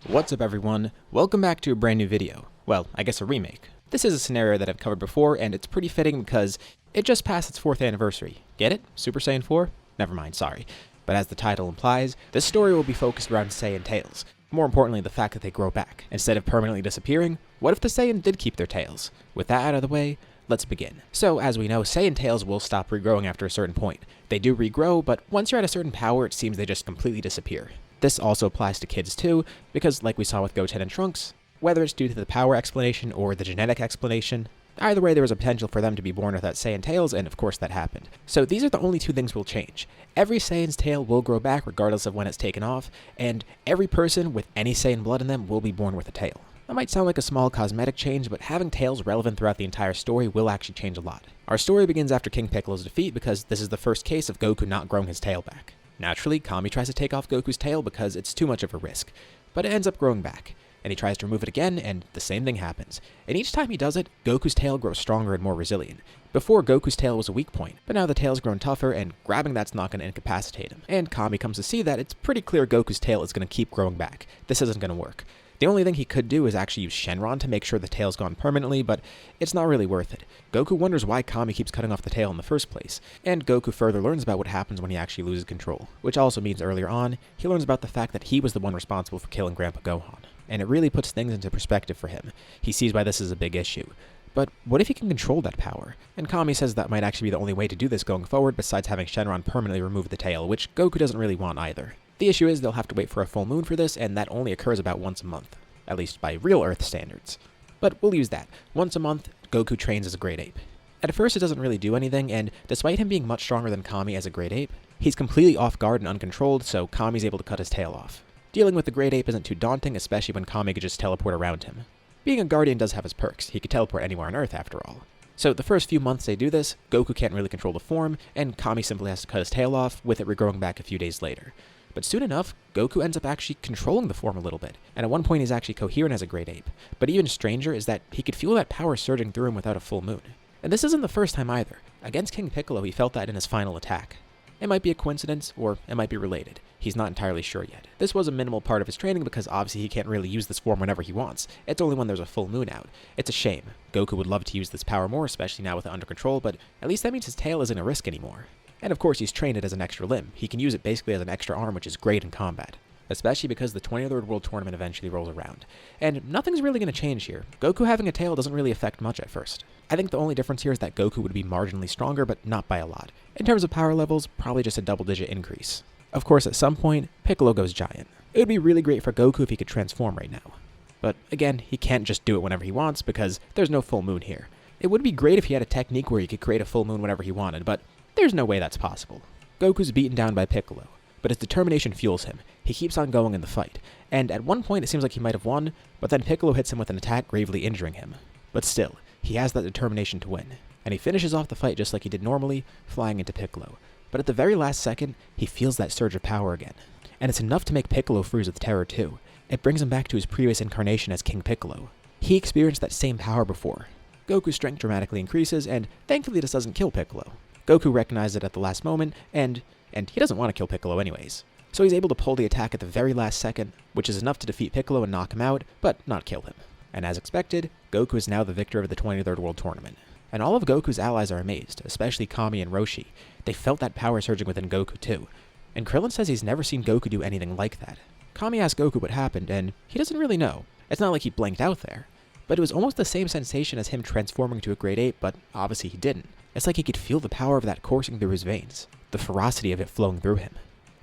What's up everyone, welcome back to a brand new video. Well, I guess a remake. This is a scenario that I've covered before and it's pretty fitting because it just passed its 4th anniversary. Get it? Super Saiyan 4? Never mind, sorry. But as the title implies, this story will be focused around Saiyan tails. More importantly, the fact that they grow back. Instead of permanently disappearing, what if the Saiyan did keep their tails? With that out of the way, let's begin. So, as we know, Saiyan tails will stop regrowing after a certain point. They do regrow, but once you're at a certain power, it seems they just completely disappear. This also applies to kids too, because like we saw with Goten and Trunks, whether it's due to the power explanation or the genetic explanation, either way there was a potential for them to be born without Saiyan tails, and of course that happened. So these are the only two things we'll change. Every Saiyan's tail will grow back regardless of when it's taken off, and every person with any Saiyan blood in them will be born with a tail. That might sound like a small cosmetic change, but having tails relevant throughout the entire story will actually change a lot. Our story begins after King Piccolo's defeat because this is the first case of Goku not growing his tail back. Naturally, Kami tries to take off Goku's tail because it's too much of a risk, but it ends up growing back, and he tries to remove it again, and the same thing happens. And each time he does it, Goku's tail grows stronger and more resilient. Before, Goku's tail was a weak point, but now the tail's grown tougher, and grabbing that's not going to incapacitate him. And Kami comes to see that it's pretty clear Goku's tail is going to keep growing back. This isn't going to work. The only thing he could do is actually use Shenron to make sure the tail's gone permanently, but it's not really worth it. Goku wonders why Kami keeps cutting off the tail in the first place, and Goku further learns about what happens when he actually loses control, which also means earlier on, he learns about the fact that he was the one responsible for killing Grandpa Gohan. And it really puts things into perspective for him. He sees why this is a big issue. But what if he can control that power? And Kami says that might actually be the only way to do this going forward besides having Shenron permanently remove the tail, which Goku doesn't really want either. The issue is they'll have to wait for a full moon for this, and that only occurs about once a month. At least by real Earth standards. But we'll use that. Once a month, Goku trains as a Great Ape. At first it doesn't really do anything, and despite him being much stronger than Kami as a Great Ape, he's completely off guard and uncontrolled, so Kami's able to cut his tail off. Dealing with the Great Ape isn't too daunting, especially when Kami could just teleport around him. Being a Guardian does have his perks, he could teleport anywhere on Earth after all. So the first few months they do this, Goku can't really control the form, and Kami simply has to cut his tail off, with it regrowing back a few days later. But soon enough, Goku ends up actually controlling the form a little bit, and at one point he's actually coherent as a Great Ape. But even stranger is that he could feel that power surging through him without a full moon. And this isn't the first time either. Against King Piccolo he felt that in his final attack. It might be a coincidence, or it might be related. He's not entirely sure yet. This was a minimal part of his training because obviously he can't really use this form whenever he wants. It's only when there's a full moon out. It's a shame. Goku would love to use this power more, especially now with it under control, but at least that means his tail isn't a risk anymore. And of course he's trained it as an extra limb. He can use it basically as an extra arm, which is great in combat. Especially because the 23rd World Tournament eventually rolls around. And nothing's really going to change here. Goku having a tail doesn't really affect much at first. I think the only difference here is that Goku would be marginally stronger, but not by a lot. In terms of power levels, probably just a double-digit increase. Of course, at some point, Piccolo goes giant. It would be really great for Goku if he could transform right now. But again, he can't just do it whenever he wants because there's no full moon here. It would be great if he had a technique where he could create a full moon whenever he wanted, but there's no way that's possible. Goku's beaten down by Piccolo, but his determination fuels him. He keeps on going in the fight, and at one point it seems like he might have won, but then Piccolo hits him with an attack gravely injuring him. But still, he has that determination to win, and he finishes off the fight just like he did normally, flying into Piccolo. But at the very last second, he feels that surge of power again, and it's enough to make Piccolo freeze with terror too. It brings him back to his previous incarnation as King Piccolo. He experienced that same power before. Goku's strength dramatically increases, and thankfully this doesn't kill Piccolo. Goku recognized it at the last moment, and he doesn't want to kill Piccolo anyways. So he's able to pull the attack at the very last second, which is enough to defeat Piccolo and knock him out, but not kill him. And as expected, Goku is now the victor of the 23rd World Tournament. And all of Goku's allies are amazed, especially Kami and Roshi. They felt that power surging within Goku too. And Krillin says he's never seen Goku do anything like that. Kami asks Goku what happened, and he doesn't really know. It's not like he blanked out there. But it was almost the same sensation as him transforming to a Great Ape, but obviously he didn't. It's like he could feel the power of that coursing through his veins, the ferocity of it flowing through him.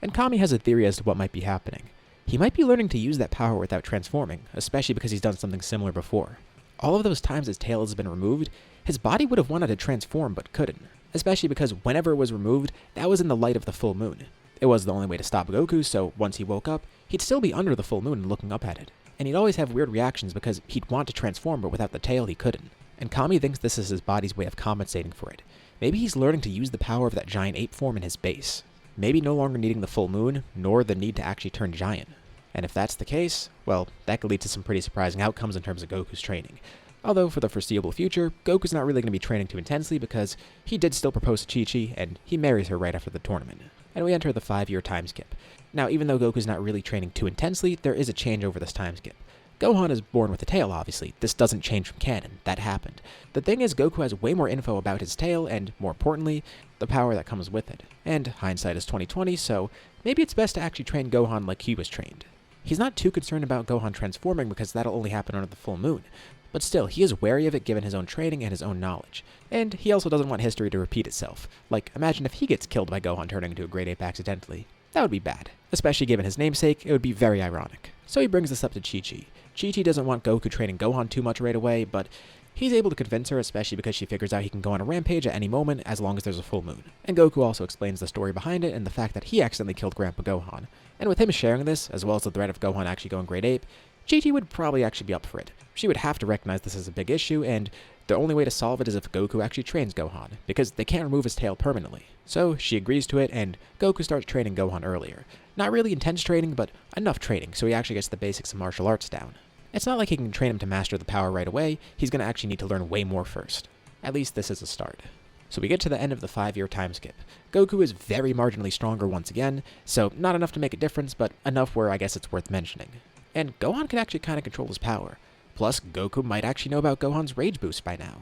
And Kami has a theory as to what might be happening. He might be learning to use that power without transforming, especially because he's done something similar before. All of those times his tail has been removed, his body would have wanted to transform but couldn't, especially because whenever it was removed, that was in the light of the full moon. It was the only way to stop Goku, so once he woke up, he'd still be under the full moon and looking up at it. And he'd always have weird reactions because he'd want to transform, but without the tail he couldn't. And Kami thinks this is his body's way of compensating for it. Maybe he's learning to use the power of that giant ape form in his base. Maybe no longer needing the full moon, nor the need to actually turn giant. And if that's the case, well, that could lead to some pretty surprising outcomes in terms of Goku's training. Although for the foreseeable future, Goku's not really going to be training too intensely because he did still propose to Chi-Chi, and he marries her right after the tournament. and we enter the 5-year time skip. Now, even though Goku's not really training too intensely, there is a change over this time skip. Gohan is born with a tail, obviously. This doesn't change from canon. That happened. The thing is, Goku has way more info about his tail, and more importantly, the power that comes with it. And hindsight is 20/20, so maybe it's best to actually train Gohan like he was trained. He's not too concerned about Gohan transforming because that'll only happen under the full moon. But still, he is wary of it given his own training and his own knowledge. And he also doesn't want history to repeat itself. Like, imagine if he gets killed by Gohan turning into a great ape accidentally. That would be bad. Especially given his namesake, it would be very ironic. So he brings this up to Chi-Chi. Chi-Chi doesn't want Goku training Gohan too much right away, but he's able to convince her, especially because she figures out he can go on a rampage at any moment as long as there's a full moon. And Goku also explains the story behind it and the fact that he accidentally killed Grandpa Gohan. And with him sharing this, as well as the threat of Gohan actually going great ape, Chi-Chi would probably actually be up for it. She would have to recognize this as a big issue, and the only way to solve it is if Goku actually trains Gohan, because they can't remove his tail permanently. So she agrees to it, and Goku starts training Gohan earlier. Not really intense training, but enough training, so he actually gets the basics of martial arts down. It's not like he can train him to master the power right away, he's going to actually need to learn way more first. At least this is a start. So we get to the end of the 5-year time skip. Goku is very marginally stronger once again, so not enough to make a difference, but enough where I guess it's worth mentioning. And Gohan can actually kind of control his power. Plus, Goku might actually know about Gohan's rage boost by now.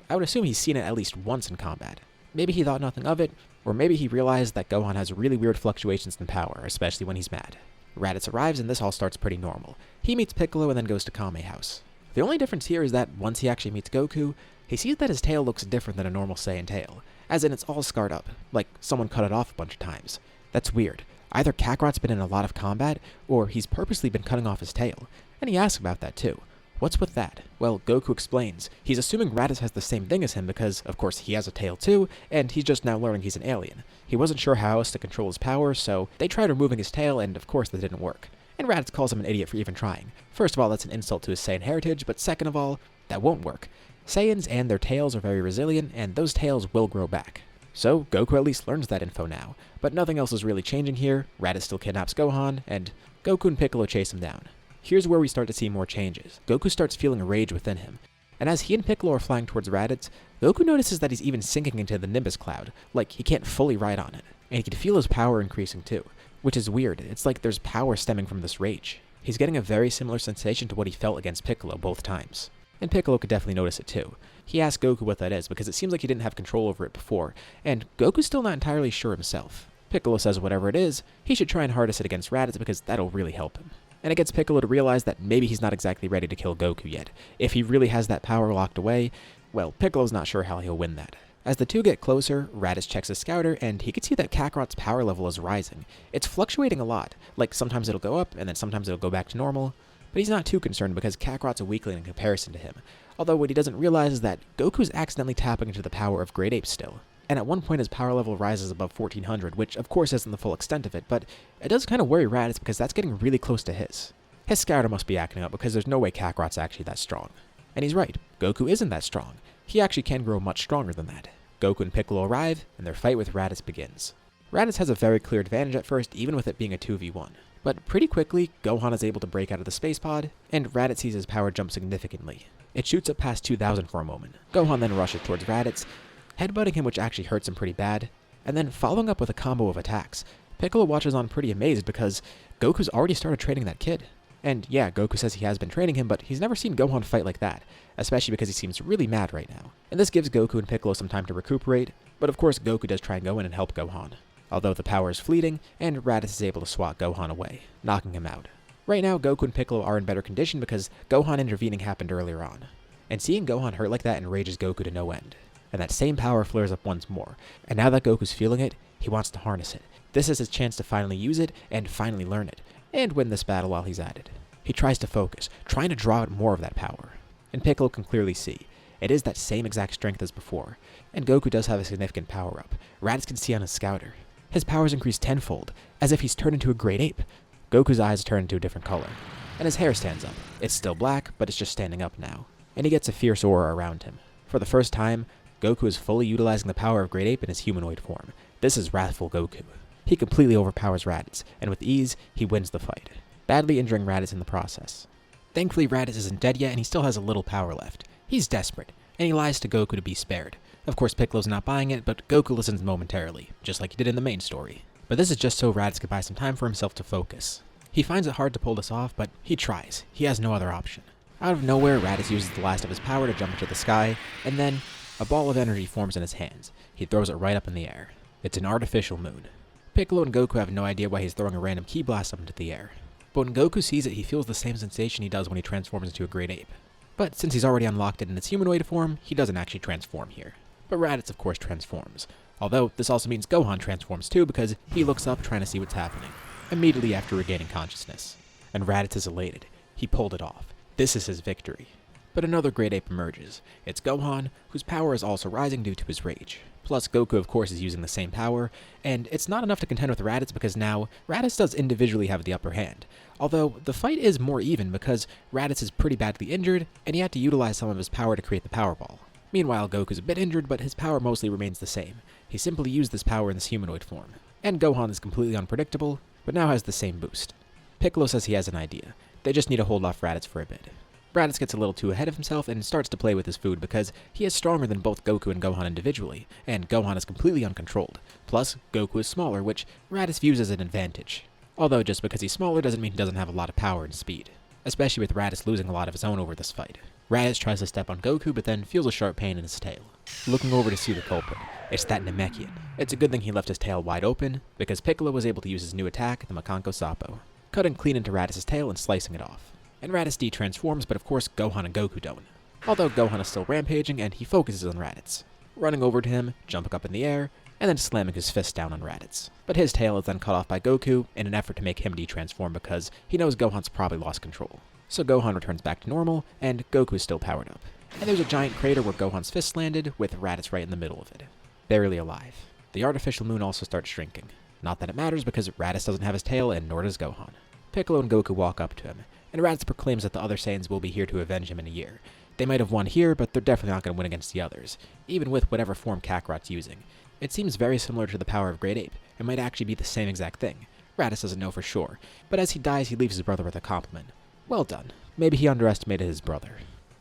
I would assume he's seen it at least once in combat. Maybe he thought nothing of it, or maybe he realized that Gohan has really weird fluctuations in power, especially when he's mad. Raditz arrives and this all starts pretty normal. He meets Piccolo and then goes to Kame House. The only difference here is that once he actually meets Goku, he sees that his tail looks different than a normal Saiyan tail, as in it's all scarred up, like someone cut it off a bunch of times. That's weird. Either Kakarot's been in a lot of combat, or he's purposely been cutting off his tail, and he asks about that too. What's with that? Well, Goku explains. He's assuming Raditz has the same thing as him because, of course, he has a tail too, and he's just now learning he's an alien. He wasn't sure how else to control his power, so they tried removing his tail, and of course that didn't work. And Raditz calls him an idiot for even trying. First of all, that's an insult to his Saiyan heritage, but second of all, that won't work. Saiyans and their tails are very resilient, and those tails will grow back. So, Goku at least learns that info now, but nothing else is really changing here. Raditz still kidnaps Gohan, and Goku and Piccolo chase him down. Here's where we start to see more changes. Goku starts feeling a rage within him, and as he and Piccolo are flying towards Raditz, Goku notices that he's even sinking into the Nimbus cloud, like he can't fully ride on it, and he can feel his power increasing too, which is weird. It's like there's power stemming from this rage. He's getting a very similar sensation to what he felt against Piccolo both times, and Piccolo could definitely notice it too. He asks Goku what that is because it seems like he didn't have control over it before, and Goku's still not entirely sure himself. Piccolo says whatever it is, he should try and harness it against Raditz because that'll really help him. And it gets Piccolo to realize that maybe he's not exactly ready to kill Goku yet. If he really has that power locked away, well, Piccolo's not sure how he'll win that. As the two get closer, Raditz checks his scouter, and he can see that Kakarot's power level is rising. It's fluctuating a lot, like sometimes it'll go up, and then sometimes it'll go back to normal. But he's not too concerned because Kakarot's a weakling in comparison to him. Although what he doesn't realize is that Goku's accidentally tapping into the power of Great Ape still. And at one point his power level rises above 1400, which of course isn't the full extent of it, but it does kind of worry Raditz because that's getting really close to his. His scouter must be acting up because there's no way Kakarot's actually that strong. And he's right, Goku isn't that strong. He actually can grow much stronger than that. Goku and Piccolo arrive, and their fight with Raditz begins. Raditz has a very clear advantage at first, even with it being a 2v1. But pretty quickly, Gohan is able to break out of the space pod, and Raditz sees his power jump significantly. It shoots up past 2000 for a moment. Gohan then rushes towards Raditz, headbutting him which actually hurts him pretty bad, and then following up with a combo of attacks. Piccolo watches on pretty amazed because Goku's already started training that kid. And yeah, Goku says he has been training him, but he's never seen Gohan fight like that, especially because he seems really mad right now. And this gives Goku and Piccolo some time to recuperate, but of course Goku does try and go in and help Gohan. Although the power is fleeting, and Raditz is able to swat Gohan away, knocking him out. Right now, Goku and Piccolo are in better condition because Gohan intervening happened earlier on. And seeing Gohan hurt like that enrages Goku to no end. And that same power flares up once more, and now that Goku's feeling it, he wants to harness it. This is his chance to finally use it, and finally learn it, and win this battle while he's at it. He tries to focus, trying to draw out more of that power. And Piccolo can clearly see, it is that same exact strength as before. And Goku does have a significant power up. Raditz can see on his scouter. His powers increase tenfold, as if he's turned into a great ape. Goku's eyes turn into a different color, and his hair stands up. It's still black, but it's just standing up now. And he gets a fierce aura around him. For the first time, Goku is fully utilizing the power of Great Ape in his humanoid form. This is wrathful Goku. He completely overpowers Raditz, and with ease, he wins the fight, badly injuring Raditz in the process. Thankfully, Raditz isn't dead yet, and he still has a little power left. He's desperate, and he lies to Goku to be spared. Of course, Piccolo's not buying it, but Goku listens momentarily, just like he did in the main story. But this is just so Raditz could buy some time for himself to focus. He finds it hard to pull this off, but he tries. He has no other option. Out of nowhere, Raditz uses the last of his power to jump into the sky, and then a ball of energy forms in his hands. He throws it right up in the air. It's an artificial moon. Piccolo and Goku have no idea why he's throwing a random ki blast up into the air. But when Goku sees it, he feels the same sensation he does when he transforms into a great ape. But since he's already unlocked it in its humanoid form, he doesn't actually transform here. But Raditz of course transforms. Although this also means Gohan transforms too, because he looks up trying to see what's happening, immediately after regaining consciousness. And Raditz is elated. He pulled it off. This is his victory. But another great ape emerges. It's Gohan, whose power is also rising due to his rage. Plus, Goku, of course, is using the same power, and it's not enough to contend with Raditz because now, Raditz does individually have the upper hand. Although, the fight is more even because Raditz is pretty badly injured, and he had to utilize some of his power to create the Power Ball. Meanwhile, Goku's a bit injured, but his power mostly remains the same. He simply used this power in this humanoid form. And Gohan is completely unpredictable, but now has the same boost. Piccolo says he has an idea. They just need to hold off Raditz for a bit. Raditz gets a little too ahead of himself and starts to play with his food because he is stronger than both Goku and Gohan individually, and Gohan is completely uncontrolled. Plus, Goku is smaller, which Raditz views as an advantage. Although just because he's smaller doesn't mean he doesn't have a lot of power and speed, especially with Raditz losing a lot of his own over this fight. Raditz tries to step on Goku, but then feels a sharp pain in his tail. Looking over to see the culprit, it's that Namekian. It's a good thing he left his tail wide open, because Piccolo was able to use his new attack, the Makanko Sappo, cutting clean into Raditz's tail and slicing it off. And Raditz de-transforms, but of course Gohan and Goku don't. Although Gohan is still rampaging, and he focuses on Raditz, running over to him, jumping up in the air, and then slamming his fist down on Raditz. But his tail is then cut off by Goku in an effort to make him de-transform because he knows Gohan's probably lost control. So Gohan returns back to normal, and Goku is still powered up. And there's a giant crater where Gohan's fist landed, with Raditz right in the middle of it. Barely alive. The artificial moon also starts shrinking. Not that it matters because Raditz doesn't have his tail, and nor does Gohan. Piccolo and Goku walk up to him, and Raditz proclaims that the other Saiyans will be here to avenge him in a year. They might have won here, but they're definitely not going to win against the others, even with whatever form Kakarot's using. It seems very similar to the power of Great Ape. It might actually be the same exact thing. Raditz doesn't know for sure, but as he dies he leaves his brother with a compliment. Well done. Maybe he underestimated his brother.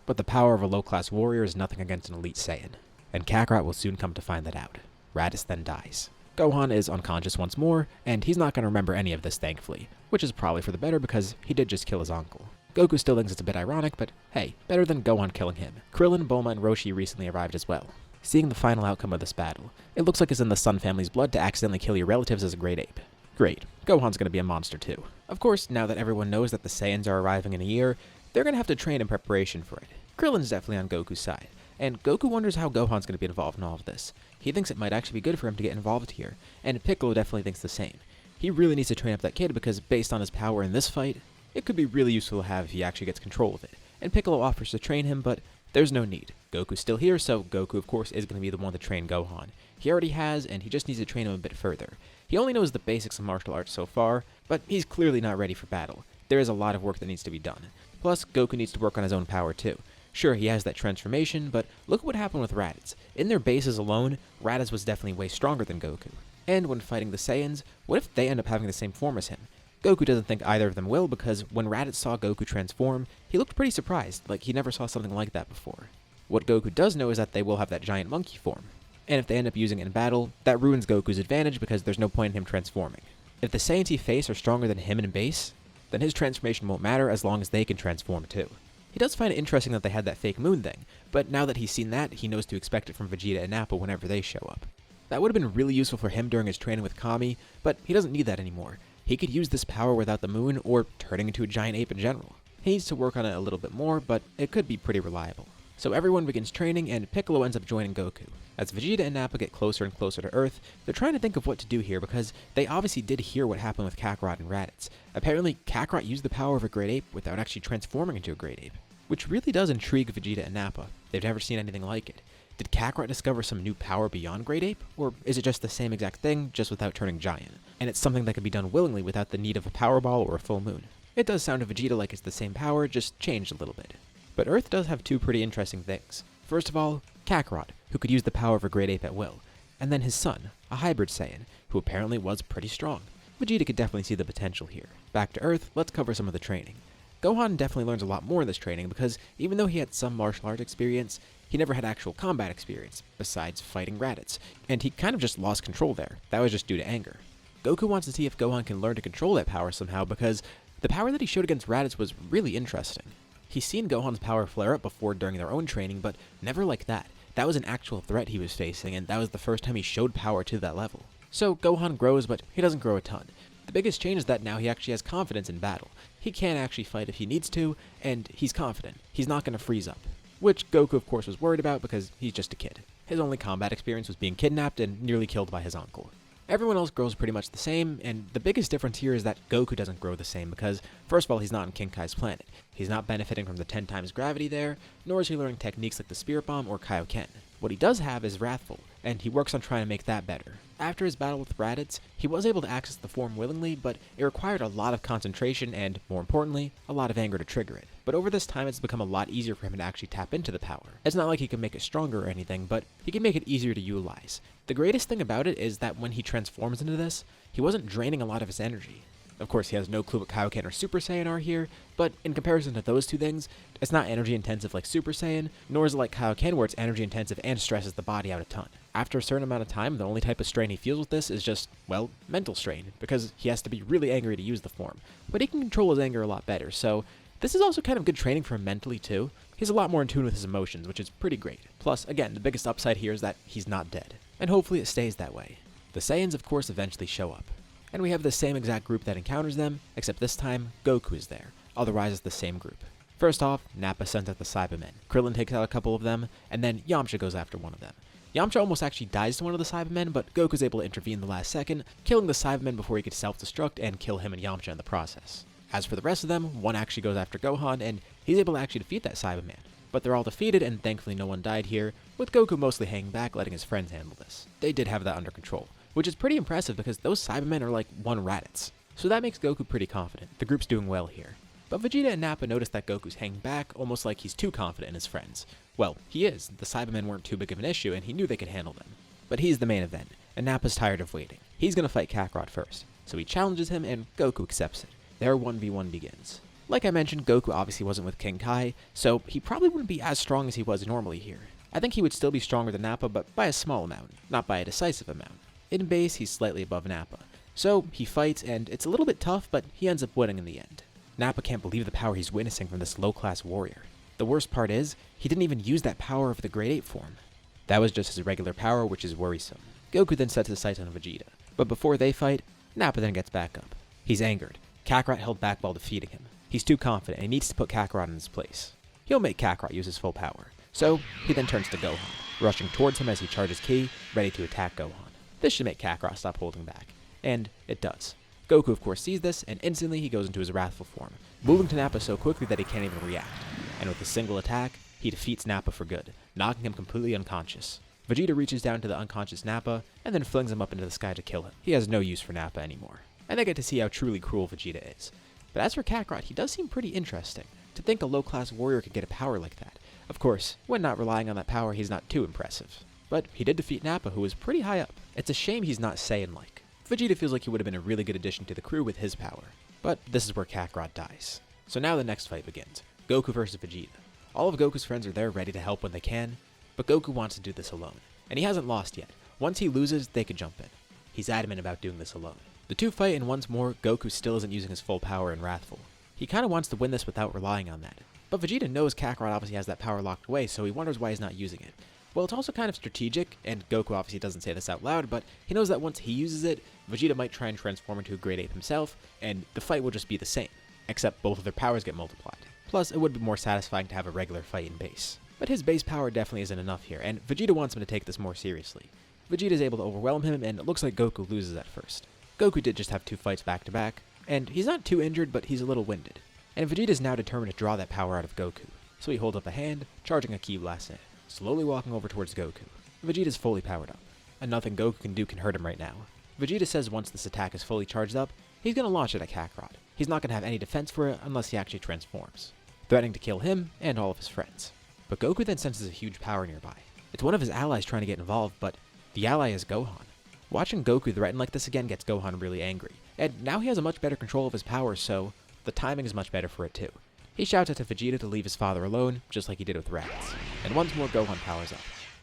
But the power of a low-class warrior is nothing against an elite Saiyan, and Kakarot will soon come to find that out. Raditz then dies. Gohan is unconscious once more, and he's not going to remember any of this thankfully, which is probably for the better because he did just kill his uncle. Goku still thinks it's a bit ironic, but hey, better than Gohan killing him. Krillin, Bulma, and Roshi recently arrived as well. Seeing the final outcome of this battle, it looks like it's in the Sun family's blood to accidentally kill your relatives as a great ape. Great, Gohan's going to be a monster too. Of course, now that everyone knows that the Saiyans are arriving in a year, they're going to have to train in preparation for it. Krillin's definitely on Goku's side, and Goku wonders how Gohan's going to be involved in all of this. He thinks it might actually be good for him to get involved here, and Piccolo definitely thinks the same. He really needs to train up that kid because based on his power in this fight, it could be really useful to have if he actually gets control of it. And Piccolo offers to train him, but there's no need. Goku's still here, so Goku of course is going to be the one to train Gohan. He already has, and he just needs to train him a bit further. He only knows the basics of martial arts so far, but he's clearly not ready for battle. There is a lot of work that needs to be done. Plus, Goku needs to work on his own power too. Sure, he has that transformation, but look what happened with Raditz. In their bases alone, Raditz was definitely way stronger than Goku. And when fighting the Saiyans, what if they end up having the same form as him? Goku doesn't think either of them will because when Raditz saw Goku transform, he looked pretty surprised, like he never saw something like that before. What Goku does know is that they will have that giant monkey form. And if they end up using it in battle, that ruins Goku's advantage because there's no point in him transforming. If the Saiyans he face are stronger than him in base, then his transformation won't matter as long as they can transform too. He does find it interesting that they had that fake moon thing, but now that he's seen that, he knows to expect it from Vegeta and Nappa whenever they show up. That would have been really useful for him during his training with Kami, but he doesn't need that anymore. He could use this power without the moon, or turning into a giant ape in general. He needs to work on it a little bit more, but it could be pretty reliable. So everyone begins training, and Piccolo ends up joining Goku. As Vegeta and Nappa get closer and closer to Earth, they're trying to think of what to do here because they obviously did hear what happened with Kakarot and Raditz. Apparently, Kakarot used the power of a great ape without actually transforming into a great ape, which really does intrigue Vegeta and Nappa. They've never seen anything like it. Did Kakarot discover some new power beyond Great Ape, or is it just the same exact thing, just without turning giant? And it's something that could be done willingly without the need of a power ball or a full moon. It does sound to Vegeta like it's the same power, just changed a little bit. But Earth does have two pretty interesting things. First of all, Kakarot, who could use the power of a great ape at will, and then his son, a hybrid Saiyan, who apparently was pretty strong. Vegeta could definitely see the potential here. Back to Earth, let's cover some of the training. Gohan definitely learns a lot more in this training because even though he had some martial arts experience, he never had actual combat experience, besides fighting Raditz, and he kind of just lost control there. That was just due to anger. Goku wants to see if Gohan can learn to control that power somehow because the power that he showed against Raditz was really interesting. He's seen Gohan's power flare up before during their own training, but never like that. That was an actual threat he was facing, and that was the first time he showed power to that level. So Gohan grows, but he doesn't grow a ton. The biggest change is that now he actually has confidence in battle. He can actually fight if he needs to, and he's confident. He's not going to freeze up. Which Goku of course was worried about because he's just a kid. His only combat experience was being kidnapped and nearly killed by his uncle. Everyone else grows pretty much the same, and the biggest difference here is that Goku doesn't grow the same because, first of all, he's not on King Kai's planet. He's not benefiting from the 10 times gravity there, nor is he learning techniques like the Spirit Bomb or Kaioken. What he does have is Wrathful, and he works on trying to make that better. After his battle with Raditz, he was able to access the form willingly, but it required a lot of concentration and, more importantly, a lot of anger to trigger it. But over this time, it's become a lot easier for him to actually tap into the power. It's not like he can make it stronger or anything, but he can make it easier to utilize. The greatest thing about it is that when he transforms into this, he wasn't draining a lot of his energy. Of course, he has no clue what Kaioken or Super Saiyan are here, but in comparison to those two things, it's not energy intensive like Super Saiyan, nor is it like Kaioken where it's energy intensive and stresses the body out a ton. After a certain amount of time, the only type of strain he feels with this is just, well, mental strain, because he has to be really angry to use the form. But he can control his anger a lot better, so this is also kind of good training for him mentally too. He's a lot more in tune with his emotions, which is pretty great. Plus, again, the biggest upside here is that he's not dead, and hopefully it stays that way. The Saiyans, of course, eventually show up. And we have the same exact group that encounters them, except this time, Goku is there. Otherwise, it's the same group. First off, Nappa sends out the Cybermen. Krillin takes out a couple of them, and then Yamcha goes after one of them. Yamcha almost actually dies to one of the Cybermen, but Goku's able to intervene in the last second, killing the Cybermen before he could self-destruct and kill him and Yamcha in the process. As for the rest of them, one actually goes after Gohan, and he's able to actually defeat that Cyberman. But they're all defeated, and thankfully no one died here, with Goku mostly hanging back, letting his friends handle this. They did have that under control, which is pretty impressive because those Cybermen are like one Raditz. So that makes Goku pretty confident. The group's doing well here. But Vegeta and Nappa notice that Goku's hanging back, almost like he's too confident in his friends. Well, he is. The Cybermen weren't too big of an issue, and he knew they could handle them. But he's the main event, and Nappa's tired of waiting. He's gonna fight Kakarot first, so he challenges him, and Goku accepts it. Their 1v1 begins. Like I mentioned, Goku obviously wasn't with King Kai, so he probably wouldn't be as strong as he was normally here. I think he would still be stronger than Nappa, but by a small amount, not by a decisive amount. In base, he's slightly above Nappa. So he fights, and it's a little bit tough, but he ends up winning in the end. Nappa can't believe the power he's witnessing from this low-class warrior. The worst part is, he didn't even use that power of the Grade 8 form. That was just his regular power, which is worrisome. Goku then sets his sights on Vegeta. But before they fight, Nappa then gets back up. He's angered. Kakarot held back while defeating him. He's too confident, and he needs to put Kakarot in his place. He'll make Kakarot use his full power. So, he then turns to Gohan, rushing towards him as he charges Ki, ready to attack Gohan. This should make Kakarot stop holding back. And it does. Goku of course sees this, and instantly he goes into his wrathful form, moving to Nappa so quickly that he can't even react. And with a single attack, he defeats Nappa for good, knocking him completely unconscious. Vegeta reaches down to the unconscious Nappa, and then flings him up into the sky to kill him. He has no use for Nappa anymore. And they get to see how truly cruel Vegeta is. But as for Kakarot, he does seem pretty interesting. To think a low-class warrior could get a power like that. Of course, when not relying on that power, he's not too impressive. But he did defeat Nappa, who was pretty high up. It's a shame he's not Saiyan-like. Vegeta feels like he would have been a really good addition to the crew with his power. But this is where Kakarot dies. So now the next fight begins. Goku versus Vegeta. All of Goku's friends are there ready to help when they can, but Goku wants to do this alone. And he hasn't lost yet. Once he loses, they could jump in. He's adamant about doing this alone. The two fight, and once more, Goku still isn't using his full power in Wrathful. He kinda wants to win this without relying on that. But Vegeta knows Kakarot obviously has that power locked away, so he wonders why he's not using it. Well, it's also kind of strategic, and Goku obviously doesn't say this out loud, but he knows that once he uses it, Vegeta might try and transform into a Grade 8 himself, and the fight will just be the same, except both of their powers get multiplied. Plus, it would be more satisfying to have a regular fight in base. But his base power definitely isn't enough here, and Vegeta wants him to take this more seriously. Vegeta is able to overwhelm him, and it looks like Goku loses at first. Goku did just have 2 fights back to back, and he's not too injured, but he's a little winded. And Vegeta is now determined to draw that power out of Goku. So he holds up a hand, charging a Ki blast in it, slowly walking over towards Goku. Vegeta's fully powered up, and nothing Goku can do can hurt him right now. Vegeta says once this attack is fully charged up, he's gonna launch it at Kakarot. He's not gonna have any defense for it unless he actually transforms, threatening to kill him and all of his friends. But Goku then senses a huge power nearby. It's one of his allies trying to get involved, but the ally is Gohan. Watching Goku threaten like this again gets Gohan really angry, and now he has a much better control of his power, so the timing is much better for it too. He shouts out to Vegeta to leave his father alone, just like he did with Raditz. And once more Gohan powers up.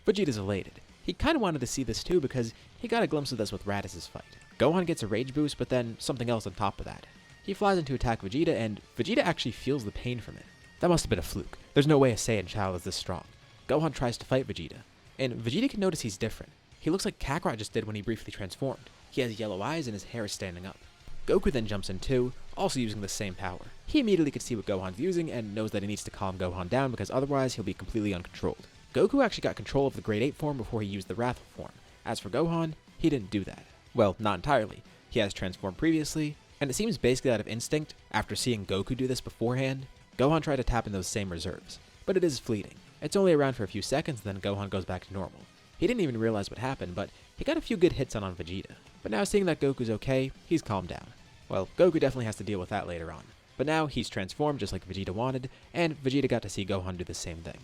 Vegeta's elated. He kinda wanted to see this too because he got a glimpse of this with Raditz's fight. Gohan gets a rage boost, but then something else on top of that. He flies in to attack Vegeta, and Vegeta actually feels the pain from it. That must have been a fluke. There's no way a Saiyan child is this strong. Gohan tries to fight Vegeta, and Vegeta can notice he's different. He looks like Kakarot just did when he briefly transformed. He has yellow eyes and his hair is standing up. Goku then jumps in too, also using the same power. He immediately can see what Gohan's using and knows that he needs to calm Gohan down because otherwise he'll be completely uncontrolled. Goku actually got control of the Grade 8 form before he used the Wrathful form. As for Gohan, he didn't do that. Well, not entirely. He has transformed previously, and it seems basically out of instinct, after seeing Goku do this beforehand, Gohan tried to tap in those same reserves. But it is fleeting. It's only around for a few seconds, then Gohan goes back to normal. He didn't even realize what happened, but he got a few good hits on Vegeta. But now seeing that Goku's okay, he's calmed down. Well, Goku definitely has to deal with that later on. But now he's transformed just like Vegeta wanted, and Vegeta got to see Gohan do the same thing.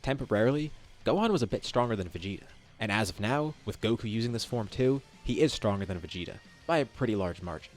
Temporarily, Gohan was a bit stronger than Vegeta. And as of now, with Goku using this form too, he is stronger than Vegeta, by a pretty large margin.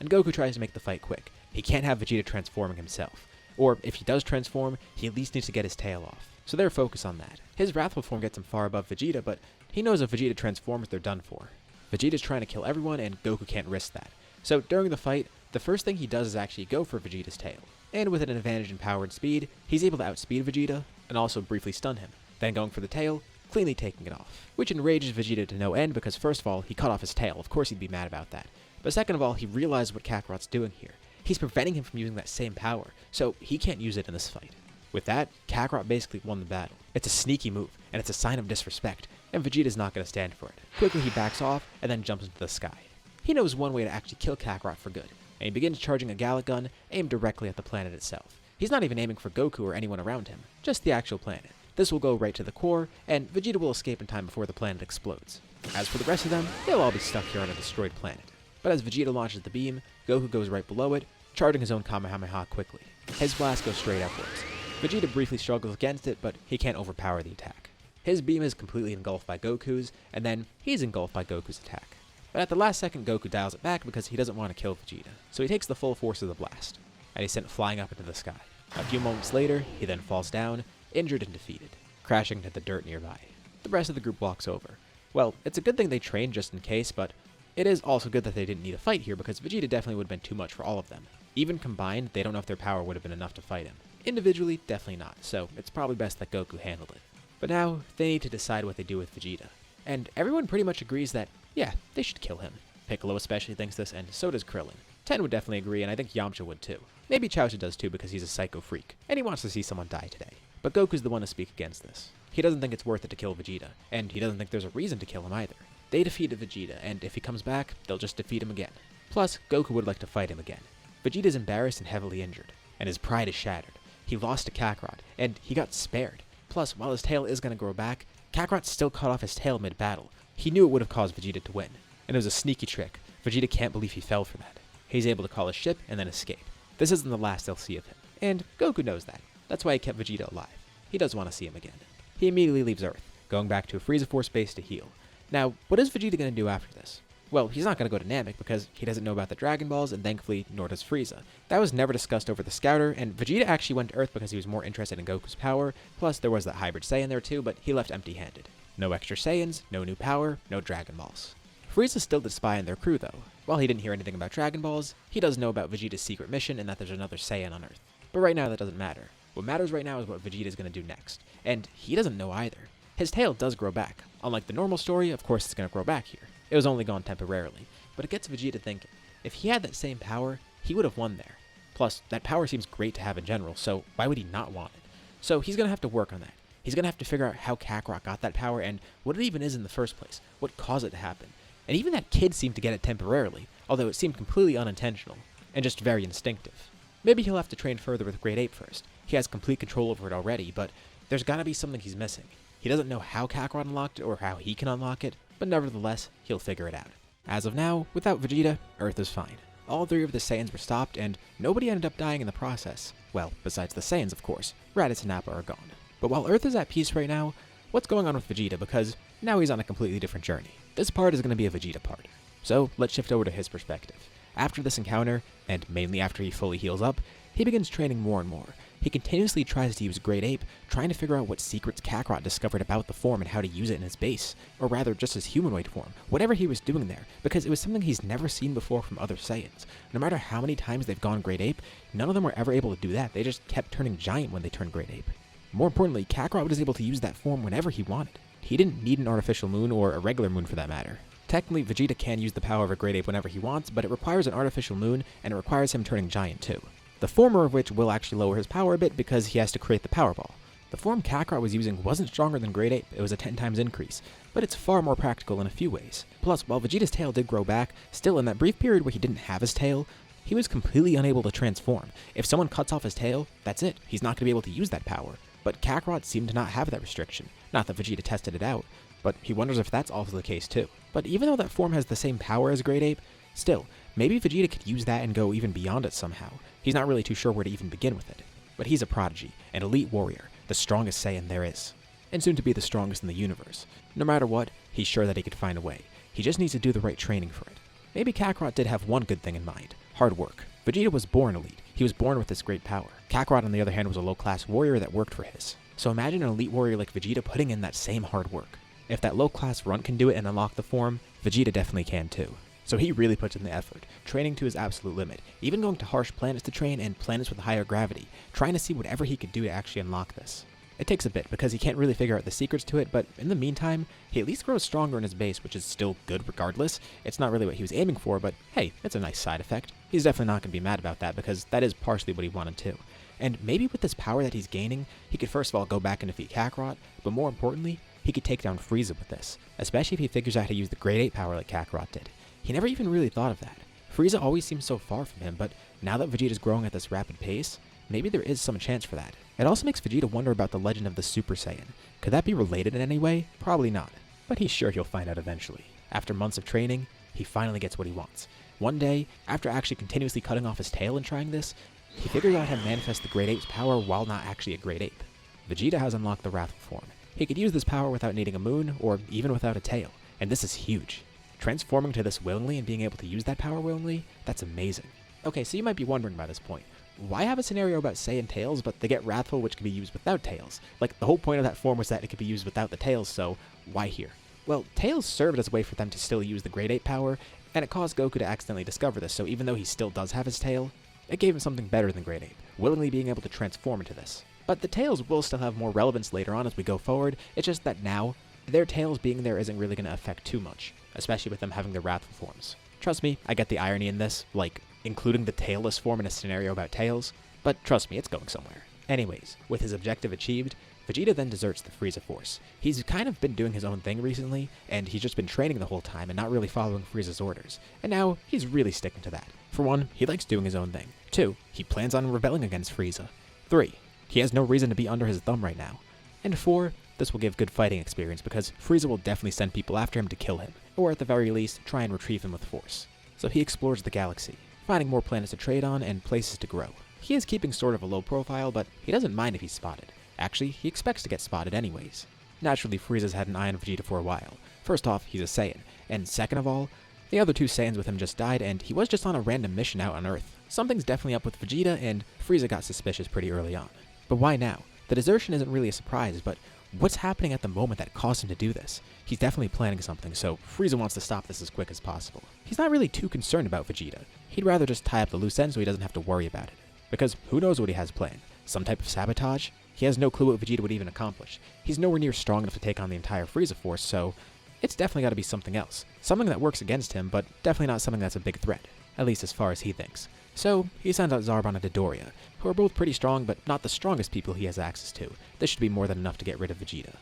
And Goku tries to make the fight quick. He can't have Vegeta transforming himself. Or if he does transform, he at least needs to get his tail off. So they're focused on that. His Wrathful form gets him far above Vegeta, but he knows if Vegeta transforms, they're done for. Vegeta's trying to kill everyone, and Goku can't risk that. So during the fight, the first thing he does is actually go for Vegeta's tail. And with an advantage in power and speed, he's able to outspeed Vegeta, and also briefly stun him. Then going for the tail, cleanly taking it off. Which enrages Vegeta to no end because first of all, he cut off his tail. Of course he'd be mad about that. But second of all, he realized what Kakarot's doing here. He's preventing him from using that same power, so he can't use it in this fight. With that, Kakarot basically won the battle. It's a sneaky move, and it's a sign of disrespect, and Vegeta's not going to stand for it. Quickly he backs off, and then jumps into the sky. He knows one way to actually kill Kakarot for good, and he begins charging a Gallic gun aimed directly at the planet itself. He's not even aiming for Goku or anyone around him, just the actual planet. This will go right to the core, and Vegeta will escape in time before the planet explodes. As for the rest of them, they'll all be stuck here on a destroyed planet. But as Vegeta launches the beam, Goku goes right below it, charging his own Kamehameha quickly. His blast goes straight upwards. Vegeta briefly struggles against it, but he can't overpower the attack. His beam is completely engulfed by Goku's, and then he's engulfed by Goku's attack. But at the last second, Goku dials it back because he doesn't want to kill Vegeta, so he takes the full force of the blast, and he's sent flying up into the sky. A few moments later, he then falls down, injured and defeated, crashing into the dirt nearby. The rest of the group walks over. Well, it's a good thing they trained just in case, but it is also good that they didn't need a fight here because Vegeta definitely would have been too much for all of them. Even combined, they don't know if their power would have been enough to fight him. Individually, definitely not, so it's probably best that Goku handled it. But now, they need to decide what they do with Vegeta. And everyone pretty much agrees that, yeah, they should kill him. Piccolo especially thinks this, and so does Krillin. Ten would definitely agree, and I think Yamcha would too. Maybe Chaozu does too because he's a psycho freak, and he wants to see someone die today. But Goku's the one to speak against this. He doesn't think it's worth it to kill Vegeta, and he doesn't think there's a reason to kill him either. They defeated Vegeta, and if he comes back, they'll just defeat him again. Plus, Goku would like to fight him again. Vegeta's embarrassed and heavily injured, and his pride is shattered. He lost to Kakarot, and he got spared. Plus, while his tail is going to grow back, Kakarot still cut off his tail mid-battle. He knew it would have caused Vegeta to win, and it was a sneaky trick. Vegeta can't believe he fell for that. He's able to call his ship and then escape. This isn't the last they'll see of him, and Goku knows that. That's why he kept Vegeta alive. He does want to see him again. He immediately leaves Earth, going back to a Frieza Force base to heal. Now, what is Vegeta going to do after this? Well, he's not going to go to Namek because he doesn't know about the Dragon Balls, and thankfully, nor does Frieza. That was never discussed over the Scouter, and Vegeta actually went to Earth because he was more interested in Goku's power, plus there was that hybrid Saiyan there too, but he left empty-handed. No extra Saiyans, no new power, no Dragon Balls. Frieza still did spy on their crew though. While he didn't hear anything about Dragon Balls, he does know about Vegeta's secret mission and that there's another Saiyan on Earth. But right now that doesn't matter. What matters right now is what Vegeta's going to do next, and he doesn't know either. His tail does grow back. Unlike the normal story, of course it's going to grow back here. It was only gone temporarily, but it gets Vegeta thinking. If he had that same power, he would have won there. Plus, that power seems great to have in general, so why would he not want it? So he's going to have to work on that. He's going to have to figure out how Kakarot got that power and what it even is in the first place, what caused it to happen. And even that kid seemed to get it temporarily, although it seemed completely unintentional, and just very instinctive. Maybe he'll have to train further with Grade 8 first. He has complete control over it already, but there's gotta be something he's missing. He doesn't know how Kakarot unlocked it or how he can unlock it, but nevertheless, he'll figure it out. As of now, without Vegeta, Earth is fine. All three of the Saiyans were stopped, and nobody ended up dying in the process. Well, besides the Saiyans, of course. Raditz and Nappa are gone. But while Earth is at peace right now, what's going on with Vegeta? Because now he's on a completely different journey. This part is going to be a Vegeta part. So let's shift over to his perspective. After this encounter, and mainly after he fully heals up, he begins training more and more. He continuously tries to use Great Ape, trying to figure out what secrets Kakarot discovered about the form and how to use it in his base, or rather just his humanoid form, whatever he was doing there, because it was something he's never seen before from other Saiyans. No matter how many times they've gone Great Ape, none of them were ever able to do that, they just kept turning giant when they turned Great Ape. More importantly, Kakarot was able to use that form whenever he wanted. He didn't need an artificial moon, or a regular moon for that matter. Technically, Vegeta can use the power of a Great Ape whenever he wants, but it requires an artificial moon, and it requires him turning giant too. The former of which will actually lower his power a bit because he has to create the Power Ball. The form Kakarot was using wasn't stronger than Great Ape, it was a 10 times increase, but it's far more practical in a few ways. Plus, while Vegeta's tail did grow back, still in that brief period where he didn't have his tail, he was completely unable to transform. If someone cuts off his tail, that's it, he's not going to be able to use that power. But Kakarot seemed to not have that restriction. Not that Vegeta tested it out, but he wonders if that's also the case too. But even though that form has the same power as Great Ape, still, maybe Vegeta could use that and go even beyond it somehow. He's not really too sure where to even begin with it. But he's a prodigy, an elite warrior, the strongest Saiyan there is, and soon to be the strongest in the universe. No matter what, he's sure that he could find a way. He just needs to do the right training for it. Maybe Kakarot did have one good thing in mind: hard work. Vegeta was born elite. He was born with this great power. Kakarot, on the other hand, was a low-class warrior that worked for his. So imagine an elite warrior like Vegeta putting in that same hard work. If that low-class runt can do it and unlock the form, Vegeta definitely can too. So he really puts in the effort, training to his absolute limit, even going to harsh planets to train and planets with higher gravity, trying to see whatever he could do to actually unlock this. It takes a bit because he can't really figure out the secrets to it, but in the meantime, he at least grows stronger in his base, which is still good regardless. It's not really what he was aiming for, but hey, it's a nice side effect. He's definitely not going to be mad about that because that is partially what he wanted too. And maybe with this power that he's gaining, he could first of all go back and defeat Kakarot, but more importantly, he could take down Frieza with this, especially if he figures out how to use the Great Ape power like Kakarot did. He never even really thought of that. Frieza always seems so far from him, but now that Vegeta's growing at this rapid pace, maybe there is some chance for that. It also makes Vegeta wonder about the legend of the Super Saiyan. Could that be related in any way? Probably not, but he's sure he'll find out eventually. After months of training, he finally gets what he wants. One day, after actually continuously cutting off his tail and trying this, he figures out how to manifest the Great Ape's power while not actually a Great Ape. Vegeta has unlocked the Wrathful form. He could use this power without needing a moon, or even without a tail, and this is huge. Transforming to this willingly and being able to use that power willingly, that's amazing. Okay, so you might be wondering by this point, why have a scenario about Saiyan tails, but they get Wrathful which can be used without tails? Like, the whole point of that form was that it could be used without the tails, so why here? Well, tails served as a way for them to still use the Great Ape power, and it caused Goku to accidentally discover this, so even though he still does have his tail, it gave him something better than Great Ape, willingly being able to transform into this. But the tails will still have more relevance later on as we go forward, it's just that now, their tails being there isn't really going to affect too much, especially with them having their Wrathful forms. Trust me, I get the irony in this, like, including the tailless form in a scenario about tails, but trust me, it's going somewhere. Anyways, with his objective achieved, Vegeta then deserts the Frieza Force. He's kind of been doing his own thing recently, and he's just been training the whole time and not really following Frieza's orders, and now he's really sticking to that. For one, he likes doing his own thing. 2, he plans on rebelling against Frieza. 3, he has no reason to be under his thumb right now. And 4, this will give good fighting experience because Frieza will definitely send people after him to kill him, or at the very least, try and retrieve him with force. So he explores the galaxy, finding more planets to trade on and places to grow. He is keeping sort of a low profile, but he doesn't mind if he's spotted. Actually, he expects to get spotted anyways. Naturally, Frieza's had an eye on Vegeta for a while. First off, he's a Saiyan, and second of all, the other 2 Saiyans with him just died, and he was just on a random mission out on Earth. Something's definitely up with Vegeta, and Frieza got suspicious pretty early on. But why now? The desertion isn't really a surprise, but what's happening at the moment that caused him to do this? He's definitely planning something, so Frieza wants to stop this as quick as possible. He's not really too concerned about Vegeta. He'd rather just tie up the loose ends so he doesn't have to worry about it. Because who knows what he has planned? Some type of sabotage? He has no clue what Vegeta would even accomplish. He's nowhere near strong enough to take on the entire Frieza Force, so it's definitely got to be something else. Something that works against him, but definitely not something that's a big threat. At least as far as he thinks. So he sends out Zarbon and Dodoria, who are both pretty strong, but not the strongest people he has access to. This should be more than enough to get rid of Vegeta.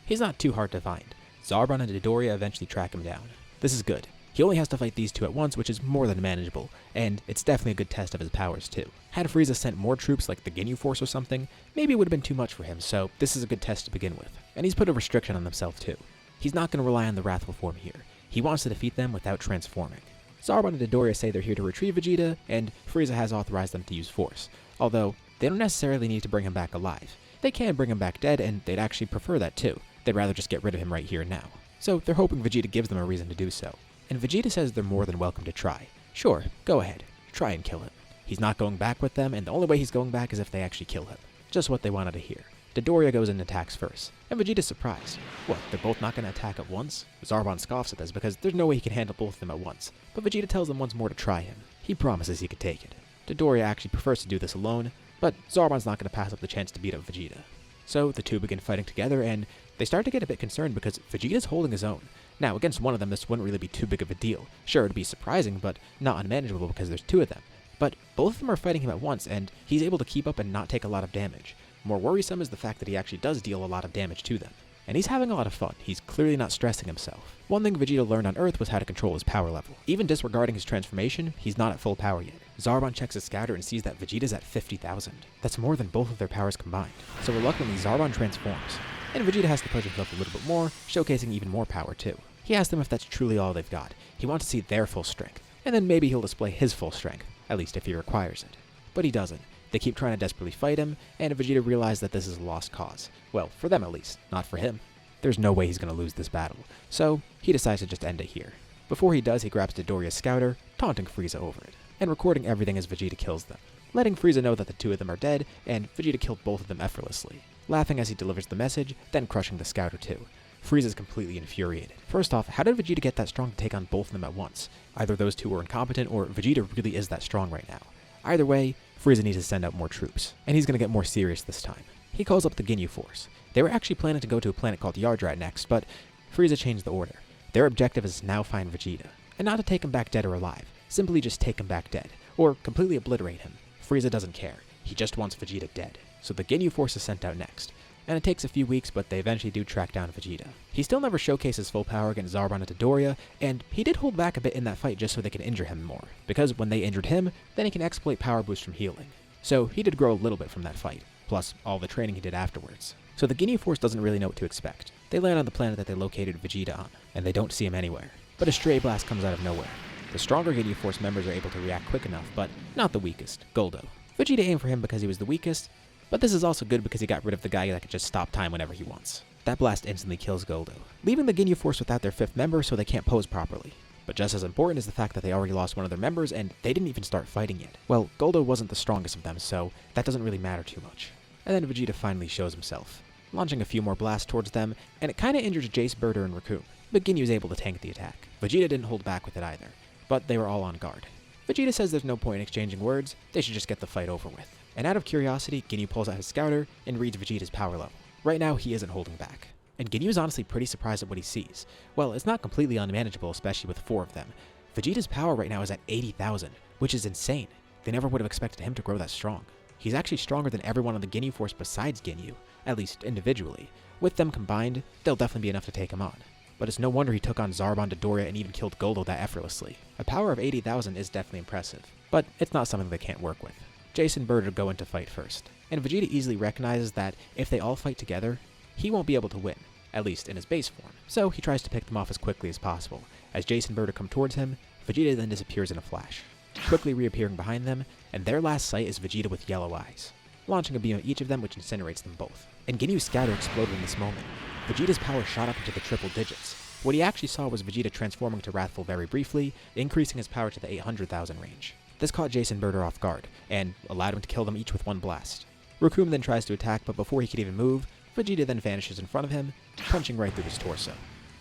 He's not too hard to find. Zarbon and Dodoria eventually track him down. This is good. He only has to fight these 2 at once, which is more than manageable, and it's definitely a good test of his powers too. Had Frieza sent more troops like the Ginyu Force or something, maybe it would have been too much for him, so this is a good test to begin with. And he's put a restriction on himself too. He's not going to rely on the Wrathful form here. He wants to defeat them without transforming. Zarbon and Dodoria say they're here to retrieve Vegeta, and Frieza has authorized them to use force, although they don't necessarily need to bring him back alive. They can bring him back dead, and they'd actually prefer that too. They'd rather just get rid of him right here and now. So they're hoping Vegeta gives them a reason to do so. And Vegeta says they're more than welcome to try. Sure, go ahead. Try and kill him. He's not going back with them, and the only way he's going back is if they actually kill him. Just what they wanted to hear. Dodoria goes and attacks first, and Vegeta's surprised. What, they're both not going to attack at once? Zarbon scoffs at this because there's no way he can handle both of them at once, but Vegeta tells them once more to try him. He promises he could take it. Dodoria actually prefers to do this alone, but Zarbon's not going to pass up the chance to beat up Vegeta. So the two begin fighting together, and they start to get a bit concerned because Vegeta's holding his own. Now, against one of them, this wouldn't really be too big of a deal. Sure, it'd be surprising, but not unmanageable because there's two of them. But both of them are fighting him at once, and he's able to keep up and not take a lot of damage. More worrisome is the fact that he actually does deal a lot of damage to them. And he's having a lot of fun. He's clearly not stressing himself. One thing Vegeta learned on Earth was how to control his power level. Even disregarding his transformation, he's not at full power yet. Zarbon checks his scouter and sees that Vegeta's at 50,000. That's more than both of their powers combined. So reluctantly, Zarbon transforms. And Vegeta has to push himself a little bit more, showcasing even more power too. He asks them if that's truly all they've got. He wants to see their full strength, and then maybe he'll display his full strength, at least if he requires it. But he doesn't. They keep trying to desperately fight him, and Vegeta realizes that this is a lost cause. Well, for them at least, not for him. There's no way he's going to lose this battle, so he decides to just end it here. Before he does, he grabs Dodoria's scouter, taunting Frieza over it, and recording everything as Vegeta kills them, letting Frieza know that the two of them are dead, and Vegeta killed both of them effortlessly, laughing as he delivers the message, then crushing the scouter too. Frieza's completely infuriated. First off, how did Vegeta get that strong to take on both of them at once? Either those two were incompetent, or Vegeta really is that strong right now. Either way, Frieza needs to send out more troops, and he's going to get more serious this time. He calls up the Ginyu Force. They were actually planning to go to a planet called Yardrat next, but Frieza changed the order. Their objective is to now find Vegeta, and not to take him back dead or alive, simply just take him back dead, or completely obliterate him. Frieza doesn't care, he just wants Vegeta dead. So the Ginyu Force is sent out next, and it takes a few weeks, but they eventually do track down Vegeta. He still never showcases full power against Zarbon and Dodoria, and he did hold back a bit in that fight just so they could injure him more, because when they injured him, then he can exploit power boost from healing. So he did grow a little bit from that fight, plus all the training he did afterwards. So the Ginyu Force doesn't really know what to expect. They land on the planet that they located Vegeta on, and they don't see him anywhere. But a stray blast comes out of nowhere. The stronger Ginyu Force members are able to react quick enough, but not the weakest, Goldo. Vegeta aimed for him because he was the weakest, but this is also good because he got rid of the guy that could just stop time whenever he wants. That blast instantly kills Goldo, leaving the Ginyu Force without their fifth member so they can't pose properly. But just as important is the fact that they already lost one of their members and they didn't even start fighting yet. Well, Goldo wasn't the strongest of them, so that doesn't really matter too much. And then Vegeta finally shows himself, launching a few more blasts towards them, and it kinda injures Jace, Birder, and Raccoon, but Ginyu was able to tank the attack. Vegeta didn't hold back with it either, but they were all on guard. Vegeta says there's no point in exchanging words, they should just get the fight over with. And out of curiosity, Ginyu pulls out his scouter and reads Vegeta's power level. Right now, he isn't holding back. And Ginyu is honestly pretty surprised at what he sees. Well, it's not completely unmanageable, especially with 4 of them. Vegeta's power right now is at 80,000, which is insane. They never would have expected him to grow that strong. He's actually stronger than everyone on the Ginyu Force besides Ginyu, at least individually. With them combined, they'll definitely be enough to take him on. But it's no wonder he took on Zarbon, Dodoria, and even killed Goldo that effortlessly. A power of 80,000 is definitely impressive, but it's not something they can't work with. Jace and Birder go in to fight first, and Vegeta easily recognizes that if they all fight together, he won't be able to win, at least in his base form. So he tries to pick them off as quickly as possible. As Jace and Birder come towards him, Vegeta then disappears in a flash, quickly reappearing behind them, and their last sight is Vegeta with yellow eyes, launching a beam at each of them which incinerates them both. And Ginyu's scouter exploded in this moment. Vegeta's power shot up into the triple digits. What he actually saw was Vegeta transforming to Wrathful very briefly, increasing his power to the 800,000 range. This caught Jace and Birder off guard, and allowed him to kill them each with one blast. Raccoon then tries to attack, but before he could even move, Vegeta then vanishes in front of him, punching right through his torso,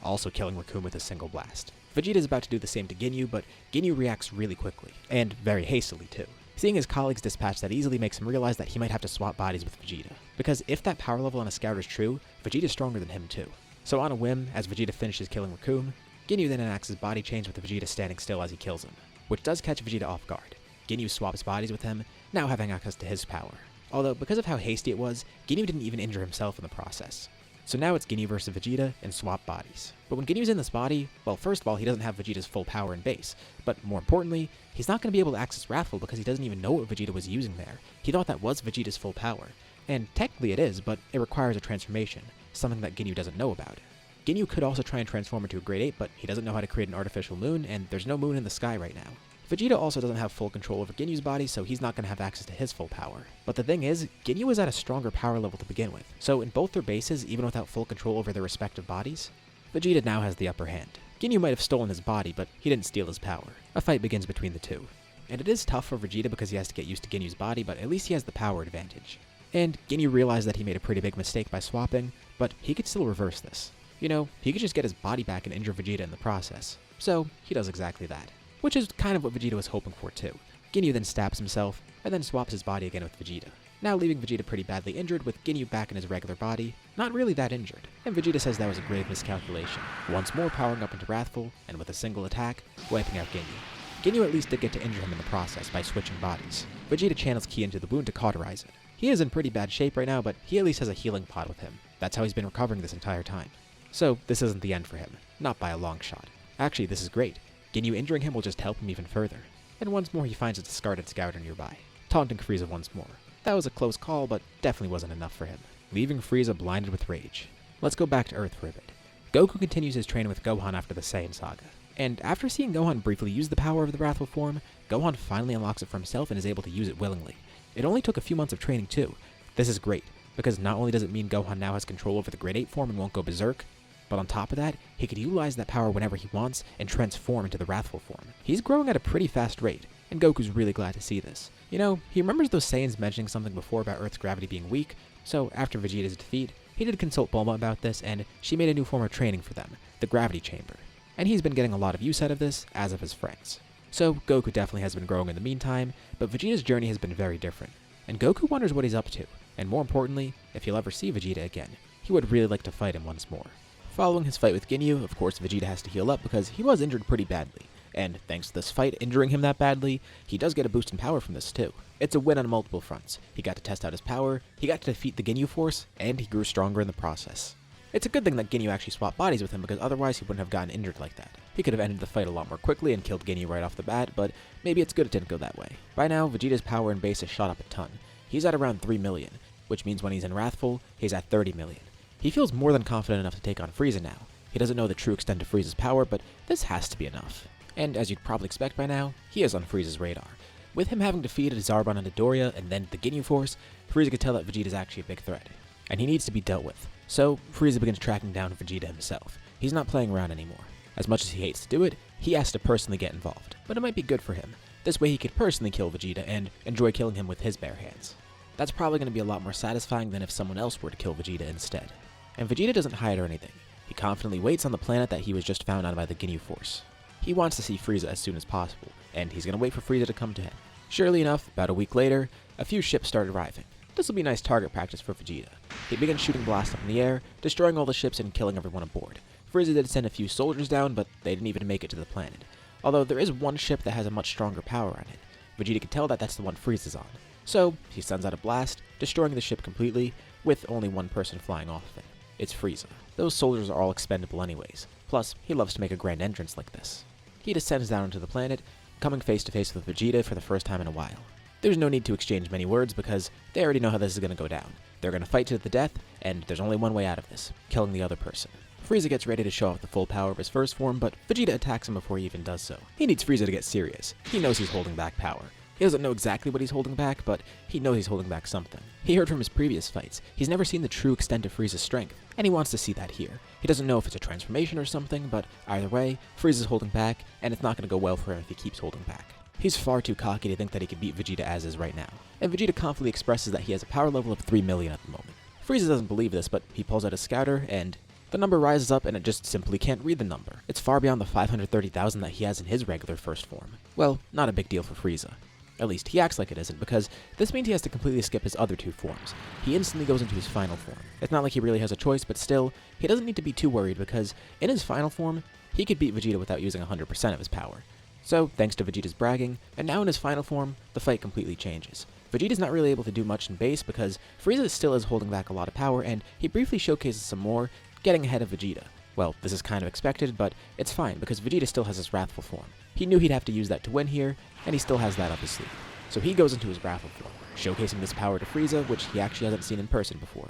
also killing Raccoon with a single blast. Vegeta is about to do the same to Ginyu, but Ginyu reacts really quickly, and very hastily too. Seeing his colleagues dispatch that easily makes him realize that he might have to swap bodies with Vegeta, because if that power level on a scouter is true, Vegeta's stronger than him too. So on a whim, as Vegeta finishes killing Raccoon, Ginyu then enacts his body change with Vegeta standing still as he kills him, which does catch Vegeta off guard. Ginyu swaps bodies with him, now having access to his power. Although, because of how hasty it was, Ginyu didn't even injure himself in the process. So now it's Ginyu versus Vegeta, and swap bodies. But when Ginyu's in this body, well, first of all, he doesn't have Vegeta's full power in base. But more importantly, he's not going to be able to access Wrathful because he doesn't even know what Vegeta was using there. He thought that was Vegeta's full power. And technically it is, but it requires a transformation, something that Ginyu doesn't know about. Ginyu could also try and transform into a Grade 8, but he doesn't know how to create an artificial moon, and there's no moon in the sky right now. Vegeta also doesn't have full control over Ginyu's body, so he's not going to have access to his full power. But the thing is, Ginyu is at a stronger power level to begin with, so in both their bases, even without full control over their respective bodies, Vegeta now has the upper hand. Ginyu might have stolen his body, but he didn't steal his power. A fight begins between the two. And it is tough for Vegeta because he has to get used to Ginyu's body, but at least he has the power advantage. And Ginyu realized that he made a pretty big mistake by swapping, but he could still reverse this. You know, he could just get his body back and injure Vegeta in the process. So, he does exactly that. Which is kind of what Vegeta was hoping for too. Ginyu then stabs himself, and then swaps his body again with Vegeta. Now leaving Vegeta pretty badly injured with Ginyu back in his regular body, not really that injured. And Vegeta says that was a grave miscalculation, once more powering up into Wrathful, and with a single attack, wiping out Ginyu. Ginyu at least did get to injure him in the process by switching bodies. Vegeta channels Ki into the wound to cauterize it. He is in pretty bad shape right now, but he at least has a healing pod with him. That's how he's been recovering this entire time. So, this isn't the end for him. Not by a long shot. Actually, this is great. Ginyu injuring him will just help him even further. And once more he finds a discarded scouter nearby, taunting Frieza once more. That was a close call, but definitely wasn't enough for him, leaving Frieza blinded with rage. Let's go back to Earth for a bit. Goku continues his training with Gohan after the Saiyan saga. And after seeing Gohan briefly use the power of the Wrathful form, Gohan finally unlocks it for himself and is able to use it willingly. It only took a few months of training too. This is great, because not only does it mean Gohan now has control over the Grade 8 form and won't go berserk, but on top of that, he could utilize that power whenever he wants and transform into the Wrathful form. He's growing at a pretty fast rate, and Goku's really glad to see this. You know, he remembers those Saiyans mentioning something before about Earth's gravity being weak, so after Vegeta's defeat, he did consult Bulma about this, and she made a new form of training for them, the Gravity Chamber. And he's been getting a lot of use out of this, as of his friends. So Goku definitely has been growing in the meantime, but Vegeta's journey has been very different. And Goku wonders what he's up to, and more importantly, if he'll ever see Vegeta again. He would really like to fight him once more. Following his fight with Ginyu, of course Vegeta has to heal up because he was injured pretty badly. And thanks to this fight injuring him that badly, he does get a boost in power from this too. It's a win on multiple fronts. He got to test out his power, he got to defeat the Ginyu force, and he grew stronger in the process. It's a good thing that Ginyu actually swapped bodies with him because otherwise he wouldn't have gotten injured like that. He could have ended the fight a lot more quickly and killed Ginyu right off the bat, but maybe it's good it didn't go that way. By now, Vegeta's power and base has shot up a ton. He's at around 3 million, which means when he's in Wrathful, he's at 30 million. He feels more than confident enough to take on Frieza now. He doesn't know the true extent of Frieza's power, but this has to be enough. And as you'd probably expect by now, he is on Frieza's radar. With him having defeated Zarbon and Dodoria and then the Ginyu Force, Frieza could tell that Vegeta is actually a big threat, and he needs to be dealt with. So, Frieza begins tracking down Vegeta himself. He's not playing around anymore. As much as he hates to do it, he has to personally get involved, but it might be good for him. This way he could personally kill Vegeta and enjoy killing him with his bare hands. That's probably going to be a lot more satisfying than if someone else were to kill Vegeta instead. And Vegeta doesn't hide or anything. He confidently waits on the planet that he was just found on by the Ginyu Force. He wants to see Frieza as soon as possible, and he's going to wait for Frieza to come to him. Surely enough, about a week later, a few ships start arriving. This will be nice target practice for Vegeta. He begins shooting blasts up in the air, destroying all the ships and killing everyone aboard. Frieza did send a few soldiers down, but they didn't even make it to the planet. Although there is one ship that has a much stronger power on it. Vegeta can tell that that's the one Frieza's on. So, he sends out a blast, destroying the ship completely, with only one person flying off of it. It's Frieza. Those soldiers are all expendable anyways. Plus, he loves to make a grand entrance like this. He descends down onto the planet, coming face to face with Vegeta for the first time in a while. There's no need to exchange many words because they already know how this is going to go down. They're going to fight to the death, and there's only one way out of this, killing the other person. Frieza gets ready to show off the full power of his first form, but Vegeta attacks him before he even does so. He needs Frieza to get serious. He knows he's holding back power. He doesn't know exactly what he's holding back, but he knows he's holding back something. He heard from his previous fights. He's never seen the true extent of Frieza's strength, and he wants to see that here. He doesn't know if it's a transformation or something, but either way, Frieza's holding back, and it's not going to go well for him if he keeps holding back. He's far too cocky to think that he can beat Vegeta as is right now, and Vegeta confidently expresses that he has a power level of 3 million at the moment. Frieza doesn't believe this, but he pulls out his scouter, and the number rises up and it just simply can't read the number. It's far beyond the 530,000 that he has in his regular first form. Well, not a big deal for Frieza. At least, he acts like it isn't, because this means he has to completely skip his other two forms. He instantly goes into his final form. It's not like he really has a choice, but still, he doesn't need to be too worried, because in his final form, he could beat Vegeta without using 100% of his power. So, thanks to Vegeta's bragging, and now in his final form, the fight completely changes. Vegeta's not really able to do much in base because Frieza still is holding back a lot of power, and he briefly showcases some more, getting ahead of Vegeta. Well, this is kind of expected, but it's fine because Vegeta still has his Wrathful form. He knew he'd have to use that to win here, and he still has that up his sleeve. So he goes into his Wrathful form, showcasing this power to Frieza, which he actually hasn't seen in person before.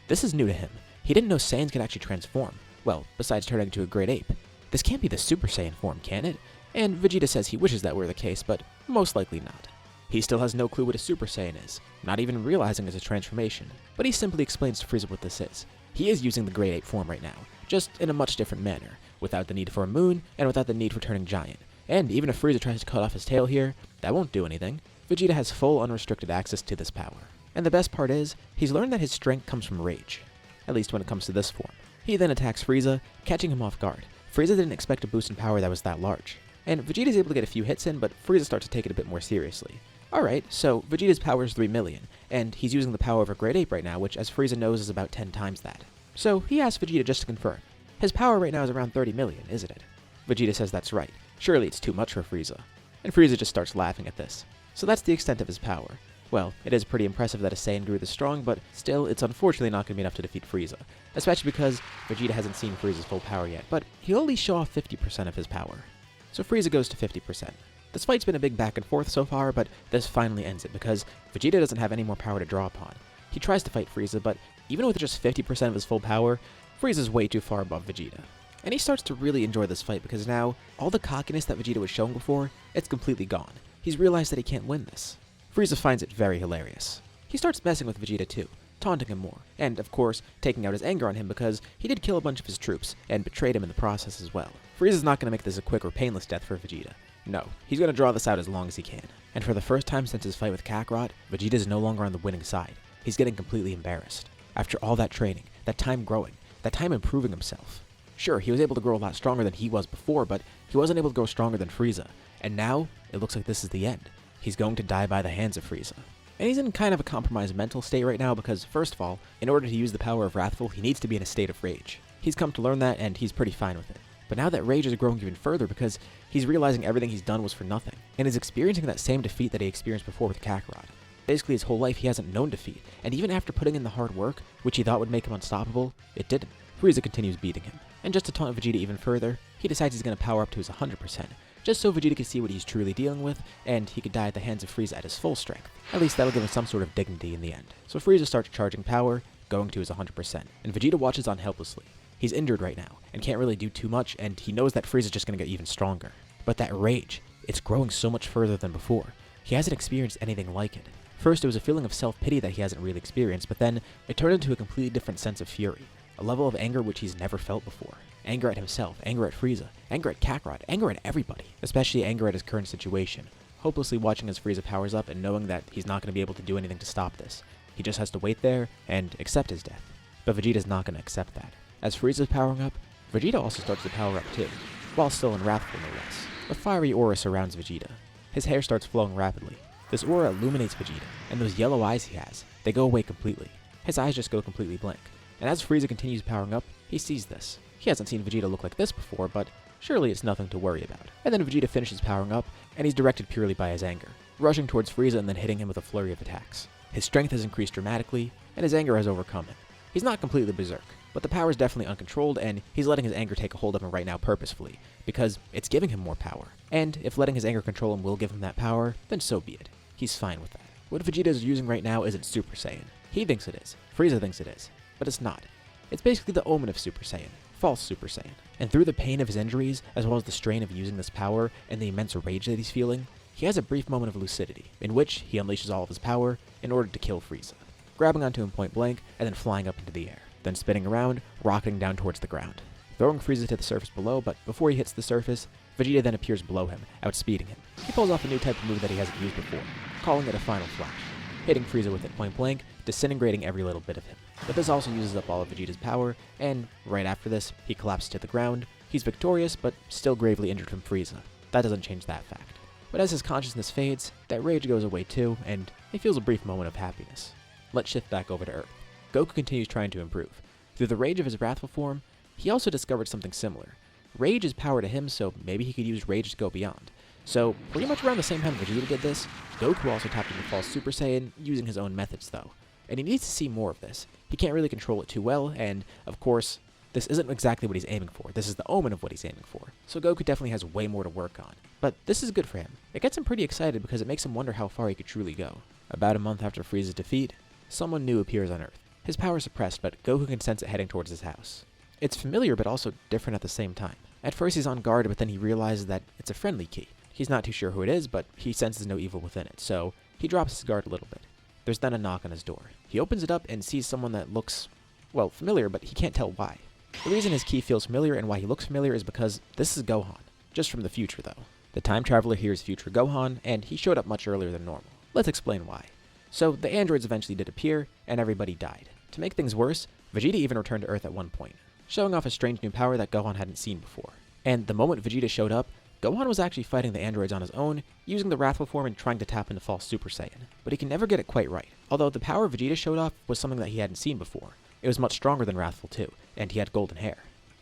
This is new to him. He didn't know Saiyans could actually transform. Well, besides turning into a great ape. This can't be the Super Saiyan form, can it? And Vegeta says he wishes that were the case, but most likely not. He still has no clue what a Super Saiyan is, not even realizing it's a transformation, but he simply explains to Frieza what this is. He is using the Great Ape form right now, just in a much different manner, without the need for a moon, and without the need for turning giant. And even if Frieza tries to cut off his tail here, that won't do anything. Vegeta has full unrestricted access to this power. And the best part is, he's learned that his strength comes from rage, at least when it comes to this form. He then attacks Frieza, catching him off guard. Frieza didn't expect a boost in power that was that large. And Vegeta's able to get a few hits in, but Frieza starts to take it a bit more seriously. Alright, so Vegeta's power is 3 million, and he's using the power of a Great Ape right now, which as Frieza knows is about 10 times that. So he asks Vegeta just to confirm. His power right now is around 30 million, isn't it? Vegeta says that's right. Surely it's too much for Frieza. And Frieza just starts laughing at this. So that's the extent of his power. Well, it is pretty impressive that a Saiyan grew this strong, but still, it's unfortunately not going to be enough to defeat Frieza. Especially because Vegeta hasn't seen Frieza's full power yet, but he'll at least show off 50% of his power. So Frieza goes to 50%. This fight's been a big back and forth so far, but this finally ends it because Vegeta doesn't have any more power to draw upon. He tries to fight Frieza, but even with just 50% of his full power, Frieza's way too far above Vegeta. And he starts to really enjoy this fight because now, all the cockiness that Vegeta was showing before, it's completely gone. He's realized that he can't win this. Frieza finds it very hilarious. He starts messing with Vegeta too, taunting him more, and of course, taking out his anger on him because he did kill a bunch of his troops, and betrayed him in the process as well. Frieza's not going to make this a quick or painless death for Vegeta. No, he's going to draw this out as long as he can. And for the first time since his fight with Kakarot, Vegeta is no longer on the winning side. He's getting completely embarrassed. After all that training, that time growing, that time improving himself. Sure, he was able to grow a lot stronger than he was before, but he wasn't able to grow stronger than Frieza. And now, it looks like this is the end. He's going to die by the hands of Frieza. And he's in kind of a compromised mental state right now because, first of all, in order to use the power of Wrathful, he needs to be in a state of rage. He's come to learn that, and he's pretty fine with it. But now that rage is growing even further because he's realizing everything he's done was for nothing, and is experiencing that same defeat that he experienced before with Kakarot. Basically his whole life he hasn't known defeat, and even after putting in the hard work, which he thought would make him unstoppable, it didn't. Frieza continues beating him, and just to taunt Vegeta even further, he decides he's going to power up to his 100%, just so Vegeta can see what he's truly dealing with, and he could die at the hands of Frieza at his full strength. At least that'll give him some sort of dignity in the end. So Frieza starts charging power, going to his 100%, and Vegeta watches on helplessly. He's injured right now, and can't really do too much, and he knows that Frieza's just going to get even stronger. But that rage, it's growing so much further than before. He hasn't experienced anything like it. First, it was a feeling of self-pity that he hasn't really experienced, but then it turned into a completely different sense of fury. A level of anger which he's never felt before. Anger at himself, anger at Frieza, anger at Kakarot, anger at everybody. Especially anger at his current situation. Hopelessly watching as Frieza powers up and knowing that he's not going to be able to do anything to stop this. He just has to wait there and accept his death. But Vegeta's not going to accept that. As Frieza's powering up, Vegeta also starts to power up too, while still in Wrathful no less. A fiery aura surrounds Vegeta. His hair starts flowing rapidly. This aura illuminates Vegeta, and those yellow eyes he has, they go away completely. His eyes just go completely blank. And as Frieza continues powering up, he sees this. He hasn't seen Vegeta look like this before, but surely it's nothing to worry about. And then Vegeta finishes powering up, and he's directed purely by his anger, rushing towards Frieza and then hitting him with a flurry of attacks. His strength has increased dramatically, and his anger has overcome him. He's not completely berserk, but the power is definitely uncontrolled, and he's letting his anger take a hold of him right now purposefully, because it's giving him more power. And if letting his anger control him will give him that power, then so be it. He's fine with that. What Vegeta is using right now isn't Super Saiyan. He thinks it is. Frieza thinks it is. But it's not. It's basically the omen of Super Saiyan. False Super Saiyan. And through the pain of his injuries, as well as the strain of using this power and the immense rage that he's feeling, he has a brief moment of lucidity, in which he unleashes all of his power in order to kill Frieza, grabbing onto him point blank and then flying up into the air, then spinning around, rocketing down towards the ground, throwing Frieza to the surface below, but before he hits the surface, Vegeta then appears below him, outspeeding him. He pulls off a new type of move that he hasn't used before, calling it a Final Flash, hitting Frieza with it point blank, disintegrating every little bit of him. But this also uses up all of Vegeta's power, and right after this, he collapses to the ground. He's victorious, but still gravely injured from Frieza. That doesn't change that fact. But as his consciousness fades, that rage goes away too, and he feels a brief moment of happiness. Let's shift back over to Earth. Goku continues trying to improve. Through the rage of his wrathful form, he also discovered something similar. Rage is power to him, so maybe he could use rage to go beyond. So, pretty much around the same time Vegeta did this, Goku also tapped into False Super Saiyan, using his own methods though. And he needs to see more of this. He can't really control it too well, and, of course, this isn't exactly what he's aiming for. This is the omen of what he's aiming for. So Goku definitely has way more to work on. But this is good for him. It gets him pretty excited because it makes him wonder how far he could truly go. About a month after Frieza's defeat, someone new appears on Earth. His power is suppressed, but Goku can sense it heading towards his house. It's familiar, but also different at the same time. At first he's on guard, but then he realizes that it's a friendly key. He's not too sure who it is, but he senses no evil within it, so he drops his guard a little bit. There's then a knock on his door. He opens it up and sees someone that looks, well, familiar, but he can't tell why. The reason his key feels familiar and why he looks familiar is because this is Gohan, just from the future though. The time traveler here is future Gohan, and he showed up much earlier than normal. Let's explain why. So the androids eventually did appear, and everybody died. To make things worse, Vegeta even returned to Earth at one point, showing off a strange new power that Gohan hadn't seen before. And the moment Vegeta showed up, Gohan was actually fighting the androids on his own, using the wrathful form and trying to tap into false Super Saiyan. But he can never get it quite right. Although the power Vegeta showed off was something that he hadn't seen before. It was much stronger than wrathful too, and he had golden hair.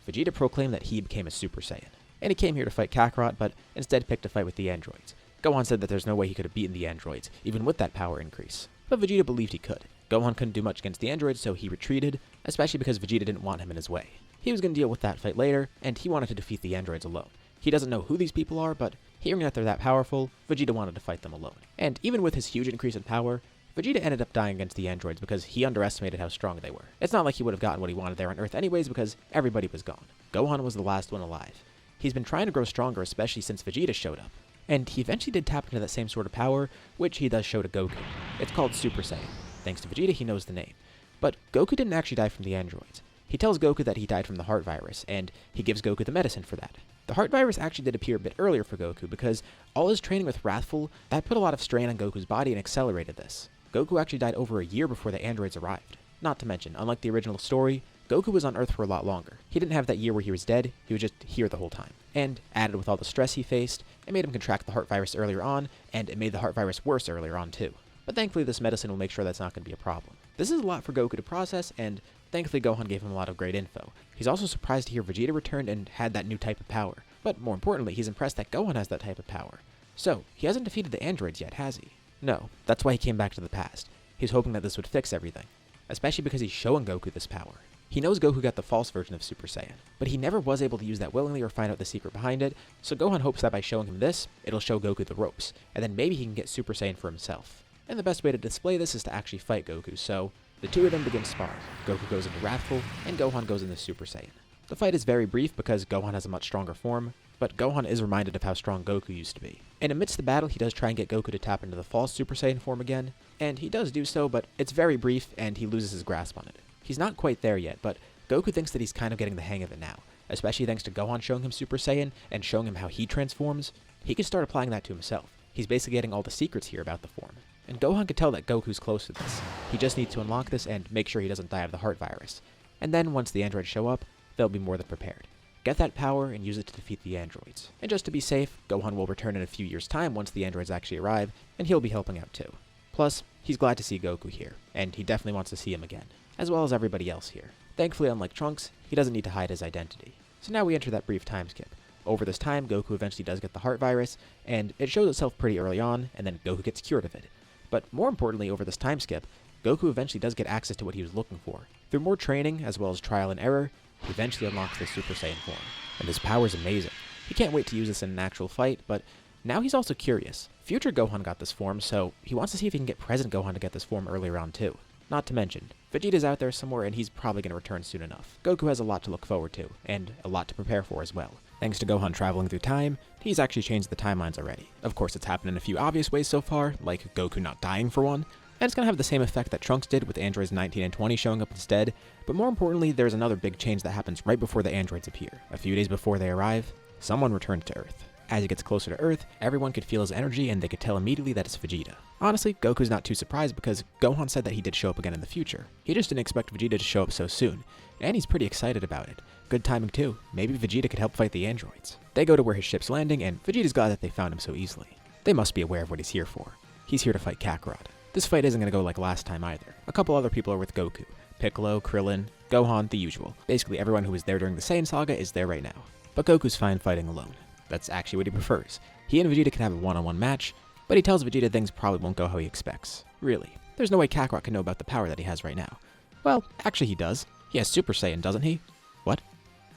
Vegeta proclaimed that he became a Super Saiyan, and he came here to fight Kakarot, but instead picked a fight with the androids. Gohan said that there's no way he could have beaten the androids, even with that power increase. But Vegeta believed he could. Gohan couldn't do much against the androids, so he retreated, especially because Vegeta didn't want him in his way. He was going to deal with that fight later, and he wanted to defeat the androids alone. He doesn't know who these people are, but hearing that they're that powerful, Vegeta wanted to fight them alone. And even with his huge increase in power, Vegeta ended up dying against the androids because he underestimated how strong they were. It's not like he would have gotten what he wanted there on Earth anyways because everybody was gone. Gohan was the last one alive. He's been trying to grow stronger, especially since Vegeta showed up. And he eventually did tap into that same sort of power, which he does show to Goku. It's called Super Saiyan. Thanks to Vegeta, he knows the name. But Goku didn't actually die from the androids. He tells Goku that he died from the heart virus, and he gives Goku the medicine for that. The heart virus actually did appear a bit earlier for Goku because all his training with Wrathful, that put a lot of strain on Goku's body and accelerated this. Goku actually died over a year before the androids arrived. Not to mention, unlike the original story, Goku was on Earth for a lot longer. He didn't have that year where he was dead, he was just here the whole time. And, added with all the stress he faced, it made him contract the heart virus earlier on, and it made the heart virus worse earlier on too. But thankfully this medicine will make sure that's not going to be a problem. This is a lot for Goku to process, and thankfully Gohan gave him a lot of great info. He's also surprised to hear Vegeta returned and had that new type of power. But more importantly, he's impressed that Gohan has that type of power. So, he hasn't defeated the androids yet, has he? No, that's why he came back to the past. He's hoping that this would fix everything, especially because he's showing Goku this power. He knows Goku got the false version of Super Saiyan, but he never was able to use that willingly or find out the secret behind it, so Gohan hopes that by showing him this, it'll show Goku the ropes, and then maybe he can get Super Saiyan for himself. And the best way to display this is to actually fight Goku, so the two of them begin sparring. Goku goes into Wrathful, and Gohan goes into Super Saiyan. The fight is very brief because Gohan has a much stronger form, but Gohan is reminded of how strong Goku used to be. And amidst the battle, he does try and get Goku to tap into the false Super Saiyan form again, and he does do so, but it's very brief, and he loses his grasp on it. He's not quite there yet, but Goku thinks that he's kind of getting the hang of it now, especially thanks to Gohan showing him Super Saiyan and showing him how he transforms. He can start applying that to himself. He's basically getting all the secrets here about the form. And Gohan can tell that Goku's close to this. He just needs to unlock this and make sure he doesn't die of the heart virus. And then, once the androids show up, they'll be more than prepared. Get that power and use it to defeat the androids. And just to be safe, Gohan will return in a few years' time once the androids actually arrive, and he'll be helping out too. Plus, he's glad to see Goku here, and he definitely wants to see him again, as well as everybody else here. Thankfully, unlike Trunks, he doesn't need to hide his identity. So now we enter that brief time skip. Over this time, Goku eventually does get the heart virus, and it shows itself pretty early on, and then Goku gets cured of it. But more importantly, over this time skip, Goku eventually does get access to what he was looking for. Through more training, as well as trial and error, he eventually unlocks the Super Saiyan form. And his power is amazing. He can't wait to use this in an actual fight, but now he's also curious. Future Gohan got this form, so he wants to see if he can get present Gohan to get this form earlier on too. Not to mention, Vegeta's out there somewhere and he's probably going to return soon enough. Goku has a lot to look forward to, and a lot to prepare for as well. Thanks to Gohan traveling through time, he's actually changed the timelines already. Of course, it's happened in a few obvious ways so far, like Goku not dying for one, and it's going to have the same effect that Trunks did with androids 19 and 20 showing up instead, but more importantly, there's another big change that happens right before the androids appear. A few days before they arrive, someone returns to Earth. As he gets closer to Earth, everyone could feel his energy and they could tell immediately that it's Vegeta. Honestly, Goku's not too surprised because Gohan said that he did show up again in the future. He just didn't expect Vegeta to show up so soon, and he's pretty excited about it. Good timing too, maybe Vegeta could help fight the androids. They go to where his ship's landing, and Vegeta's glad that they found him so easily. They must be aware of what he's here for. He's here to fight Kakarot. This fight isn't going to go like last time either. A couple other people are with Goku. Piccolo, Krillin, Gohan, the usual. Basically everyone who was there during the Saiyan saga is there right now. But Goku's fine fighting alone. That's actually what he prefers. He and Vegeta can have a one-on-one match, but he tells Vegeta things probably won't go how he expects. Really. There's no way Kakarot can know about the power that he has right now. Well, actually he does. He has Super Saiyan, doesn't he? What?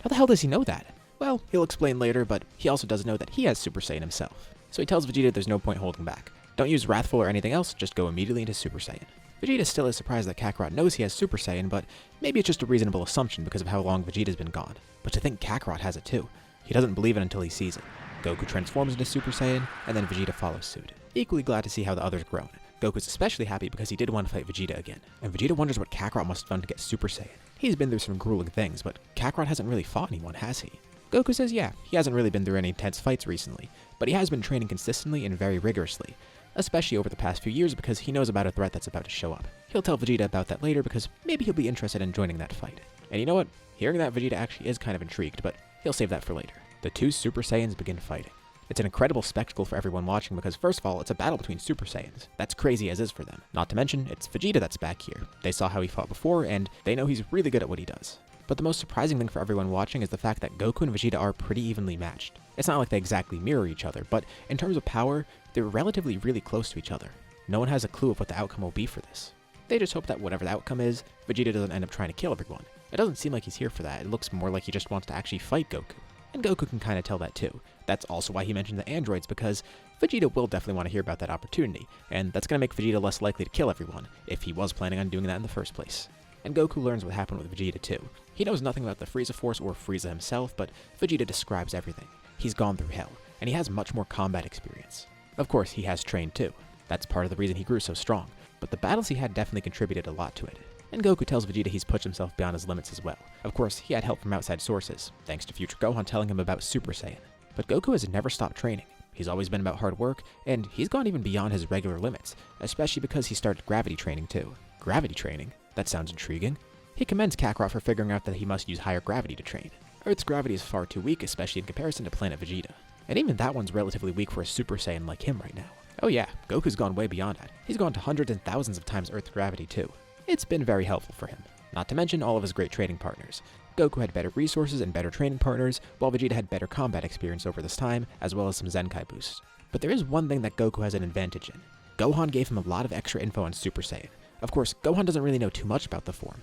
How the hell does he know that? Well, he'll explain later, but he also does know that he has Super Saiyan himself. So he tells Vegeta there's no point holding back. Don't use Wrathful or anything else, just go immediately into Super Saiyan. Vegeta still is surprised that Kakarot knows he has Super Saiyan, but maybe it's just a reasonable assumption because of how long Vegeta's been gone. But to think Kakarot has it too. He doesn't believe it until he sees it. Goku transforms into Super Saiyan, and then Vegeta follows suit. Equally glad to see how the others grown. Goku's especially happy because he did want to fight Vegeta again, and Vegeta wonders what Kakarot must have done to get Super Saiyan. He's been through some grueling things, but Kakarot hasn't really fought anyone, has he? Goku says yeah, he hasn't really been through any intense fights recently, but he has been training consistently and very rigorously. especially over the past few years because he knows about a threat that's about to show up. He'll tell Vegeta about that later because maybe he'll be interested in joining that fight. And you know what? Hearing that, Vegeta actually is kind of intrigued, but he'll save that for later. The two Super Saiyans begin fighting. It's an incredible spectacle for everyone watching because first of all, it's a battle between Super Saiyans. That's crazy as is for them. Not to mention, it's Vegeta that's back here. They saw how he fought before, and they know he's really good at what he does. But the most surprising thing for everyone watching is the fact that Goku and Vegeta are pretty evenly matched. It's not like they exactly mirror each other, but in terms of power, they're relatively really close to each other. No one has a clue of what the outcome will be for this. They just hope that whatever the outcome is, Vegeta doesn't end up trying to kill everyone. It doesn't seem like he's here for that. It looks more like he just wants to actually fight Goku. And Goku can kind of tell that too. That's also why he mentioned the androids, because Vegeta will definitely want to hear about that opportunity, and that's going to make Vegeta less likely to kill everyone, if he was planning on doing that in the first place. And Goku learns what happened with Vegeta too. He knows nothing about the Frieza Force or Frieza himself, but Vegeta describes everything. He's gone through hell, and he has much more combat experience. Of course, he has trained too. That's part of the reason he grew so strong, but the battles he had definitely contributed a lot to it. And Goku tells Vegeta he's pushed himself beyond his limits as well. Of course, he had help from outside sources, thanks to future Gohan telling him about Super Saiyan. But Goku has never stopped training. He's always been about hard work, and he's gone even beyond his regular limits, especially because he started gravity training too. Gravity training? That sounds intriguing. He commends Kakarot for figuring out that he must use higher gravity to train. Earth's gravity is far too weak, especially in comparison to planet Vegeta. And even that one's relatively weak for a Super Saiyan like him right now. Oh yeah, Goku's gone way beyond that. He's gone to hundreds and thousands of times Earth's gravity too. It's been very helpful for him. Not to mention all of his great training partners. Goku had better resources and better training partners, while Vegeta had better combat experience over this time, as well as some Zenkai boosts. But there is one thing that Goku has an advantage in. Gohan gave him a lot of extra info on Super Saiyan. Of course, Gohan doesn't really know too much about the form.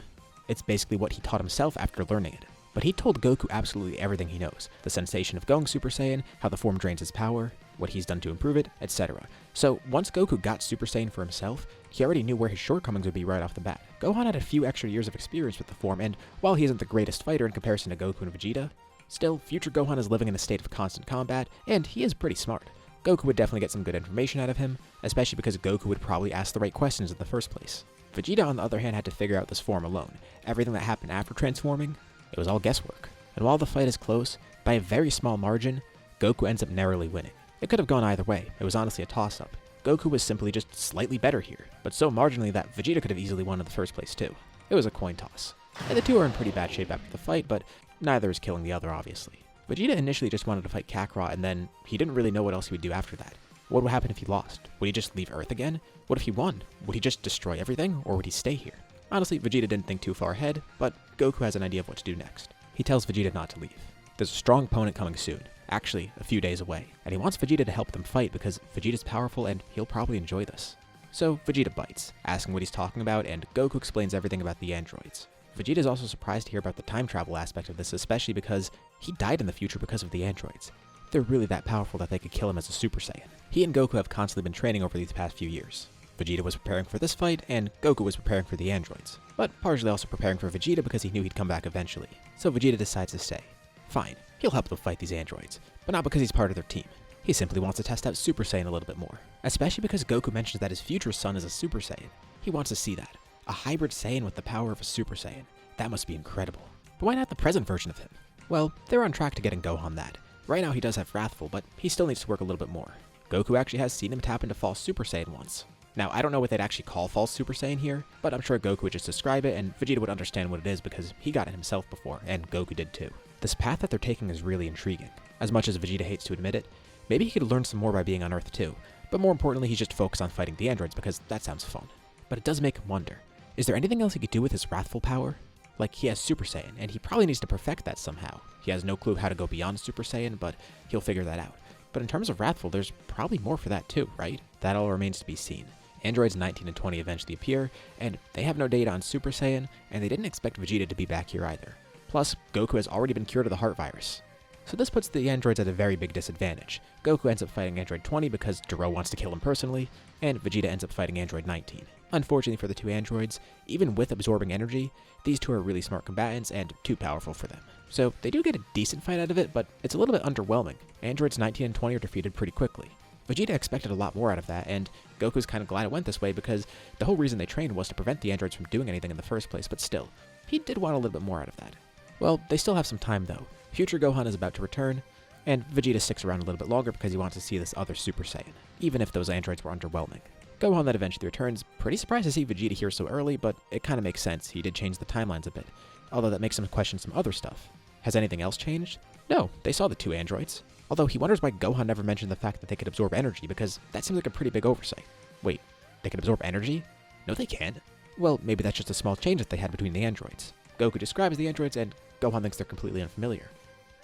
It's basically what he taught himself after learning it. But he told Goku absolutely everything he knows. The sensation of going Super Saiyan, how the form drains his power, what he's done to improve it, etc. So once Goku got Super Saiyan for himself, he already knew where his shortcomings would be right off the bat. Gohan had a few extra years of experience with the form, and while he isn't the greatest fighter in comparison to Goku and Vegeta, still, future Gohan is living in a state of constant combat, and he is pretty smart. Goku would definitely get some good information out of him, especially because Goku would probably ask the right questions in the first place. Vegeta, on the other hand, had to figure out this form alone. Everything that happened after transforming, it was all guesswork. And while the fight is close, by a very small margin, Goku ends up narrowly winning. It could have gone either way. It was honestly a toss-up. Goku was simply just slightly better here, but so marginally that Vegeta could have easily won in the first place too. It was a coin toss. And the two are in pretty bad shape after the fight, but neither is killing the other, obviously. Vegeta initially just wanted to fight Kakarot, and then he didn't really know what else he would do after that. What would happen if he lost? Would he just leave Earth again? What if he won? Would he just destroy everything, or would he stay here? Honestly, Vegeta didn't think too far ahead, but Goku has an idea of what to do next. He tells Vegeta not to leave. There's a strong opponent coming soon, actually a few days away, and he wants Vegeta to help them fight because Vegeta's powerful and he'll probably enjoy this. So Vegeta bites, asking what he's talking about, and Goku explains everything about the androids. Vegeta is also surprised to hear about the time travel aspect of this, especially because he died in the future because of the androids. They're really that powerful that they could kill him as a Super Saiyan. He and Goku have constantly been training over these past few years. Vegeta was preparing for this fight, and Goku was preparing for the androids, but partially also preparing for Vegeta because he knew he'd come back eventually. So Vegeta decides to stay. Fine, he'll help them fight these androids, but not because he's part of their team. He simply wants to test out Super Saiyan a little bit more, especially because Goku mentions that his future son is a Super Saiyan. He wants to see that. A hybrid Saiyan with the power of a Super Saiyan. That must be incredible. But why not the present version of him? Well, they're on track to getting Gohan that. Right now he does have Wrathful, but he still needs to work a little bit more. Goku actually has seen him tap into False Super Saiyan once. Now, I don't know what they'd actually call False Super Saiyan here, but I'm sure Goku would just describe it and Vegeta would understand what it is because he got it himself before, and Goku did too. This path that they're taking is really intriguing. As much as Vegeta hates to admit it, maybe he could learn some more by being on Earth too, but more importantly he's just focused on fighting the androids because that sounds fun. But it does make him wonder, is there anything else he could do with his Wrathful power? Like, he has Super Saiyan, and he probably needs to perfect that somehow. He has no clue how to go beyond Super Saiyan, but he'll figure that out. But in terms of Wrathful, there's probably more for that too, right? That all remains to be seen. Androids 19 and 20 eventually appear, and they have no data on Super Saiyan, and they didn't expect Vegeta to be back here either. Plus, Goku has already been cured of the heart virus. So this puts the androids at a very big disadvantage. Goku ends up fighting Android 20 because Duro wants to kill him personally, and Vegeta ends up fighting Android 19. Unfortunately for the two androids, even with absorbing energy, these two are really smart combatants and too powerful for them. So they do get a decent fight out of it, but it's a little bit underwhelming. Androids 19 and 20 are defeated pretty quickly. Vegeta expected a lot more out of that, and Goku's kind of glad it went this way because the whole reason they trained was to prevent the androids from doing anything in the first place, but still, he did want a little bit more out of that. Well, they still have some time though. Future Gohan is about to return, And Vegeta sticks around a little bit longer because he wants to see this other Super Saiyan, even if those androids were underwhelming. Gohan then eventually returns, pretty surprised to see Vegeta here so early, but it kinda makes sense, he did change the timelines a bit, although that makes him question some other stuff. Has anything else changed? No, they saw the two androids. Although he wonders why Gohan never mentioned the fact that they could absorb energy, because that seems like a pretty big oversight. Wait, they can absorb energy? No, they can't. Well, maybe that's just a small change that they had between the androids. Goku describes the androids, and Gohan thinks they're completely unfamiliar.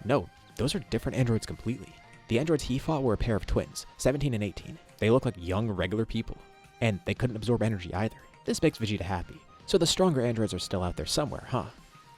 No, those are different androids completely. The androids he fought were a pair of twins, 17 and 18. They look like young, regular people. And they couldn't absorb energy either. This makes Vegeta happy. So the stronger androids are still out there somewhere, huh?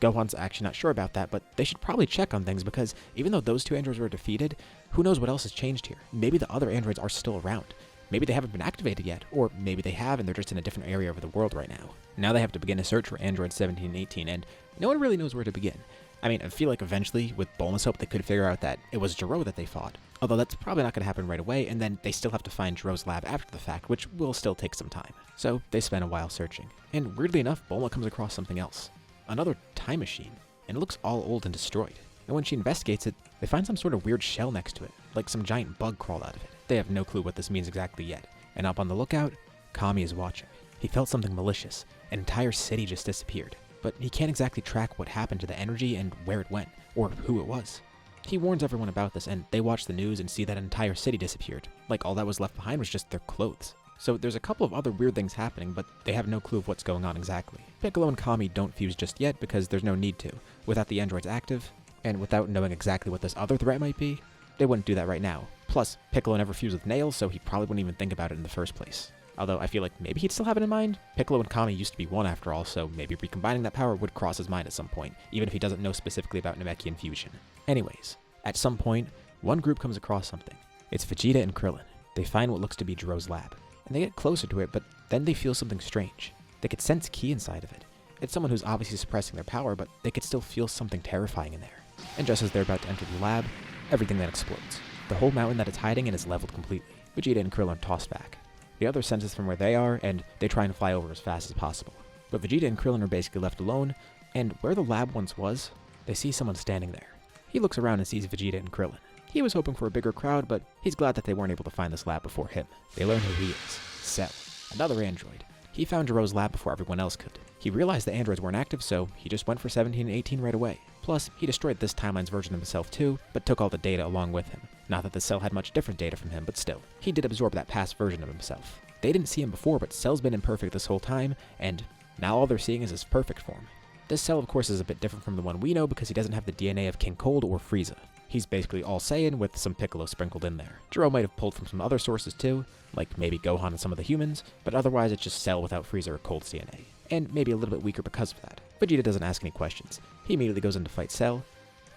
Gohan's actually not sure about that, but they should probably check on things because even though those two androids were defeated, who knows what else has changed here? Maybe the other androids are still around. Maybe they haven't been activated yet, or maybe they have and they're just in a different area of the world right now. Now they have to begin a search for androids 17 and 18, and no one really knows where to begin. I mean, I feel like eventually, with Bulma's help, they could figure out that it was Gero that they fought. Although that's probably not going to happen right away, and then they still have to find Gero's lab after the fact, which will still take some time. So they spend a while searching. And weirdly enough, Bulma comes across something else. Another time machine. And it looks all old and destroyed. And when she investigates it, they find some sort of weird shell next to it, like some giant bug crawled out of it. They have no clue what this means exactly yet. And up on the lookout, Kami is watching. He felt something malicious. An entire city just disappeared. But he can't exactly track what happened to the energy and where it went, or who it was. He warns everyone about this, and they watch the news and see that an entire city disappeared. Like all that was left behind was just their clothes. So there's a couple of other weird things happening, but they have no clue of what's going on exactly. Piccolo and Kami don't fuse just yet because there's no need to. Without the androids active, and without knowing exactly what this other threat might be, they wouldn't do that right now. Plus, Piccolo never fused with Nails, so he probably wouldn't even think about it in the first place. Although I feel like maybe he'd still have it in mind. Piccolo and Kami used to be one after all, so maybe recombining that power would cross his mind at some point, even if he doesn't know specifically about Namekian fusion. Anyways, at some point, one group comes across something. It's Vegeta and Krillin. They find what looks to be Gero's lab, and they get closer to it, but then they feel something strange. They could sense ki inside of it. It's someone who's obviously suppressing their power, but they could still feel something terrifying in there. And just as they're about to enter the lab, everything then explodes. The whole mountain that it's hiding in is leveled completely. Vegeta and Krillin are tossed back. The others sense this from where they are, and they try and fly over as fast as possible. But Vegeta and Krillin are basically left alone, and where the lab once was, they see someone standing there. He looks around and sees Vegeta and Krillin. He was hoping for a bigger crowd, but he's glad that they weren't able to find this lab before him. They learn who he is. Cell, another android. He found Gero's lab before everyone else could. He realized the androids weren't active, so he just went for 17 and 18 right away. Plus, he destroyed this timeline's version of himself too, but took all the data along with him. Not that the Cell had much different data from him, but still, he did absorb that past version of himself. They didn't see him before, but Cell's been imperfect this whole time, and now all they're seeing is his perfect form. This Cell, of course, is a bit different from the one we know because he doesn't have the DNA of King Cold or Frieza. He's basically all Saiyan with some Piccolo sprinkled in there. Gero might have pulled from some other sources too, like maybe Gohan and some of the humans, but otherwise it's just Cell without Frieza or Cold's DNA. And maybe a little bit weaker because of that. Vegeta doesn't ask any questions. He immediately goes in to fight Cell,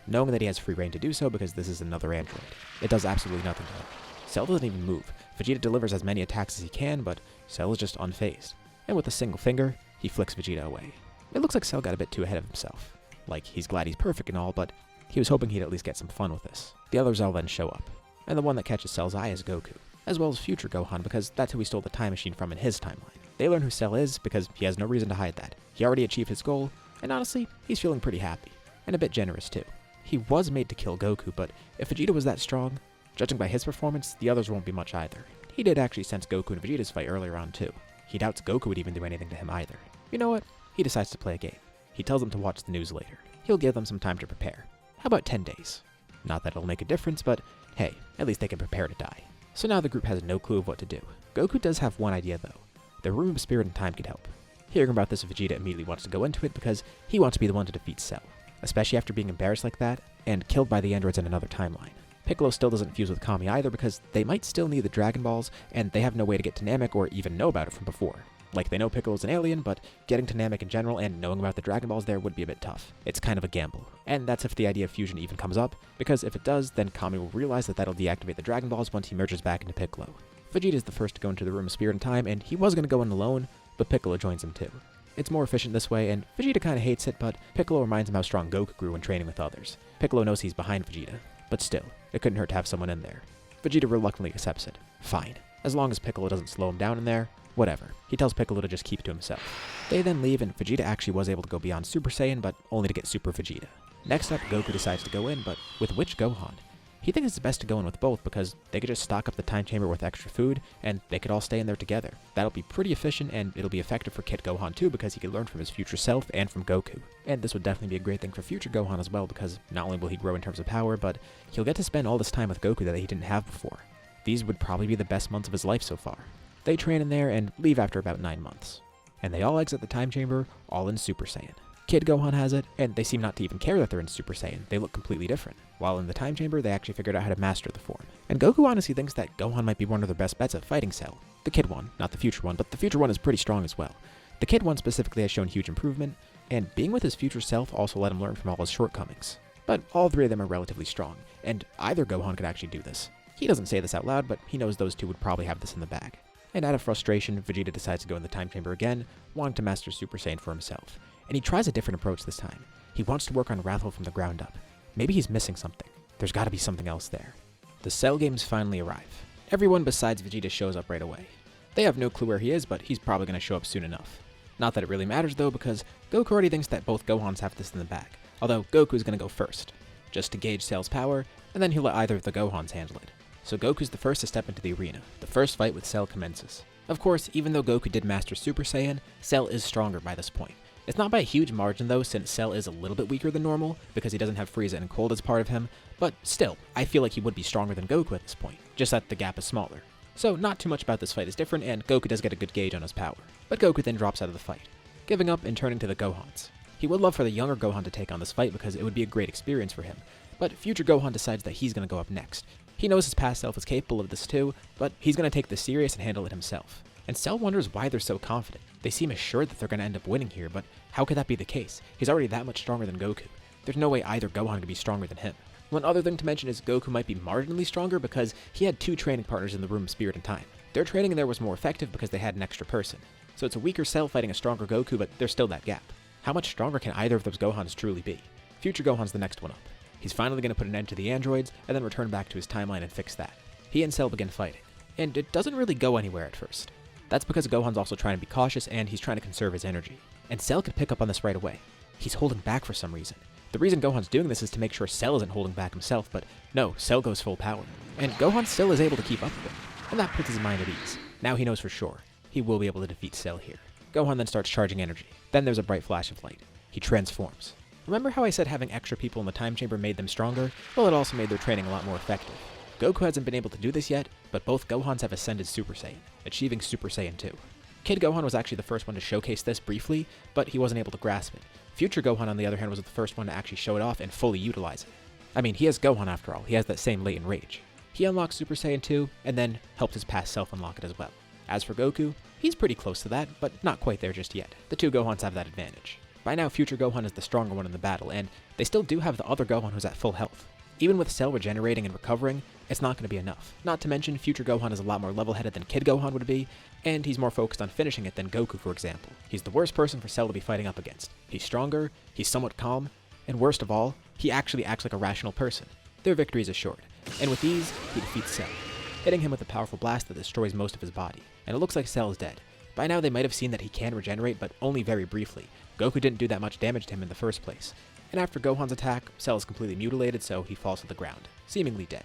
knowing that he has free reign to do so because this is another android. It does absolutely nothing to him. Cell doesn't even move. Vegeta delivers as many attacks as he can, but Cell is just unfazed. And with a single finger, he flicks Vegeta away. It looks like Cell got a bit too ahead of himself. Like, he's glad he's perfect and all, but he was hoping he'd at least get some fun with this. The others all then show up, and the one that catches Cell's eye is Goku, as well as future Gohan because that's who he stole the time machine from in his timeline. They learn who Cell is because he has no reason to hide that. He already achieved his goal, and honestly, he's feeling pretty happy, and a bit generous too. He was made to kill Goku, but if Vegeta was that strong, judging by his performance, the others won't be much either. He did actually sense Goku and Vegeta's fight earlier on too. He doubts Goku would even do anything to him either. You know what? He decides to play a game. He tells them to watch the news later. He'll give them some time to prepare. How about 10 days? Not that it'll make a difference, but hey, at least they can prepare to die. So now the group has no clue of what to do. Goku does have one idea though. The Room of Spirit and Time could help. Hearing about this, Vegeta immediately wants to go into it because he wants to be the one to defeat Cell, especially after being embarrassed like that and killed by the androids in another timeline. Piccolo still doesn't fuse with Kami either because they might still need the Dragon Balls and they have no way to get to Namek or even know about it from before. Like, they know Piccolo's an alien, but getting to Namek in general and knowing about the Dragon Balls there would be a bit tough. It's kind of a gamble. And that's if the idea of fusion even comes up, because if it does, then Kami will realize that that'll deactivate the Dragon Balls once he merges back into Piccolo. Vegeta is the first to go into the Room of Spirit and Time, and he was going to go in alone, but Piccolo joins him too. It's more efficient this way, and Vegeta kinda hates it, but Piccolo reminds him how strong Goku grew when training with others. Piccolo knows he's behind Vegeta, but still, it couldn't hurt to have someone in there. Vegeta reluctantly accepts it. Fine. As long as Piccolo doesn't slow him down in there, whatever. He tells Piccolo to just keep it to himself. They then leave, and Vegeta actually was able to go beyond Super Saiyan, but only to get Super Vegeta. Next up, Goku decides to go in, but with which Gohan? He thinks it's best to go in with both because they could just stock up the time chamber with extra food, and they could all stay in there together. That'll be pretty efficient, and it'll be effective for Kid Gohan too because he could learn from his future self and from Goku. And this would definitely be a great thing for future Gohan as well because not only will he grow in terms of power, but he'll get to spend all this time with Goku that he didn't have before. These would probably be the best months of his life so far. They train in there and leave after about 9 months. And they all exit the time chamber, all in Super Saiyan. Kid Gohan has it, and they seem not to even care that they're in Super Saiyan. They look completely different. While in the time chamber, they actually figured out how to master the form. And Goku honestly thinks that Gohan might be one of their best bets at fighting Cell. The kid one, not the future one, but the future one is pretty strong as well. The kid one specifically has shown huge improvement, and being with his future self also let him learn from all his shortcomings. But all three of them are relatively strong, and either Gohan could actually do this. He doesn't say this out loud, but he knows those two would probably have this in the bag. And out of frustration, Vegeta decides to go in the time chamber again, wanting to master Super Saiyan for himself. And he tries a different approach this time. He wants to work on Wrathful from the ground up. Maybe he's missing something. There's gotta be something else there. The Cell games finally arrive. Everyone besides Vegeta shows up right away. They have no clue where he is, but he's probably gonna show up soon enough. Not that it really matters though, because Goku already thinks that both Gohans have this in the bag, although Goku's gonna go first, just to gauge Cell's power, and then he'll let either of the Gohans handle it. So Goku's the first to step into the arena. The first fight with Cell commences. Of course, even though Goku did master Super Saiyan, Cell is stronger by this point. It's not by a huge margin though, since Cell is a little bit weaker than normal, because he doesn't have Frieza and Cold as part of him, but still, I feel like he would be stronger than Goku at this point, just that the gap is smaller. So not too much about this fight is different, and Goku does get a good gauge on his power. But Goku then drops out of the fight, giving up and turning to the Gohans. He would love for the younger Gohan to take on this fight because it would be a great experience for him, but future Gohan decides that he's going to go up next. He knows his past self is capable of this too, but he's going to take this serious and handle it himself. And Cell wonders why they're so confident. They seem assured that they're going to end up winning here, but how could that be the case? He's already that much stronger than Goku. There's no way either Gohan could be stronger than him. One other thing to mention is Goku might be marginally stronger because he had 2 training partners in the room of Spirit and Time. Their training in there was more effective because they had an extra person. So it's a weaker Cell fighting a stronger Goku, but there's still that gap. How much stronger can either of those Gohans truly be? Future Gohan's the next one up. He's finally going to put an end to the androids and then return back to his timeline and fix that. He and Cell begin fighting, and it doesn't really go anywhere at first. That's because Gohan's also trying to be cautious and he's trying to conserve his energy. And Cell could pick up on this right away. He's holding back for some reason. The reason Gohan's doing this is to make sure Cell isn't holding back himself, but no, Cell goes full power. And Gohan still is able to keep up with him, and that puts his mind at ease. Now he knows for sure. He will be able to defeat Cell here. Gohan then starts charging energy. Then there's a bright flash of light. He transforms. Remember how I said having extra people in the time chamber made them stronger? Well, it also made their training a lot more effective. Goku hasn't been able to do this yet, but both Gohans have ascended Super Saiyan, achieving Super Saiyan 2. Kid Gohan was actually the first one to showcase this briefly, but he wasn't able to grasp it. Future Gohan, on the other hand, was the first one to actually show it off and fully utilize it. I mean, he has Gohan after all, he has that same latent rage. He unlocked Super Saiyan 2, and then helped his past self unlock it as well. As for Goku, he's pretty close to that, but not quite there just yet. The 2 Gohans have that advantage. By now, Future Gohan is the stronger one in the battle, and they still do have the other Gohan who's at full health. Even with Cell regenerating and recovering, it's not going to be enough. Not to mention, Future Gohan is a lot more level-headed than Kid Gohan would be, and he's more focused on finishing it than Goku, for example. He's the worst person for Cell to be fighting up against. He's stronger, he's somewhat calm, and worst of all, he actually acts like a rational person. Their victory is assured, and with ease, he defeats Cell, hitting him with a powerful blast that destroys most of his body, and it looks like Cell is dead. By now, they might have seen that he can regenerate, but only very briefly. Goku didn't do that much damage to him in the first place. And after Gohan's attack, Cell is completely mutilated, so he falls to the ground, seemingly dead.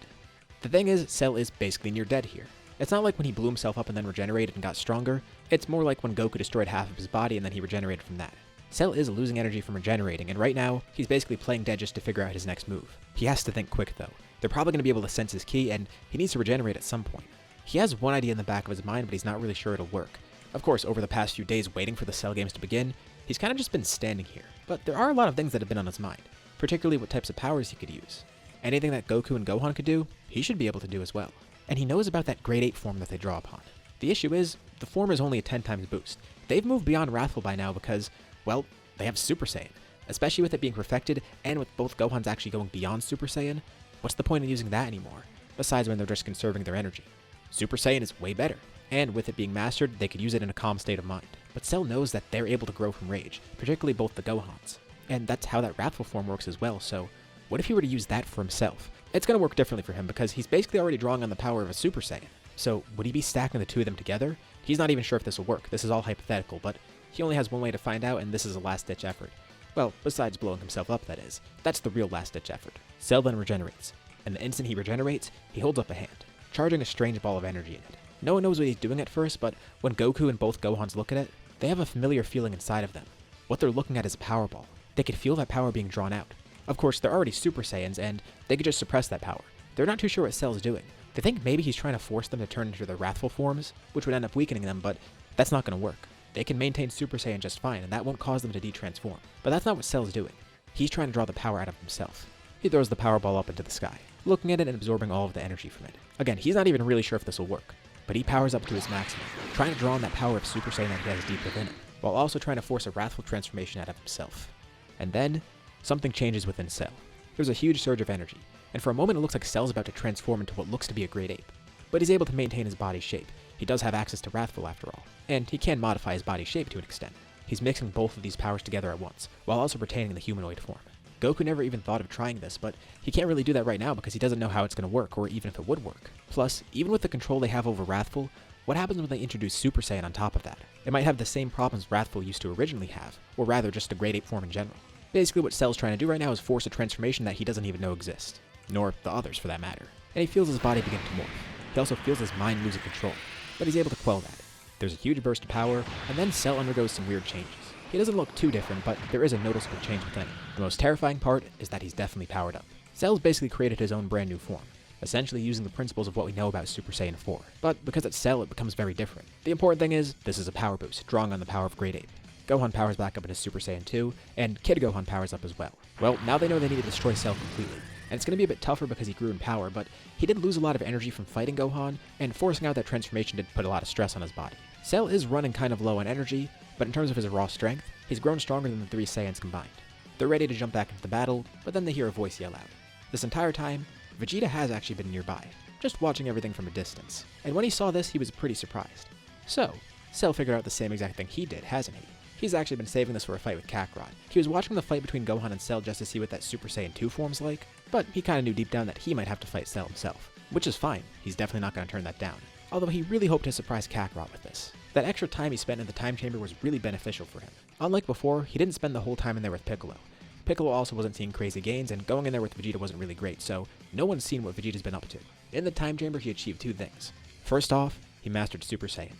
The thing is, Cell is basically near dead here. It's not like when he blew himself up and then regenerated and got stronger, it's more like when Goku destroyed half of his body and then he regenerated from that. Cell is losing energy from regenerating, and right now, he's basically playing dead just to figure out his next move. He has to think quick though. They're probably going to be able to sense his ki, and he needs to regenerate at some point. He has one idea in the back of his mind, but he's not really sure it'll work. Of course, over the past few days waiting for the Cell games to begin, he's kind of just been standing here. But there are a lot of things that have been on his mind, particularly what types of powers he could use. Anything that Goku and Gohan could do, he should be able to do as well. And he knows about that Grade 8 form that they draw upon. The issue is, the form is only a 10 times boost. They've moved beyond Wrathful by now because, well, they have Super Saiyan. Especially with it being perfected, and with both Gohans actually going beyond Super Saiyan, what's the point in using that anymore? Besides when they're just conserving their energy. Super Saiyan is way better, and with it being mastered, they could use it in a calm state of mind. But Cell knows that they're able to grow from rage, particularly both the Gohans. And that's how that Wrathful form works as well, so what if he were to use that for himself? It's going to work differently for him because he's basically already drawing on the power of a Super Saiyan. So would he be stacking the 2 of them together? He's not even sure if this will work. This is all hypothetical, but he only has one way to find out, and this is a last-ditch effort. Well, besides blowing himself up, that is. That's the real last-ditch effort. Cell then regenerates. and the instant he regenerates, he holds up a hand, charging a strange ball of energy in it. No one knows what he's doing at first, but when Goku and both Gohans look at it, they have a familiar feeling inside of them. What they're looking at is a power ball. They could feel that power being drawn out. Of course, they're already Super Saiyans, and they could just suppress that power. They're not too sure what Cell's doing. They think maybe he's trying to force them to turn into their wrathful forms, which would end up weakening them, but that's not going to work. They can maintain Super Saiyan just fine, and that won't cause them to de-transform. But that's not what Cell's doing. He's trying to draw the power out of himself. He throws the power ball up into the sky, looking at it and absorbing all of the energy from it. Again, he's not even really sure if this will work, but he powers up to his maximum, trying to draw on that power of Super Saiyan that he has deep within him, while also trying to force a wrathful transformation out of himself. And then, something changes within Cell. There's a huge surge of energy, and for a moment it looks like Cell's about to transform into what looks to be a great ape. But he's able to maintain his body's shape. He does have access to Wrathful after all, and he can modify his body's shape to an extent. He's mixing both of these powers together at once, while also retaining the humanoid form. Goku never even thought of trying this, but he can't really do that right now because he doesn't know how it's going to work, or even if it would work. Plus, even with the control they have over Wrathful, what happens when they introduce Super Saiyan on top of that? It might have the same problems Wrathful used to originally have, or rather just the great ape form in general. Basically what Cell's trying to do right now is force a transformation that he doesn't even know exists, nor the others for that matter. And he feels his body begin to morph. He also feels his mind losing control, but he's able to quell that. There's a huge burst of power, and then Cell undergoes some weird changes. He doesn't look too different, but there is a noticeable change within him. The most terrifying part is that he's definitely powered up. Cell's basically created his own brand new form, essentially using the principles of what we know about Super Saiyan 4. But because it's Cell, it becomes very different. The important thing is, this is a power boost, drawing on the power of Great Ape. Gohan powers back up into Super Saiyan 2, and Kid Gohan powers up as well. Well, now they know they need to destroy Cell completely, and it's going to be a bit tougher because he grew in power, but he did lose a lot of energy from fighting Gohan, and forcing out that transformation did put a lot of stress on his body. Cell is running kind of low on energy, but in terms of his raw strength, he's grown stronger than the three Saiyans combined. They're ready to jump back into the battle, but then they hear a voice yell out. This entire time, Vegeta has actually been nearby, just watching everything from a distance, and when he saw this, he was pretty surprised. So, Cell figured out the same exact thing he did, hasn't he? He's actually been saving this for a fight with Kakarot. He was watching the fight between Gohan and Cell just to see what that Super Saiyan 2 form's like, but he kinda knew deep down that he might have to fight Cell himself. Which is fine, he's definitely not gonna turn that down. Although he really hoped to surprise Kakarot with this. That extra time he spent in the time chamber was really beneficial for him. Unlike before, he didn't spend the whole time in there with Piccolo. Piccolo also wasn't seeing crazy gains, and going in there with Vegeta wasn't really great, so no one's seen what Vegeta's been up to. In the time chamber, he achieved two things. First off, he mastered Super Saiyan.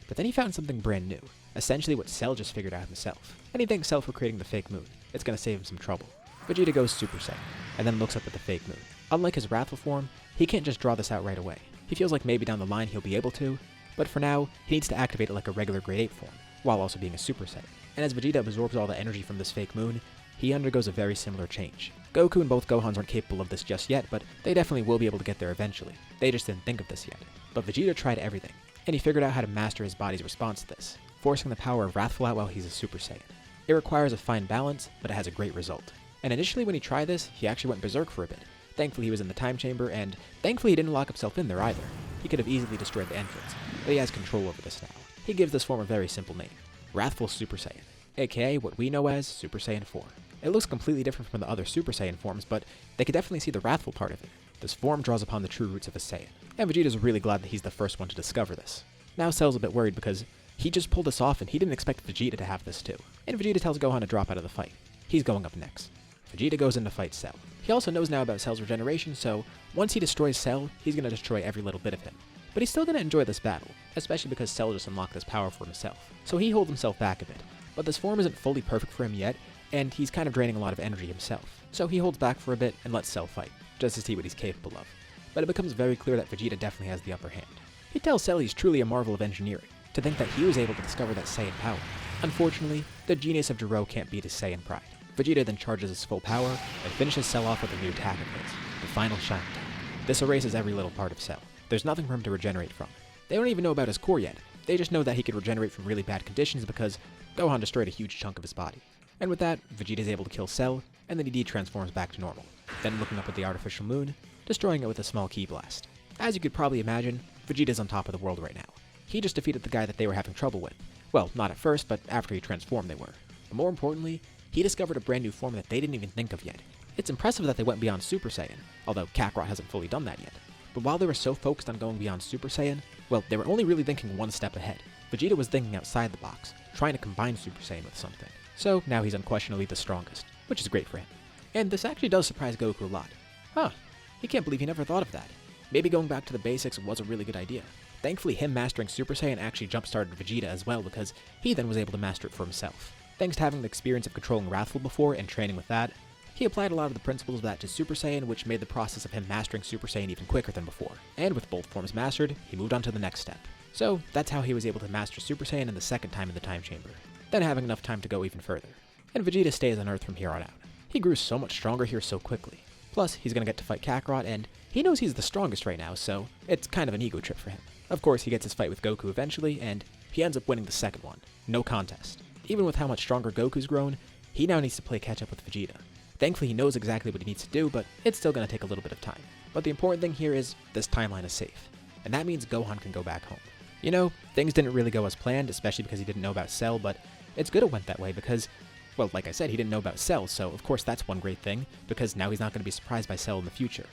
But then he found something brand new, essentially what Cell just figured out himself. And he thanks Cell for creating the fake moon. It's gonna save him some trouble. Vegeta goes Super Saiyan, and then looks up at the fake moon. Unlike his wrathful form, he can't just draw this out right away. He feels like maybe down the line he'll be able to, but for now, he needs to activate it like a regular Great Ape form, while also being a Super Saiyan. And as Vegeta absorbs all the energy from this fake moon, he undergoes a very similar change. Goku and both Gohans aren't capable of this just yet, but they definitely will be able to get there eventually. They just didn't think of this yet. But Vegeta tried everything, and he figured out how to master his body's response to this, forcing the power of Wrathful out while he's a Super Saiyan. It requires a fine balance, but it has a great result. And initially when he tried this, he actually went berserk for a bit. Thankfully he was in the time chamber, and thankfully he didn't lock himself in there either. He could have easily destroyed the entrance, but he has control over this now. He gives this form a very simple name, Wrathful Super Saiyan, aka what we know as Super Saiyan 4. It looks completely different from the other Super Saiyan forms, but they could definitely see the wrathful part of it. This form draws upon the true roots of a Saiyan, and Vegeta's really glad that he's the first one to discover this. Now Cell's a bit worried because he just pulled this off and he didn't expect Vegeta to have this too. And Vegeta tells Gohan to drop out of the fight. He's going up next. Vegeta goes in to fight Cell. He also knows now about Cell's regeneration, so once he destroys Cell, he's going to destroy every little bit of him. But he's still going to enjoy this battle, especially because Cell just unlocked this power for himself. So he holds himself back a bit. But this form isn't fully perfect for him yet, and he's kind of draining a lot of energy himself. So he holds back for a bit and lets Cell fight, just to see what he's capable of. But it becomes very clear that Vegeta definitely has the upper hand. He tells Cell he's truly a marvel of engineering, to think that he was able to discover that Saiyan power. Unfortunately, the genius of Gero can't beat his Saiyan pride. Vegeta then charges his full power and finishes Cell off with a new attack of his, the final Shine Attack. This erases every little part of Cell. There's nothing for him to regenerate from. They don't even know about his core yet. They just know that he could regenerate from really bad conditions because Gohan destroyed a huge chunk of his body. And with that, Vegeta is able to kill Cell, and then he de-transforms back to normal. Then looking up at the artificial moon, destroying it with a small ki blast. As you could probably imagine, Vegeta's on top of the world right now. He just defeated the guy that they were having trouble with. Well, not at first, but after he transformed they were. But more importantly, he discovered a brand new form that they didn't even think of yet. It's impressive that they went beyond Super Saiyan, although Kakarot hasn't fully done that yet. But while they were so focused on going beyond Super Saiyan, well, they were only really thinking one step ahead. Vegeta was thinking outside the box, trying to combine Super Saiyan with something. So now he's unquestionably the strongest, which is great for him. And this actually does surprise Goku a lot. Huh, He can't believe he never thought of that. Maybe going back to the basics was a really good idea. Thankfully, him mastering Super Saiyan actually jump-started Vegeta as well because he then was able to master it for himself. Thanks to having the experience of controlling Wrathful before and training with that, he applied a lot of the principles of that to Super Saiyan, which made the process of him mastering Super Saiyan even quicker than before. And with both forms mastered, he moved on to the next step. So that's how he was able to master Super Saiyan in the second time in the time chamber, then having enough time to go even further. And Vegeta stays on Earth from here on out. He grew so much stronger here so quickly. Plus, he's gonna get to fight Kakarot, and he knows he's the strongest right now, so it's kind of an ego trip for him. Of course, he gets his fight with Goku eventually, and he ends up winning the second one. No contest. Even with how much stronger Goku's grown, he now needs to play catch up with Vegeta. Thankfully, he knows exactly what he needs to do, but it's still going to take a little bit of time. But the important thing here is this timeline is safe, and that means Gohan can go back home. You know, things didn't really go as planned, especially because he didn't know about Cell, but it's good it went that way because, well, like I said, he didn't know about Cell, so of course that's one great thing, because now he's not going to be surprised by Cell in the future.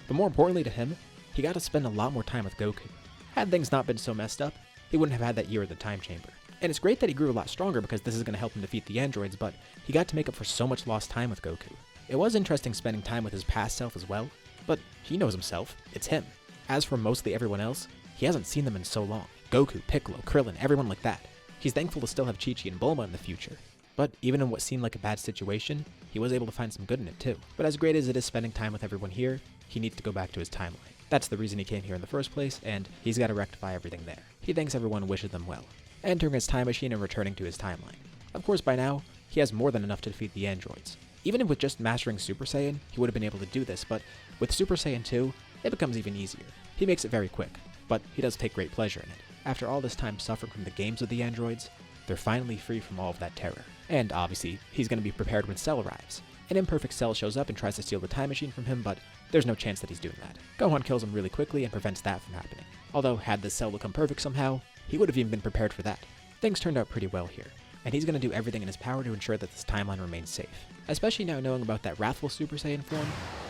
But more importantly to him, he got to spend a lot more time with Goku. Had things not been so messed up, he wouldn't have had that year at the time chamber. And it's great that he grew a lot stronger because this is going to help him defeat the androids, but he got to make up for so much lost time with Goku. It was interesting spending time with his past self as well, but he knows himself. It's him. As for mostly everyone else, he hasn't seen them in so long. Goku, Piccolo, Krillin, everyone like that. He's thankful to still have Chi-Chi and Bulma in the future. But even in what seemed like a bad situation, he was able to find some good in it too. But as great as it is spending time with everyone here, he needs to go back to his timeline. That's the reason he came here in the first place, and he's got to rectify everything there. He thanks everyone and wishes them well, entering his time machine and returning to his timeline. Of course, by now, he has more than enough to defeat the androids. Even with just mastering Super Saiyan, he would have been able to do this, but with Super Saiyan 2, it becomes even easier. He makes it very quick, but he does take great pleasure in it. After all this time suffering from the games of the androids, they're finally free from all of that terror. And obviously, he's going to be prepared when Cell arrives. An imperfect Cell shows up and tries to steal the time machine from him, but there's no chance that he's doing that. Gohan kills him really quickly and prevents that from happening. Although, had this Cell become perfect somehow, he would have even been prepared for that. Things turned out pretty well here, and he's going to do everything in his power to ensure that this timeline remains safe. Especially now knowing about that Wrathful Super Saiyan form,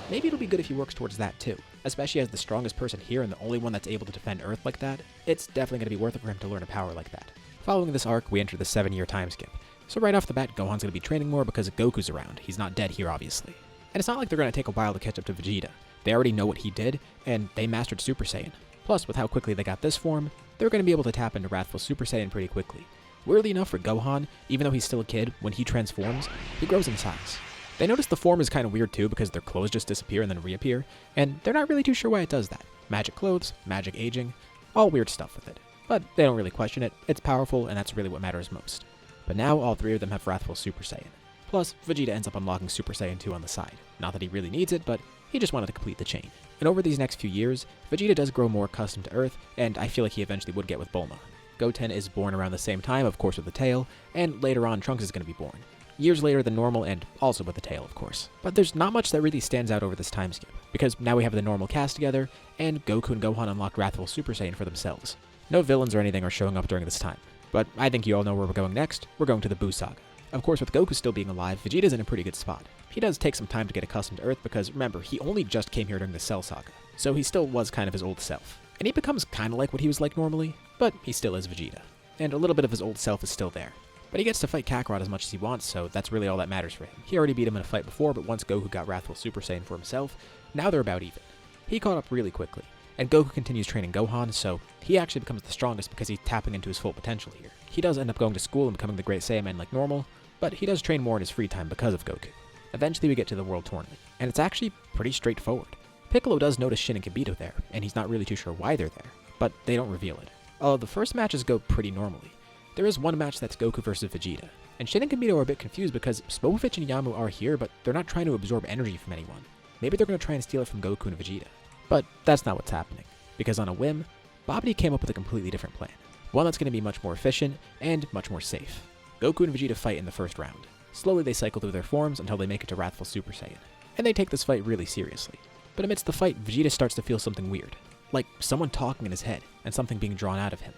maybe it'll be good if he works towards that too. Especially as the strongest person here and the only one that's able to defend Earth like that, it's definitely going to be worth it for him to learn a power like that. Following this arc, we enter the 7-year time skip. So right off the bat, Gohan's going to be training more because Goku's around. He's not dead here, obviously. And it's not like they're going to take a while to catch up to Vegeta. They already know what he did, and they mastered Super Saiyan. Plus, with how quickly they got this form, they're going to be able to tap into Wrathful Super Saiyan pretty quickly. Weirdly enough for Gohan, even though he's still a kid, when he transforms, he grows in size. They notice the form is kind of weird too because their clothes just disappear and then reappear, and they're not really too sure why it does that. Magic clothes, magic aging, all weird stuff with it. But they don't really question it, it's powerful, and that's really what matters most. But now all three of them have Wrathful Super Saiyan. Plus, Vegeta ends up unlocking Super Saiyan 2 on the side. Not that he really needs it, but he just wanted to complete the chain. And over these next few years, Vegeta does grow more accustomed to Earth, and I feel like he eventually would get with Bulma. Goten is born around the same time, of course with the tail, and later on Trunks is going to be born. Years later than normal, and also with the tail, of course. But there's not much that really stands out over this time skip, because now we have the normal cast together, and Goku and Gohan unlocked Wrathful Super Saiyan for themselves. No villains or anything are showing up during this time. But I think you all know where we're going next. We're going to the Buu Saga. Of course, with Goku still being alive, Vegeta's in a pretty good spot. He does take some time to get accustomed to Earth because, remember, he only just came here during the Cell Saga, so he still was kind of his old self. And he becomes kind of like what he was like normally, but he still is Vegeta. And a little bit of his old self is still there. But he gets to fight Kakarot as much as he wants, so that's really all that matters for him. He already beat him in a fight before, but once Goku got Wrathful Super Saiyan for himself, now they're about even. He caught up really quickly, and Goku continues training Gohan, so he actually becomes the strongest because he's tapping into his full potential here. He does end up going to school and becoming the Great Saiyaman like normal, but he does train more in his free time because of Goku. Eventually we get to the World Tournament, and it's actually pretty straightforward. Piccolo does notice Shin and Kibito there, and he's not really too sure why they're there, but they don't reveal it. Although the first matches go pretty normally. There is one match that's Goku versus Vegeta, and Shin and Kibito are a bit confused because Spopovich and Yamu are here, but they're not trying to absorb energy from anyone. Maybe they're going to try and steal it from Goku and Vegeta. But that's not what's happening, because on a whim, Babidi came up with a completely different plan. One that's going to be much more efficient and much more safe. Goku and Vegeta fight in the first round. Slowly they cycle through their forms until they make it to Wrathful Super Saiyan, and they take this fight really seriously. But amidst the fight, Vegeta starts to feel something weird, like someone talking in his head and something being drawn out of him.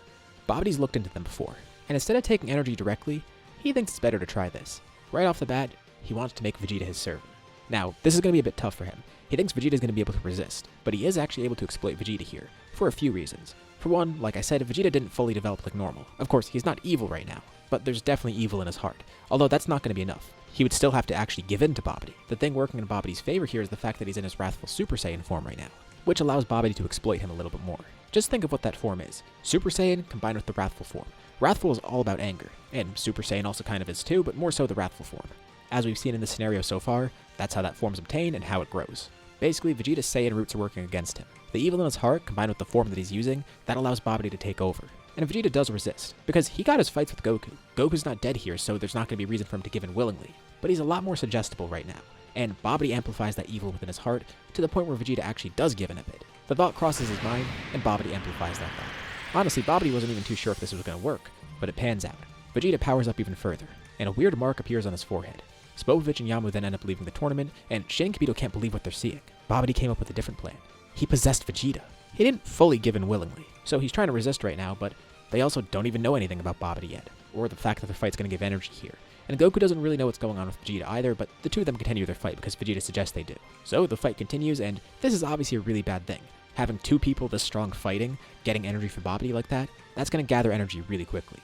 Babidi's looked into them before, and instead of taking energy directly, he thinks it's better to try this. Right off the bat, he wants to make Vegeta his servant. Now, this is going to be a bit tough for him. He thinks Vegeta is going to be able to resist, but he is actually able to exploit Vegeta here, for a few reasons. For one, like I said, Vegeta didn't fully develop like normal. Of course, he's not evil right now, but there's definitely evil in his heart. Although that's not going to be enough. He would still have to actually give in to Babidi. The thing working in Babidi's favor here is the fact that he's in his wrathful Super Saiyan form right now, which allows Babidi to exploit him a little bit more. Just think of what that form is. Super Saiyan combined with the wrathful form. Wrathful is all about anger, and Super Saiyan also kind of is too, but more so the wrathful form. As we've seen in this scenario so far, that's how that form's obtained and how it grows. Basically, Vegeta's Saiyan roots are working against him. The evil in his heart, combined with the form that he's using, that allows Babidi to take over. And Vegeta does resist, because he got his fights with Goku. Goku's not dead here, so there's not going to be a reason for him to give in willingly. But he's a lot more suggestible right now, and Babidi amplifies that evil within his heart to the point where Vegeta actually does give in a bit. The thought crosses his mind, and Babidi amplifies that thought. Honestly, Babidi wasn't even too sure if this was going to work, but it pans out. Vegeta powers up even further, and a weird mark appears on his forehead. Spopovich and Yamu then end up leaving the tournament, and Shin and Kibito can't believe what they're seeing. Babidi came up with a different plan. He possessed Vegeta. He didn't fully give in willingly, so he's trying to resist right now, but they also don't even know anything about Babidi yet, or the fact that the fight's going to give energy here. And Goku doesn't really know what's going on with Vegeta either, but the two of them continue their fight because Vegeta suggests they do. So the fight continues, and this is obviously a really bad thing. Having two people this strong fighting, getting energy for Babidi like that, that's going to gather energy really quickly.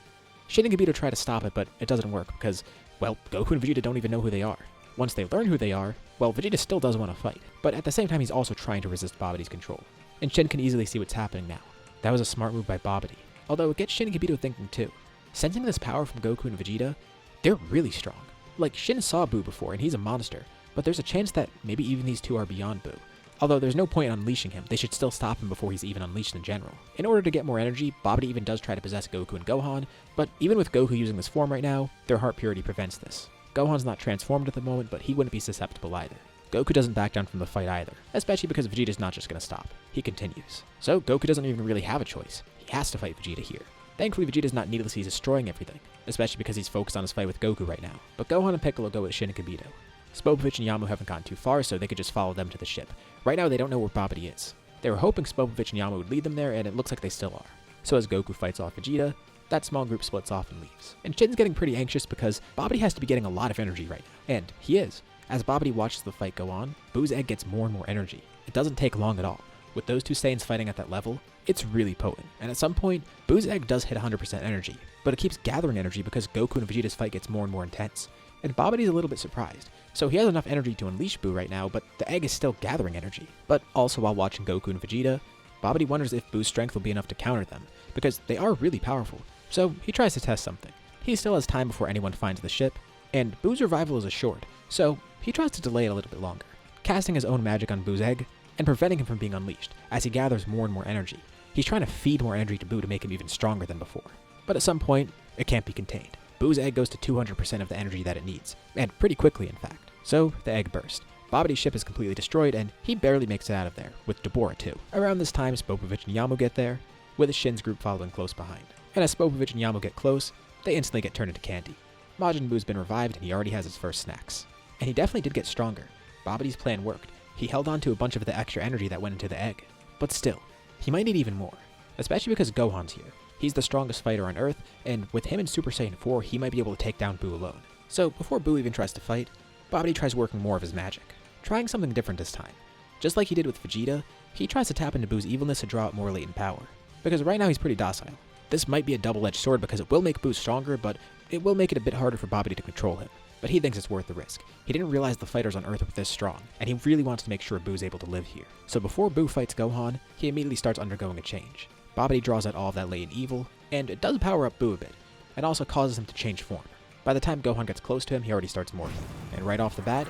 Shin and Kibito try to stop it, but it doesn't work because, well, Goku and Vegeta don't even know who they are. Once they learn who they are, well, Vegeta still does want to fight, but at the same time he's also trying to resist Babidi's control. And Shin can easily see what's happening now. That was a smart move by Babidi. Although it gets Shin and Kibito thinking too. Sensing this power from Goku and Vegeta, they're really strong. Like, Shin saw Buu before, and he's a monster, but there's a chance that maybe even these two are beyond Buu. Although there's no point in unleashing him, they should still stop him before he's even unleashed in general. In order to get more energy, Babidi even does try to possess Goku and Gohan, but even with Goku using this form right now, their heart purity prevents this. Gohan's not transformed at the moment, but he wouldn't be susceptible either. Goku doesn't back down from the fight either, especially because Vegeta's not just going to stop. He continues. So Goku doesn't even really have a choice. He has to fight Vegeta here. Thankfully, Vegeta's not needlessly destroying everything, especially because he's focused on his fight with Goku right now. But Gohan and Piccolo go with Shin and Kibito. Spopovich and Yamu haven't gotten too far, so they could just follow them to the ship. Right now, they don't know where Babidi is. They were hoping Spopovich and Yamu would lead them there, and it looks like they still are. So as Goku fights off Vegeta, that small group splits off and leaves. And Shin's getting pretty anxious because Babidi has to be getting a lot of energy right now. And he is. As Babidi watches the fight go on, Buu's egg gets more and more energy. It doesn't take long at all. With those two Saiyans fighting at that level, it's really potent. And at some point, Buu's egg does hit 100% energy, but it keeps gathering energy because Goku and Vegeta's fight gets more and more intense. And Babidi's a little bit surprised. So he has enough energy to unleash Buu right now, but the egg is still gathering energy. But also while watching Goku and Vegeta, Babidi wonders if Buu's strength will be enough to counter them, because they are really powerful. So he tries to test something. He still has time before anyone finds the ship, and Buu's revival is assured, so he tries to delay it a little bit longer, casting his own magic on Buu's egg, and preventing him from being unleashed, as he gathers more and more energy. He's trying to feed more energy to Buu to make him even stronger than before. But at some point, it can't be contained. Buu's egg goes to 200% of the energy that it needs, and pretty quickly in fact. So, the egg burst. Babidi's ship is completely destroyed, and he barely makes it out of there, with Deborah too. Around this time, Spopovich and Yamu get there, with Shin's group following close behind. And as Spopovich and Yamu get close, they instantly get turned into candy. Majin Buu's been revived, and he already has his first snacks. And he definitely did get stronger. Babidi's plan worked. He held on to a bunch of the extra energy that went into the egg. But still, he might need even more. Especially because Gohan's here. He's the strongest fighter on Earth, and with him in Super Saiyan 4, he might be able to take down Buu alone. So before Buu even tries to fight, Babidi tries working more of his magic, trying something different this time. Just like he did with Vegeta, he tries to tap into Buu's evilness to draw out more latent power. Because right now he's pretty docile. This might be a double-edged sword because it will make Buu stronger, but it will make it a bit harder for Babidi to control him. But he thinks it's worth the risk. He didn't realize the fighters on Earth were this strong, and he really wants to make sure Buu's able to live here. So before Buu fights Gohan, he immediately starts undergoing a change. Babidi draws out all of that latent evil, and it does power up Buu a bit, and also causes him to change form. By the time Gohan gets close to him, he already starts morphing, and right off the bat,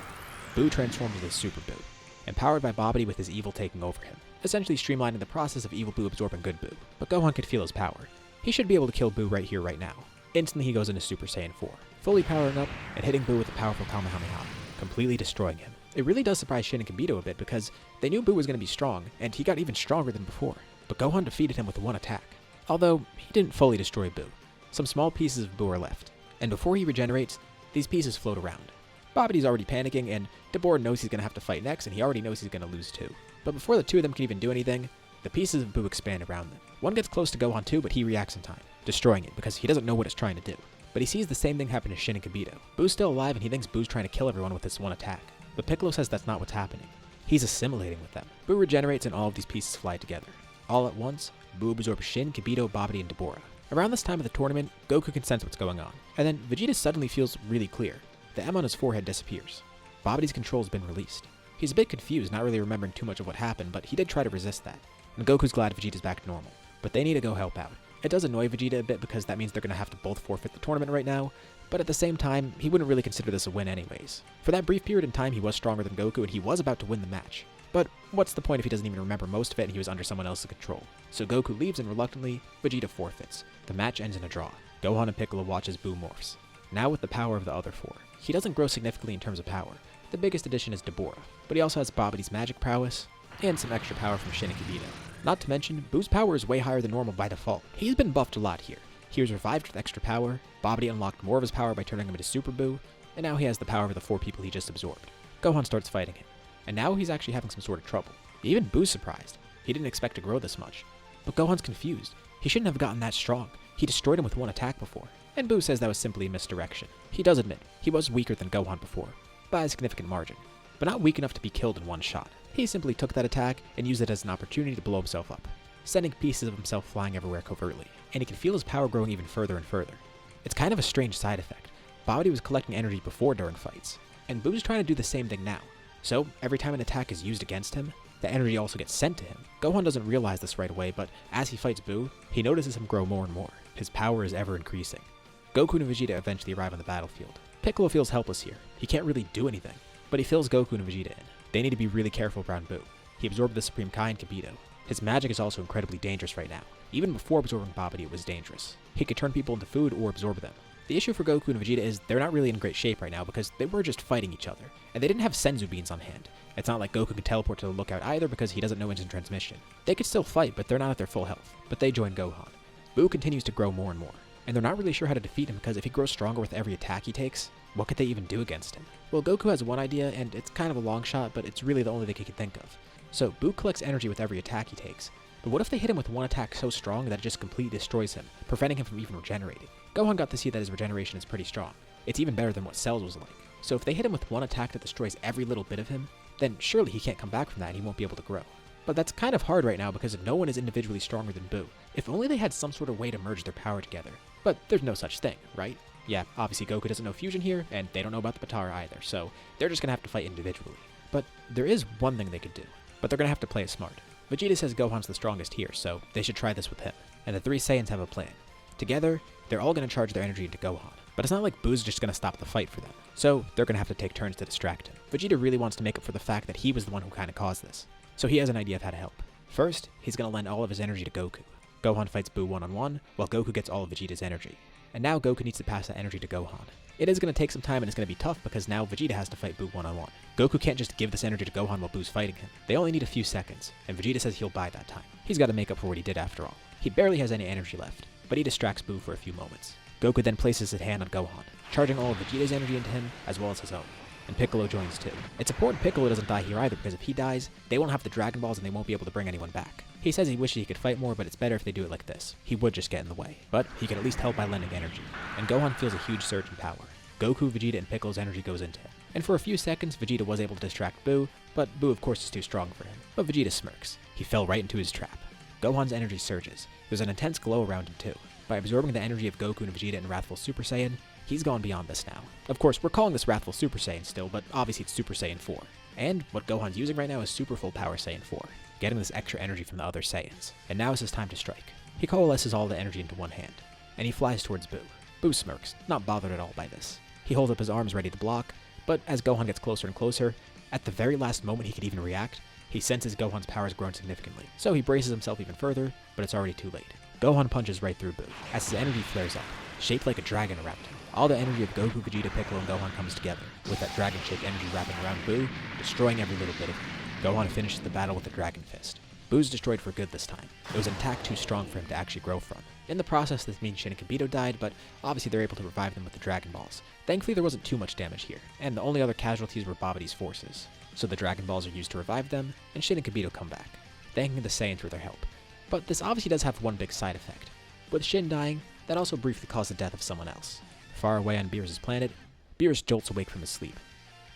Buu transforms into Super Buu, empowered by Babidi with his evil taking over him, essentially streamlining the process of evil Buu absorbing good Buu. But Gohan could feel his power. He should be able to kill Buu right here, right now. Instantly he goes into Super Saiyan 4, fully powering up and hitting Buu with a powerful Kamehameha, completely destroying him. It really does surprise Shin and Kibito a bit because they knew Buu was going to be strong, and he got even stronger than before. But Gohan defeated him with one attack. Although, he didn't fully destroy Buu. Some small pieces of Buu are left, and before he regenerates, these pieces float around. Babidi's already panicking, and Deborah knows he's going to have to fight next, and he already knows he's going to lose too. But before the two of them can even do anything, the pieces of Buu expand around them. One gets close to Gohan too, but he reacts in time, destroying it because he doesn't know what it's trying to do. But he sees the same thing happen to Shin and Kibito. Buu's still alive, and he thinks Buu's trying to kill everyone with this one attack. But Piccolo says that's not what's happening. He's assimilating with them. Buu regenerates, and all of these pieces fly together. All at once, Buu absorbs Shin, Kibito, Babidi, and Dabura. Around this time of the tournament, Goku can sense what's going on, and then Vegeta suddenly feels really clear. The M on his forehead disappears. Babidi's control's been released. He's a bit confused, not really remembering too much of what happened, but he did try to resist that. And Goku's glad Vegeta's back to normal, but they need to go help out. It does annoy Vegeta a bit because that means they're going to have to both forfeit the tournament right now, but at the same time, he wouldn't really consider this a win anyways. For that brief period in time, he was stronger than Goku and he was about to win the match. But what's the point if he doesn't even remember most of it and he was under someone else's control? So Goku leaves and reluctantly, Vegeta forfeits. The match ends in a draw. Gohan and Piccolo watch as Buu morphs. Now with the power of the other four. He doesn't grow significantly in terms of power. The biggest addition is Dabura, but he also has Babidi's magic prowess, and some extra power from Shin and Kibito. Not to mention, Buu's power is way higher than normal by default. He's been buffed a lot here. He was revived with extra power, Babidi unlocked more of his power by turning him into Super Buu, and now he has the power of the 4 people he just absorbed. Gohan starts fighting him, and now he's actually having some sort of trouble. Even Buu's surprised. He didn't expect to grow this much. But Gohan's confused. He shouldn't have gotten that strong. He destroyed him with one attack before. And Buu says that was simply a misdirection. He does admit, he was weaker than Gohan before, by a significant margin, but not weak enough to be killed in one shot. He simply took that attack and used it as an opportunity to blow himself up, sending pieces of himself flying everywhere covertly, and he can feel his power growing even further and further. It's kind of a strange side effect. Babidi was collecting energy before during fights, and Buu's trying to do the same thing now. So, every time an attack is used against him, the energy also gets sent to him. Gohan doesn't realize this right away, but as he fights Buu, he notices him grow more and more. His power is ever increasing. Goku and Vegeta eventually arrive on the battlefield. Piccolo feels helpless here. He can't really do anything, but he fills Goku and Vegeta in. They need to be really careful around Buu. He absorbed the Supreme Kai in Kibito. His magic is also incredibly dangerous right now. Even before absorbing Babidi, it was dangerous. He could turn people into food or absorb them. The issue for Goku and Vegeta is they're not really in great shape right now because they were just fighting each other, and they didn't have Senzu beans on hand. It's not like Goku could teleport to the lookout either because he doesn't know instant transmission. They could still fight, but they're not at their full health. But they join Gohan. Buu continues to grow more and more, and they're not really sure how to defeat him because if he grows stronger with every attack he takes, what could they even do against him? Well, Goku has one idea, and it's kind of a long shot, but it's really the only thing he can think of. So Buu collects energy with every attack he takes, but what if they hit him with one attack so strong that it just completely destroys him, preventing him from even regenerating? Gohan got to see that his regeneration is pretty strong. It's even better than what Cell's was like. So if they hit him with one attack that destroys every little bit of him, then surely he can't come back from that and he won't be able to grow. But that's kind of hard right now because no one is individually stronger than Buu. If only they had some sort of way to merge their power together. But there's no such thing, right? Yeah, obviously Goku doesn't know fusion here, and they don't know about the Potara either, so they're just gonna have to fight individually. But there is one thing they could do, but they're gonna have to play it smart. Vegeta says Gohan's the strongest here, so they should try this with him. And the 3 Saiyans have a plan. Together, they're all gonna charge their energy into Gohan. But it's not like Buu's just gonna stop the fight for them. So they're gonna have to take turns to distract him. Vegeta really wants to make up for the fact that he was the one who kinda caused this. So he has an idea of how to help. First, he's gonna lend all of his energy to Goku. Gohan fights Buu one-on-one, while Goku gets all of Vegeta's energy. And now Goku needs to pass that energy to Gohan. It is going to take some time and it's going to be tough because now Vegeta has to fight Buu one-on-one. Goku can't just give this energy to Gohan while Buu's fighting him. They only need a few seconds, and Vegeta says he'll buy that time. He's got to make up for what he did after all. He barely has any energy left, but he distracts Buu for a few moments. Goku then places his hand on Gohan, charging all of Vegeta's energy into him as well as his own. And Piccolo joins too. It's important Piccolo doesn't die here either because if he dies, they won't have the Dragon Balls and they won't be able to bring anyone back. He says he wishes he could fight more, but it's better if they do it like this. He would just get in the way, but he can at least help by lending energy. And Gohan feels a huge surge in power. Goku, Vegeta, and Piccolo's energy goes into him. And for a few seconds, Vegeta was able to distract Buu, but Buu of course is too strong for him. But Vegeta smirks. He fell right into his trap. Gohan's energy surges. There's an intense glow around him too. By absorbing the energy of Goku and Vegeta in Wrathful Super Saiyan, he's gone beyond this now. Of course, we're calling this Wrathful Super Saiyan still, but obviously it's Super Saiyan 4. And what Gohan's using right now is Super Full Power Saiyan 4, getting this extra energy from the other Saiyans. And now is his time to strike. He coalesces all the energy into one hand, and he flies towards Buu. Buu smirks, not bothered at all by this. He holds up his arms ready to block, but as Gohan gets closer and closer, at the very last moment he could even react, he senses Gohan's power has grown significantly. So he braces himself even further, but it's already too late. Gohan punches right through Buu, as his energy flares up, shaped like a dragon around him. All the energy of Goku, Vegeta, Piccolo, and Gohan comes together, with that dragon-shaped energy wrapping around Buu, destroying every little bit of him. Gohan finishes the battle with a Dragon Fist. Buu's destroyed for good this time. It was an attack too strong for him to actually grow from. In the process, this means Shin and Kibito died, but obviously they're able to revive them with the Dragon Balls. Thankfully, there wasn't too much damage here, and the only other casualties were Babidi's forces. So the Dragon Balls are used to revive them, and Shin and Kibito come back, thanking the Saiyans for their help. But this obviously does have one big side effect. With Shin dying, that also briefly caused the death of someone else. Far away on Beerus' planet, Beerus jolts awake from his sleep.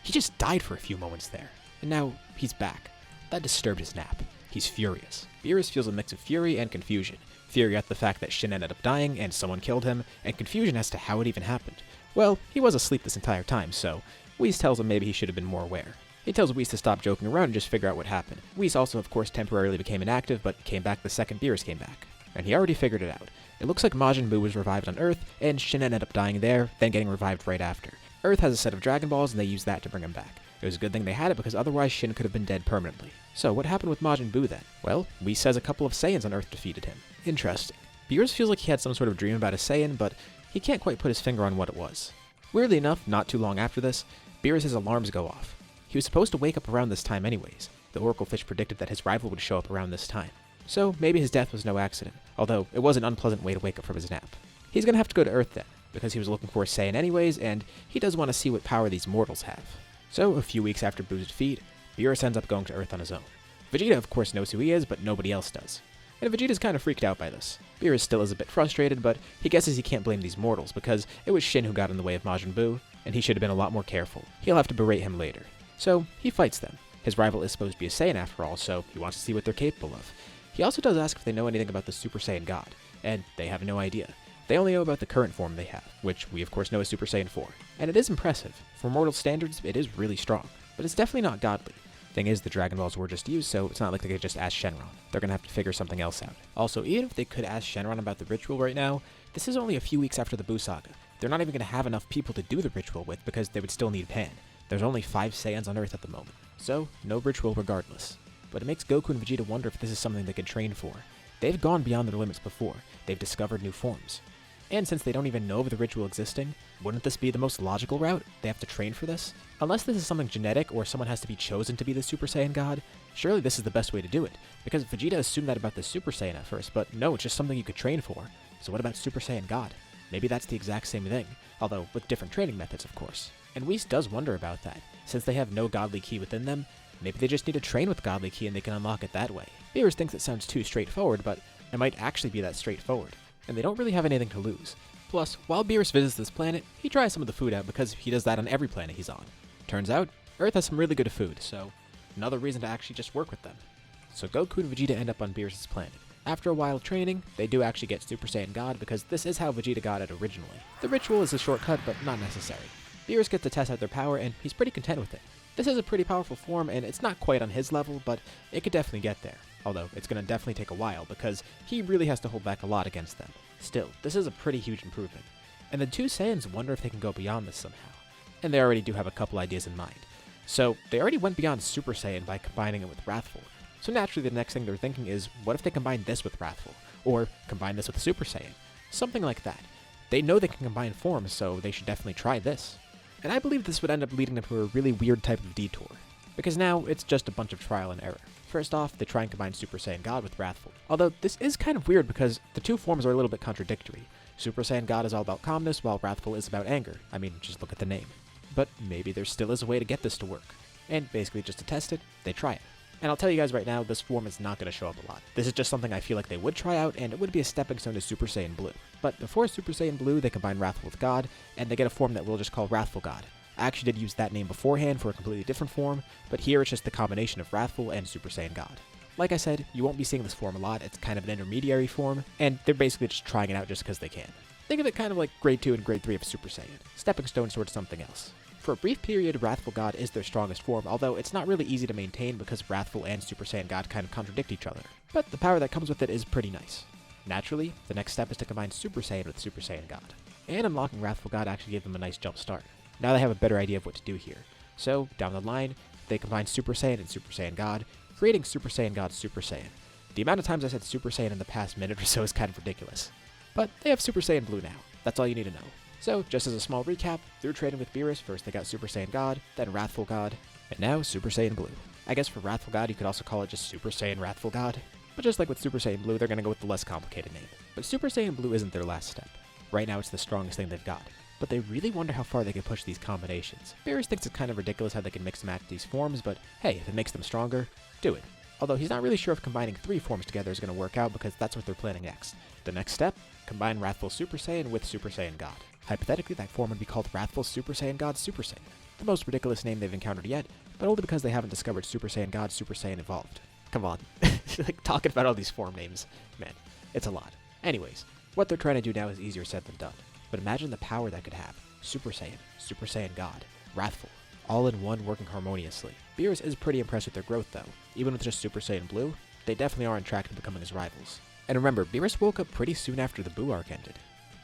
He just died for a few moments there, and now he's back. That disturbed his nap. He's furious. Beerus feels a mix of fury and confusion. Fury at the fact that Shin ended up dying and someone killed him, and confusion as to how it even happened. Well, he was asleep this entire time, so Whis tells him maybe he should have been more aware. He tells Whis to stop joking around and just figure out what happened. Whis also, of course, temporarily became inactive, but came back the second Beerus came back. And he already figured it out. It looks like Majin Buu was revived on Earth, and Shin ended up dying there, then getting revived right after. Earth has a set of Dragon Balls, and they use that to bring him back. It was a good thing they had it, because otherwise Shin could have been dead permanently. So what happened with Majin Buu then? Well, Whis says a couple of Saiyans on Earth defeated him. Interesting. Beerus feels like he had some sort of dream about a Saiyan, but he can't quite put his finger on what it was. Weirdly enough, not too long after this, Beerus' alarms go off. He was supposed to wake up around this time anyways. The Oracle Fish predicted that his rival would show up around this time. So maybe his death was no accident, although it was an unpleasant way to wake up from his nap. He's gonna have to go to Earth then, because he was looking for a Saiyan anyways, and he does want to see what power these mortals have. So a few weeks after Buu's defeat, Beerus ends up going to Earth on his own. Vegeta of course knows who he is, but nobody else does. And Vegeta's kind of freaked out by this. Beerus still is a bit frustrated, but he guesses he can't blame these mortals, because it was Shin who got in the way of Majin Buu, and he should have been a lot more careful. He'll have to berate him later. So he fights them. His rival is supposed to be a Saiyan after all, so he wants to see what they're capable of. He also does ask if they know anything about the Super Saiyan God, and they have no idea. They only know about the current form they have, which we of course know is Super Saiyan 4. And it is impressive. For mortal standards, it is really strong, but it's definitely not godly. Thing is, the Dragon Balls were just used, so it's not like they could just ask Shenron. They're gonna have to figure something else out. Also, even if they could ask Shenron about the ritual right now, this is only a few weeks after the Buu saga. They're not even gonna have enough people to do the ritual with because they would still need Pan. There's only 5 Saiyans on Earth at the moment, so no ritual regardless. But it makes Goku and Vegeta wonder if this is something they could train for. They've gone beyond their limits before. They've discovered new forms. And since they don't even know of the ritual existing, wouldn't this be the most logical route? They have to train for this? Unless this is something genetic or someone has to be chosen to be the Super Saiyan God, surely this is the best way to do it. Because Vegeta assumed that about the Super Saiyan at first, but no, it's just something you could train for. So what about Super Saiyan God? Maybe that's the exact same thing, although with different training methods of course. And Whis does wonder about that. Since they have no godly ki within them, maybe they just need to train with godly ki and they can unlock it that way. Beerus thinks it sounds too straightforward, but it might actually be that straightforward. And they don't really have anything to lose. Plus, while Beerus visits this planet, he tries some of the food out because he does that on every planet he's on. Turns out, Earth has some really good food, so another reason to actually just work with them. So Goku and Vegeta end up on Beerus' planet. After a while of training, they do actually get Super Saiyan God because this is how Vegeta got it originally. The ritual is a shortcut, but not necessary. Beerus gets to test out their power, and he's pretty content with it. This is a pretty powerful form, and it's not quite on his level, but it could definitely get there. Although, it's going to definitely take a while, because he really has to hold back a lot against them. Still, this is a pretty huge improvement. And the two Saiyans wonder if they can go beyond this somehow. And they already do have a couple ideas in mind. So, they already went beyond Super Saiyan by combining it with Wrathful. So naturally the next thing they're thinking is, what if they combine this with Wrathful? Or combine this with Super Saiyan? Something like that. They know they can combine forms, so they should definitely try this. And I believe this would end up leading them to a really weird type of detour. Because now, it's just a bunch of trial and error. First off, they try and combine Super Saiyan God with Wrathful. Although, this is kind of weird because the two forms are a little bit contradictory. Super Saiyan God is all about calmness, while Wrathful is about anger. I mean, just look at the name. But maybe there still is a way to get this to work. And basically, just to test it, they try it. And I'll tell you guys right now, this form is not going to show up a lot. This is just something I feel like they would try out, and it would be a stepping stone to Super Saiyan Blue. But before Super Saiyan Blue, they combine Wrathful with God, and they get a form that we'll just call Wrathful God. I actually did use that name beforehand for a completely different form, but here it's just the combination of Wrathful and Super Saiyan God. Like I said, you won't be seeing this form a lot, it's kind of an intermediary form, and they're basically just trying it out just because they can. Think of it kind of like Grade 2 and Grade 3 of Super Saiyan, stepping stones towards something else. For a brief period, Wrathful God is their strongest form, although it's not really easy to maintain because Wrathful and Super Saiyan God kind of contradict each other. But the power that comes with it is pretty nice. Naturally, the next step is to combine Super Saiyan with Super Saiyan God. And unlocking Wrathful God actually gave them a nice jump start. Now they have a better idea of what to do here. So, down the line, they combine Super Saiyan and Super Saiyan God, creating Super Saiyan God Super Saiyan. The amount of times I said Super Saiyan in the past minute or so is kind of ridiculous. But they have Super Saiyan Blue now. That's all you need to know. So, just as a small recap, through training with Beerus, first they got Super Saiyan God, then Wrathful God, and now Super Saiyan Blue. I guess for Wrathful God, you could also call it just Super Saiyan Wrathful God. But just like with Super Saiyan Blue, they're going to go with the less complicated name. But Super Saiyan Blue isn't their last step. Right now, it's the strongest thing they've got. But they really wonder how far they can push these combinations. Beerus thinks it's kind of ridiculous how they can mix and match these forms, but hey, if it makes them stronger, do it. Although he's not really sure if combining 3 forms together is going to work out because that's what they're planning next. The next step? Combine Wrathful Super Saiyan with Super Saiyan God. Hypothetically, that form would be called Wrathful Super Saiyan God Super Saiyan. The most ridiculous name they've encountered yet, but only because they haven't discovered Super Saiyan God Super Saiyan Evolved. Come on. Like, talking about all these form names, man, it's a lot. Anyways, what they're trying to do now is easier said than done. But imagine the power that could have. Super Saiyan, Super Saiyan God, Wrathful, all in one working harmoniously. Beerus is pretty impressed with their growth though. Even with just Super Saiyan Blue, they definitely are on track to becoming his rivals. And remember, Beerus woke up pretty soon after the Buu arc ended.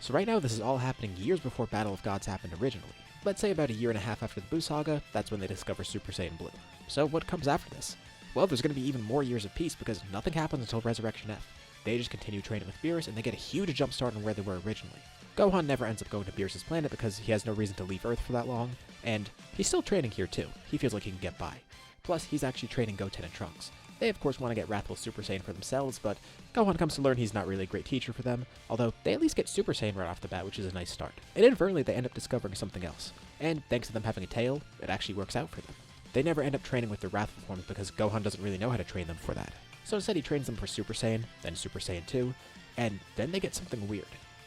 So right now this is all happening years before Battle of Gods happened originally. Let's say about a year and a half after the Buu saga, that's when they discover Super Saiyan Blue. So what comes after this? Well, there's going to be even more years of peace because nothing happens until Resurrection F. They just continue training with Beerus and they get a huge jump start on where they were originally. Gohan never ends up going to Beerus' planet because he has no reason to leave Earth for that long, and he's still training here too. He feels like he can get by. Plus, he's actually training Goten and Trunks. They of course want to get Wrathful Super Saiyan for themselves, but Gohan comes to learn he's not really a great teacher for them, although they at least get Super Saiyan right off the bat, which is a nice start. And inadvertently they end up discovering something else, and thanks to them having a tail, it actually works out for them. They never end up training with their Wrathful forms because Gohan doesn't really know how to train them for that. So instead he trains them for Super Saiyan, then Super Saiyan 2, and then they get something weird.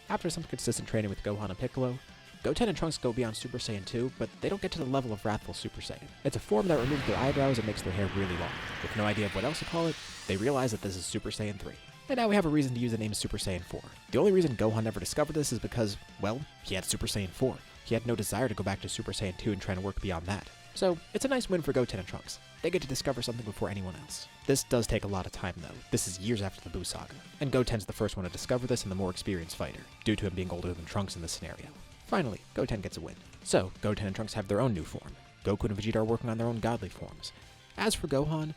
After some consistent training with Gohan and Piccolo, Goten and Trunks go beyond Super Saiyan 2, but they don't get to the level of Wrathful Super Saiyan. It's a form that removes their eyebrows and makes their hair really long. With no idea of what else to call it, they realize that this is Super Saiyan 3. And now we have a reason to use the name Super Saiyan 4. The only reason Gohan never discovered this is because, well, he had Super Saiyan 4. He had no desire to go back to Super Saiyan 2 and try to work beyond that. So, it's a nice win for Goten and Trunks. They get to discover something before anyone else. This does take a lot of time though. This is years after the Buu saga. And Goten's the first one to discover this and the more experienced fighter, due to him being older than Trunks in this scenario. Finally, Goten gets a win. So, Goten and Trunks have their own new form. Goku and Vegeta are working on their own godly forms. As for Gohan,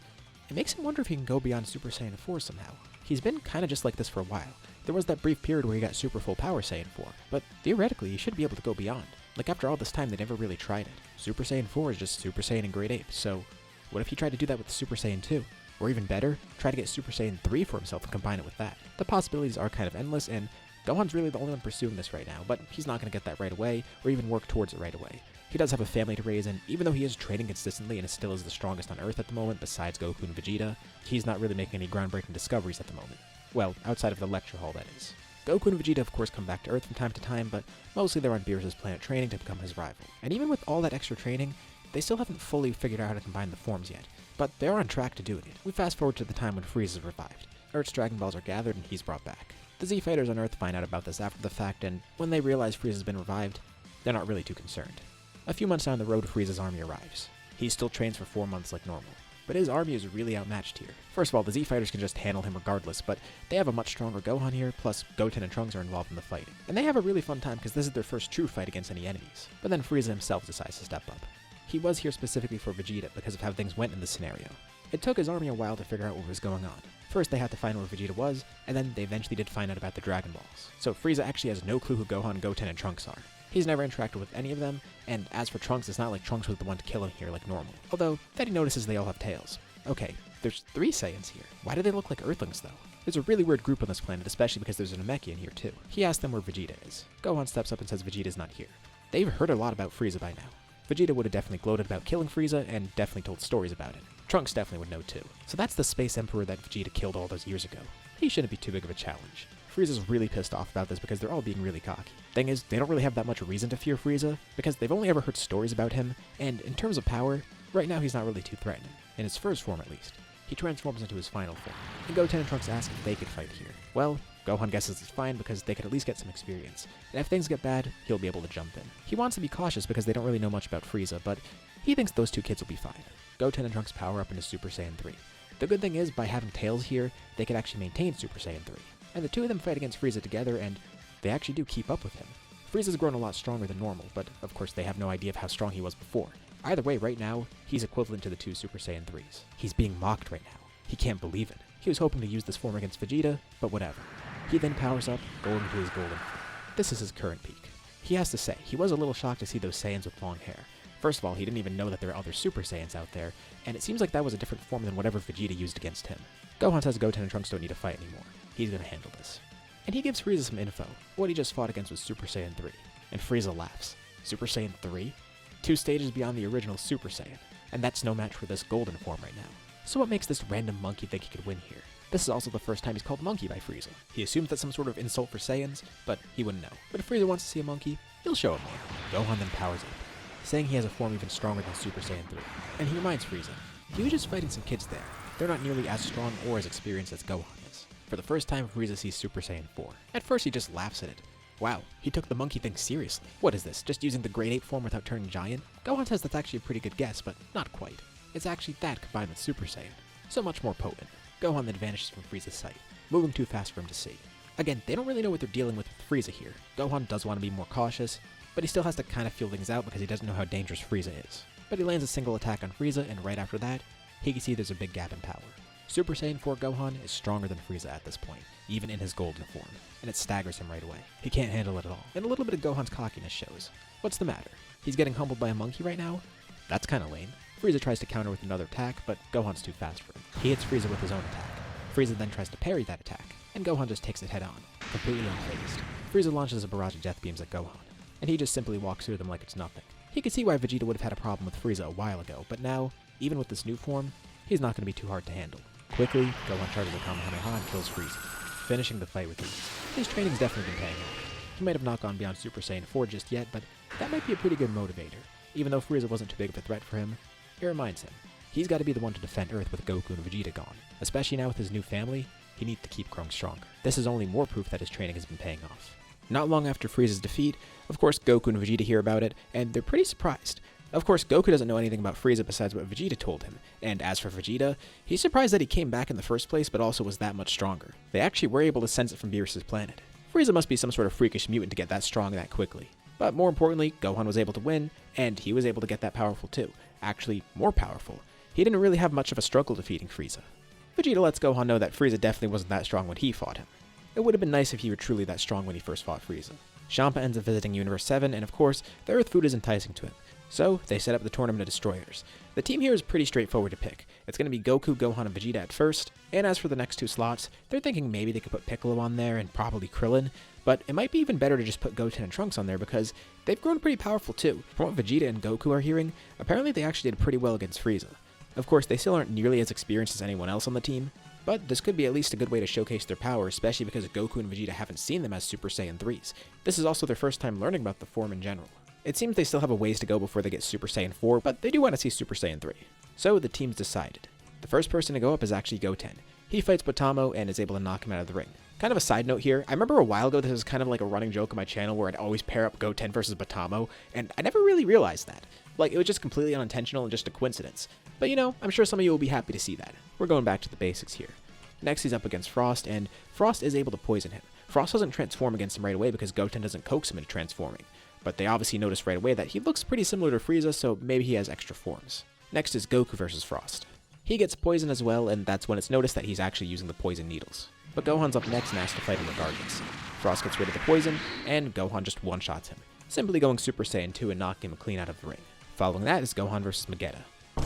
it makes him wonder if he can go beyond Super Saiyan 4 somehow. He's been kinda just like this for a while. There was that brief period where he got super full power Saiyan 4, but theoretically he should be able to go beyond. Like after all this time they never really tried it. Super Saiyan 4 is just Super Saiyan in Great Ape, so what if he tried to do that with Super Saiyan 2? Or even better, try to get Super Saiyan 3 for himself and combine it with that. The possibilities are kind of endless, and Gohan's really the only one pursuing this right now, but he's not going to get that right away, or even work towards it right away. He does have a family to raise, and even though he is training consistently and still is the strongest on Earth at the moment besides Goku and Vegeta, he's not really making any groundbreaking discoveries at the moment. Well, outside of the lecture hall, that is. Goku and Vegeta of course come back to Earth from time to time, but mostly they're on Beerus' planet training to become his rival. And even with all that extra training, they still haven't fully figured out how to combine the forms yet, but they're on track to doing it. We fast forward to the time when Frieza is revived. Earth's Dragon Balls are gathered and he's brought back. The Z Fighters on Earth find out about this after the fact, and when they realize Frieza's been revived, they're not really too concerned. A few months down the road, Frieza's army arrives. He still trains for 4 months like normal, but his army is really outmatched here. First of all, the Z Fighters can just handle him regardless, but they have a much stronger Gohan here, plus Goten and Trunks are involved in the fighting. And they have a really fun time because this is their first true fight against any enemies. But then Frieza himself decides to step up. He was here specifically for Vegeta because of how things went in this scenario. It took his army a while to figure out what was going on. First they had to find where Vegeta was, and then they eventually did find out about the Dragon Balls. So Frieza actually has no clue who Gohan, Goten, and Trunks are. He's never interacted with any of them, and as for Trunks, it's not like Trunks was the one to kill him here like normal. Although, then he notices they all have tails. Okay, there's 3 Saiyans here. Why do they look like Earthlings though? There's a really weird group on this planet, especially because there's a Namekian here too. He asks them where Vegeta is. Gohan steps up and says Vegeta's not here. They've heard a lot about Frieza by now. Vegeta would have definitely gloated about killing Frieza, and definitely told stories about it. Trunks definitely would know too. So that's the Space Emperor that Vegeta killed all those years ago. He shouldn't be too big of a challenge. Frieza's really pissed off about this because they're all being really cocky. Thing is, they don't really have that much reason to fear Frieza, because they've only ever heard stories about him, and in terms of power, right now he's not really too threatening. In his first form at least. He transforms into his final form, and Goten and Trunks ask if they could fight here. Well, Gohan guesses it's fine because they could at least get some experience, and if things get bad, he'll be able to jump in. He wants to be cautious because they don't really know much about Frieza, but he thinks those 2 kids will be fine. Goten and Trunks power up into Super Saiyan 3. The good thing is, by having tails here, they can actually maintain Super Saiyan 3. And the 2 of them fight against Frieza together, and they actually do keep up with him. Frieza's grown a lot stronger than normal, but of course they have no idea of how strong he was before. Either way, right now, he's equivalent to the 2 Super Saiyan 3s. He's being mocked right now. He can't believe it. He was hoping to use this form against Vegeta, but whatever. He then powers up, going into his golden form. This is his current peak. He has to say, he was a little shocked to see those Saiyans with long hair. First of all, he didn't even know that there are other Super Saiyans out there, and it seems like that was a different form than whatever Vegeta used against him. Gohan says Goten and Trunks don't need to fight anymore. He's gonna handle this. And he gives Frieza some info. What he just fought against was Super Saiyan 3. And Frieza laughs. Super Saiyan 3? 2 stages beyond the original Super Saiyan. And that's no match for this golden form right now. So what makes this random monkey think he could win here? This is also the first time he's called monkey by Frieza. He assumes that's some sort of insult for Saiyans, but he wouldn't know. But if Frieza wants to see a monkey, he'll show him one. Gohan then powers up, saying he has a form even stronger than Super Saiyan 3. And he reminds Frieza, he was just fighting some kids there. they're not nearly as strong or as experienced as Gohan is. For the first time, Frieza sees Super Saiyan 4. At first, he just laughs at it. Wow, he took the monkey thing seriously. What is this, just using the grade 8 form without turning giant? Gohan says that's actually a pretty good guess, but not quite. It's actually that combined with Super Saiyan. So much more potent. Gohan then vanishes from Frieza's sight, moving too fast for him to see. Again, they don't really know what they're dealing with Frieza here. Gohan does want to be more cautious, but he still has to kind of feel things out because he doesn't know how dangerous Frieza is. But he lands a single attack on Frieza, and right after that, he can see there's a big gap in power. Super Saiyan 4 Gohan is stronger than Frieza at this point, even in his golden form, and it staggers him right away. He can't handle it at all, and a little bit of Gohan's cockiness shows. What's the matter? He's getting humbled by a monkey right now? That's kinda lame. Frieza tries to counter with another attack, but Gohan's too fast for him. He hits Frieza with his own attack. Frieza then tries to parry that attack, and Gohan just takes it head on, completely unfazed. Frieza launches a barrage of death beams at Gohan, and he just simply walks through them like it's nothing. He could see why Vegeta would have had a problem with Frieza a while ago, but now, even with this new form, he's not going to be too hard to handle. Quickly, Gohan charges a Kamehameha and kills Frieza, finishing the fight with ease. His training's definitely been paying off. He might have not gone beyond Super Saiyan 4 just yet, but that might be a pretty good motivator. Even though Frieza wasn't too big of a threat for him, it reminds him, he's got to be the one to defend Earth with Goku and Vegeta gone. Especially now with his new family, he needs to keep growing stronger. This is only more proof that his training has been paying off. Not long after Frieza's defeat, of course Goku and Vegeta hear about it, and they're pretty surprised. Of course, Goku doesn't know anything about Frieza besides what Vegeta told him, and as for Vegeta, he's surprised that he came back in the first place but also was that much stronger. They actually were able to sense it from Beerus' planet. Frieza must be some sort of freakish mutant to get that strong that quickly. But more importantly, Gohan was able to win, and he was able to get that powerful too. Actually, more powerful. He didn't really have much of a struggle defeating Frieza. Vegeta lets Gohan know that Frieza definitely wasn't that strong when he fought him. It would have been nice if he were truly that strong when he first fought Frieza. Champa ends up visiting Universe 7, and of course, the Earth food is enticing to him. So, they set up the Tournament of Destroyers. The team here is pretty straightforward to pick. It's going to be Goku, Gohan, and Vegeta at first, and as for the next two slots, they're thinking maybe they could put Piccolo on there and probably Krillin, but it might be even better to just put Goten and Trunks on there because they've grown pretty powerful too. From what Vegeta and Goku are hearing, apparently they actually did pretty well against Frieza. Of course, they still aren't nearly as experienced as anyone else on the team, but this could be at least a good way to showcase their power, especially because Goku and Vegeta haven't seen them as Super Saiyan 3s. This is also their first time learning about the form in general. It seems they still have a ways to go before they get Super Saiyan 4, but they do want to see Super Saiyan 3. So the team's decided. The first person to go up is actually Goten. He fights Potamo and is able to knock him out of the ring. Kind of a side note here, I remember a while ago this was kind of like a running joke on my channel where I'd always pair up Goten versus Potamo, and I never really realized that. Like, it was just completely unintentional and just a coincidence. But you know, I'm sure some of you will be happy to see that. We're going back to the basics here. Next he's up against Frost, and Frost is able to poison him. Frost doesn't transform against him right away because Goten doesn't coax him into transforming. But they obviously notice right away that he looks pretty similar to Frieza, so maybe he has extra forms. Next is Goku versus Frost. He gets poisoned as well, and that's when it's noticed that he's actually using the poison needles. But Gohan's up next and has to fight him regardless. Frost gets rid of the poison, and Gohan just one-shots him, simply going Super Saiyan 2 and knocking him clean out of the ring. Following that is Gohan versus Vegeta.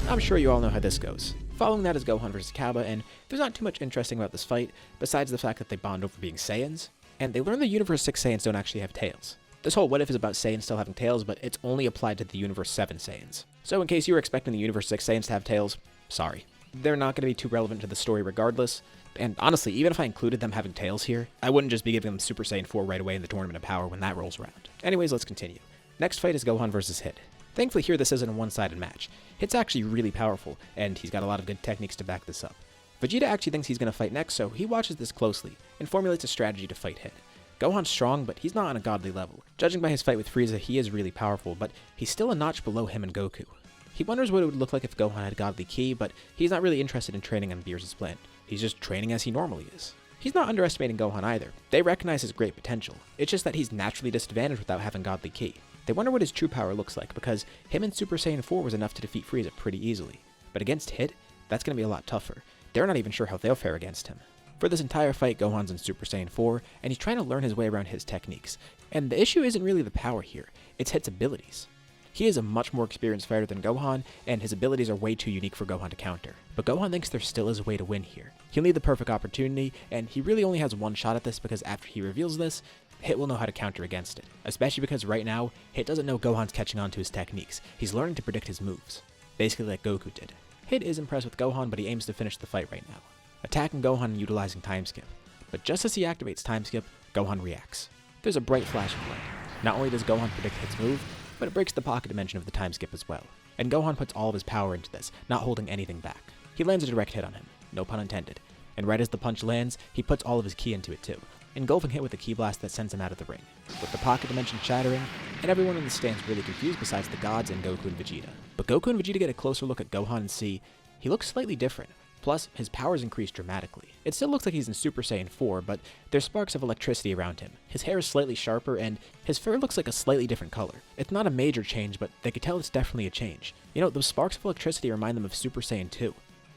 I'm sure you all know how this goes. Following that is Gohan versus Kaba, and there's not too much interesting about this fight, besides the fact that they bond over being Saiyans, and they learn the Universe 6 Saiyans don't actually have tails. This whole what if is about Saiyans still having tails, but it's only applied to the Universe 7 Saiyans. So in case you were expecting the Universe 6 Saiyans to have tails, sorry. They're not going to be too relevant to the story regardless, and honestly, even if I included them having tails here, I wouldn't just be giving them Super Saiyan 4 right away in the Tournament of Power when that rolls around. Anyways, let's continue. Next fight is Gohan versus Hit. Thankfully here this isn't a one-sided match. Hit's actually really powerful, and he's got a lot of good techniques to back this up. Vegeta actually thinks he's going to fight next, so he watches this closely, and formulates a strategy to fight Hit. Gohan's strong, but he's not on a godly level. Judging by his fight with Frieza, he is really powerful, but he's still a notch below him and Goku. He wonders what it would look like if Gohan had godly ki, but he's not really interested in training on Beerus' planet. He's just training as he normally is. He's not underestimating Gohan either. They recognize his great potential. It's just that he's naturally disadvantaged without having godly ki. They wonder what his true power looks like, because him and Super Saiyan 4 was enough to defeat Frieza pretty easily. But against Hit, that's going to be a lot tougher. They're not even sure how they'll fare against him. For this entire fight, Gohan's in Super Saiyan 4, and he's trying to learn his way around Hit's techniques. And the issue isn't really the power here, it's Hit's abilities. He is a much more experienced fighter than Gohan, and his abilities are way too unique for Gohan to counter. But Gohan thinks there still is a way to win here. He'll need the perfect opportunity, and he really only has one shot at this because after he reveals this, Hit will know how to counter against it. Especially because right now, Hit doesn't know Gohan's catching on to his techniques. He's learning to predict his moves. Basically like Goku did. Hit is impressed with Gohan, but he aims to finish the fight right now, attacking Gohan and utilizing Time Skip. But just as he activates Time Skip, Gohan reacts. There's a bright flash of light. Not only does Gohan predict Hit's move, but it breaks the pocket dimension of the Time Skip as well. And Gohan puts all of his power into this, not holding anything back. He lands a direct hit on him. no pun intended. And right as the punch lands, he puts all of his ki into it too, engulfing it with a ki blast that sends him out of the ring, with the pocket dimension shattering, and everyone in the stands really confused besides the gods and Goku and Vegeta. But Goku and Vegeta get a closer look at Gohan and see he looks slightly different. Plus, his powers increase dramatically. It still looks like he's in Super Saiyan 4, but there's sparks of electricity around him. His hair is slightly sharper, and his fur looks like a slightly different color. It's not a major change, but they could tell it's definitely a change. You know, those sparks of electricity remind them of Super Saiyan 2.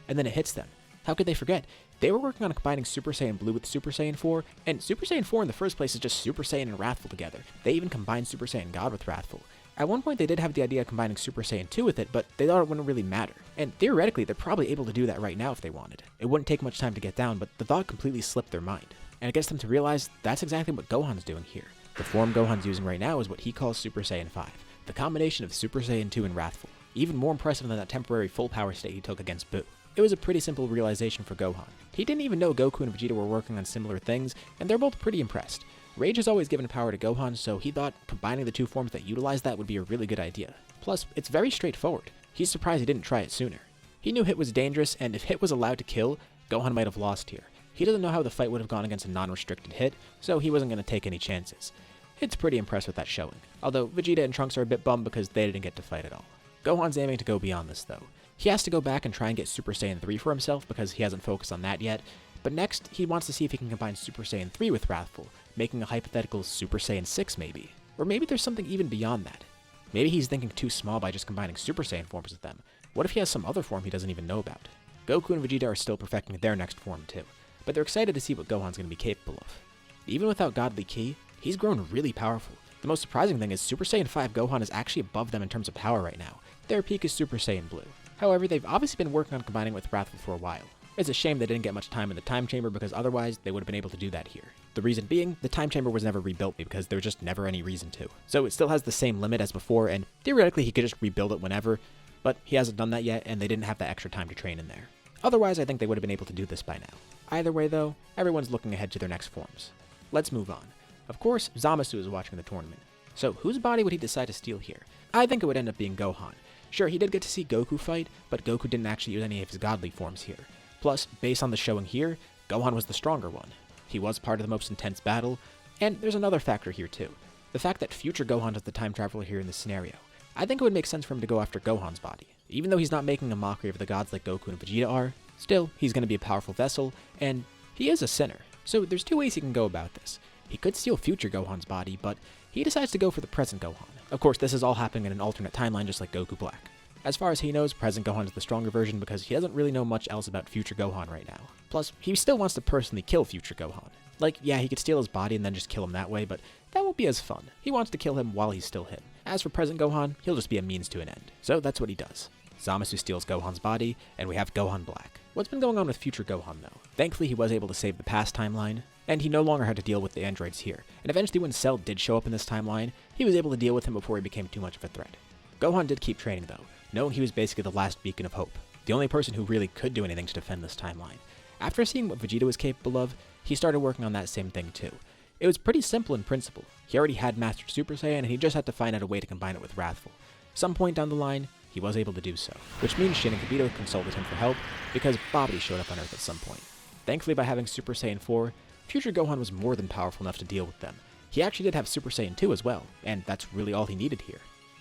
And then it hits them. How could they forget? They were working on combining Super Saiyan Blue with Super Saiyan 4, and Super Saiyan 4 in the first place is just Super Saiyan and Wrathful together. They even combined Super Saiyan God with Wrathful. At one point they did have the idea of combining Super Saiyan 2 with it, but they thought it wouldn't really matter. And theoretically, they're probably able to do that right now if they wanted. It wouldn't take much time to get down, but the thought completely slipped their mind. And it gets them to realize that's exactly what Gohan's doing here. The form Gohan's using right now is what he calls Super Saiyan 5, the combination of Super Saiyan 2 and Wrathful. Even more impressive than that temporary full power state he took against Buu. It was a pretty simple realization for Gohan. He didn't even know Goku and Vegeta were working on similar things, and they're both pretty impressed. Rage has always given power to Gohan, so he thought combining the two forms that utilize that would be a really good idea. Plus, it's very straightforward. He's surprised he didn't try it sooner. He knew Hit was dangerous, and if Hit was allowed to kill, Gohan might have lost here. He doesn't know how the fight would have gone against a non-restricted Hit, so he wasn't going to take any chances. Hit's pretty impressed with that showing, although Vegeta and Trunks are a bit bummed because they didn't get to fight at all. Gohan's aiming to go beyond this though. He has to go back and try and get Super Saiyan 3 for himself because he hasn't focused on that yet, but next he wants to see if he can combine Super Saiyan 3 with Wrathful, making a hypothetical Super Saiyan 6 maybe. Or maybe there's something even beyond that. Maybe he's thinking too small by just combining Super Saiyan forms with them. What if he has some other form he doesn't even know about? Goku and Vegeta are still perfecting their next form too, but they're excited to see what Gohan's going to be capable of. Even without Godly Ki, he's grown really powerful. The most surprising thing is Super Saiyan 5 Gohan is actually above them in terms of power right now. Their peak is Super Saiyan Blue. However, they've obviously been working on combining with Wrathful for a while. It's a shame they didn't get much time in the time chamber because otherwise they would have been able to do that here. The reason being, the time chamber was never rebuilt because there was just never any reason to. So it still has the same limit as before, and theoretically he could just rebuild it whenever, but he hasn't done that yet and they didn't have that extra time to train in there. Otherwise, I think they would have been able to do this by now. Either way though, everyone's looking ahead to their next forms. Let's move on. Of course, Zamasu is watching the tournament. So whose body would he decide to steal here? I think it would end up being Gohan. Sure, he did get to see Goku fight, but Goku didn't actually use any of his godly forms here. Plus, based on the showing here, Gohan was the stronger one. He was part of the most intense battle, and there's another factor here too. The fact that future Gohan is the time traveler here in this scenario. I think it would make sense for him to go after Gohan's body. Even though he's not making a mockery of the gods like Goku and Vegeta are, still, he's going to be a powerful vessel, and he is a sinner. So there's two ways he can go about this. He could steal future Gohan's body, but he decides to go for the present Gohan. Of course, this is all happening in an alternate timeline just like Goku Black. As far as he knows, present Gohan is the stronger version because he doesn't really know much else about future Gohan right now. Plus, he still wants to personally kill future Gohan. Like, yeah, he could steal his body and then just kill him that way, but that won't be as fun. He wants to kill him while he's still him. As for present Gohan, he'll just be a means to an end. So that's what he does. Zamasu steals Gohan's body, and we have Gohan Black. What's been going on with future Gohan though? Thankfully he was able to save the past timeline, and he no longer had to deal with the androids here. And eventually when Cell did show up in this timeline, he was able to deal with him before he became too much of a threat. Gohan did keep training though, knowing he was basically the last beacon of hope, the only person who really could do anything to defend this timeline. After seeing what Vegeta was capable of, he started working on that same thing too. It was pretty simple in principle. He already had mastered Super Saiyan and he just had to find out a way to combine it with Wrathful. Some point down the line, he was able to do so, which means Shin and Kibito consulted him for help because Babidi showed up on Earth at some point. Thankfully, by having Super Saiyan 4, future Gohan was more than powerful enough to deal with them. He actually did have Super Saiyan 2 as well, and that's really all he needed here.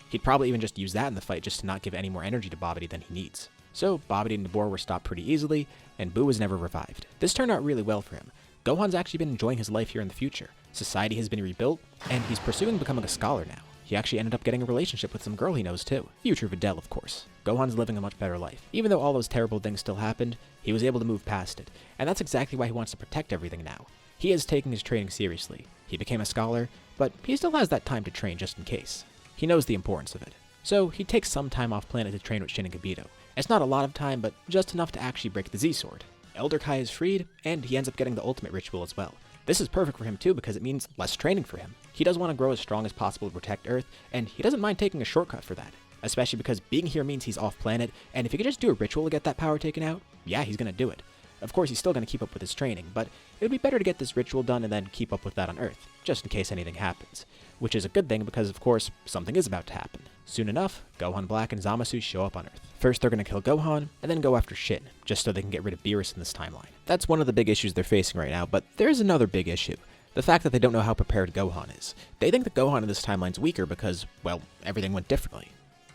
He'd probably even just use that in the fight just to not give any more energy to Babidi than he needs. So Babidi and Nabor were stopped pretty easily, and Buu was never revived. This turned out really well for him. Gohan's actually been enjoying his life here in the future. Society has been rebuilt, and he's pursuing becoming a scholar now. He actually ended up getting a relationship with some girl he knows too. Future Videl, of course. Gohan's living a much better life. Even though all those terrible things still happened, he was able to move past it. And that's exactly why he wants to protect everything now. He is taking his training seriously. He became a scholar, but he still has that time to train just in case. He knows the importance of it. So he takes some time off planet to train with Shin and Kibito. It's not a lot of time, but just enough to actually break the Z-Sword. Elder Kai is freed, and he ends up getting the ultimate ritual as well. This is perfect for him too because it means less training for him. He does want to grow as strong as possible to protect Earth, and he doesn't mind taking a shortcut for that. Especially because being here means he's off planet, and if he could just do a ritual to get that power taken out, yeah, he's gonna do it. Of course, he's still gonna keep up with his training, but it would be better to get this ritual done and then keep up with that on Earth, just in case anything happens. Which is a good thing because, of course, something is about to happen. Soon enough, Gohan Black and Zamasu show up on Earth. First they're going to kill Gohan, and then go after Shin, just so they can get rid of Beerus in this timeline. That's one of the big issues they're facing right now, but there's another big issue. The fact that they don't know how prepared Gohan is. They think that Gohan in this timeline's weaker because, well, everything went differently.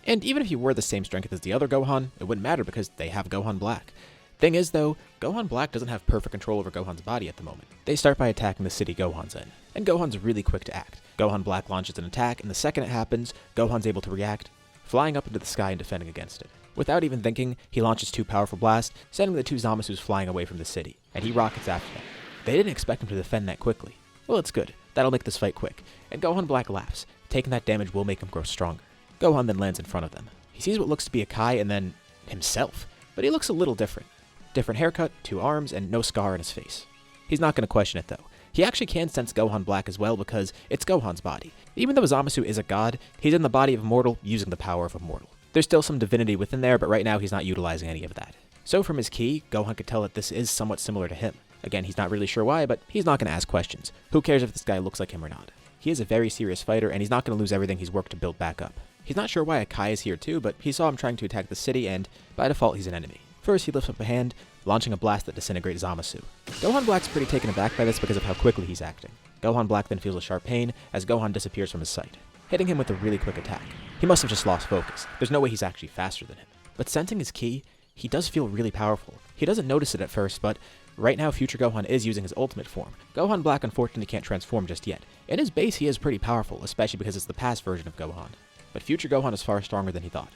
And even if he were the same strength as the other Gohan, it wouldn't matter because they have Gohan Black. Thing is though, Gohan Black doesn't have perfect control over Gohan's body at the moment. They start by attacking the city Gohan's in, and Gohan's really quick to act. Gohan Black launches an attack, and the second it happens, Gohan's able to react, flying up into the sky and defending against it. Without even thinking, he launches two powerful blasts, sending the two Zamasus flying away from the city, and he rockets after them. They didn't expect him to defend that quickly. Well, it's good. That'll make this fight quick. And Gohan Black laughs. Taking that damage will make him grow stronger. Gohan then lands in front of them. He sees what looks to be a Kai and then himself, but he looks a little different. Different haircut, two arms, and no scar on his face. He's not going to question it though. He actually can sense Gohan Black as well because it's Gohan's body. Even though Zamasu is a god, he's in the body of a mortal using the power of a mortal. There's still some divinity within there, but right now he's not utilizing any of that. So from his ki, Gohan could tell that this is somewhat similar to him. Again, he's not really sure why, but he's not going to ask questions. Who cares if this guy looks like him or not? He is a very serious fighter, and he's not going to lose everything he's worked to build back up. He's not sure why a Kai is here too, but he saw him trying to attack the city, and by default he's an enemy. First, he lifts up a hand, launching a blast that disintegrates Zamasu. Gohan Black's pretty taken aback by this because of how quickly he's acting. Gohan Black then feels a sharp pain as Gohan disappears from his sight, hitting him with a really quick attack. He must have just lost focus. There's no way he's actually faster than him. But sensing his ki, he does feel really powerful. He doesn't notice it at first, but right now future Gohan is using his ultimate form. Gohan Black unfortunately can't transform just yet. In his base he is pretty powerful, especially because it's the past version of Gohan. But future Gohan is far stronger than he thought.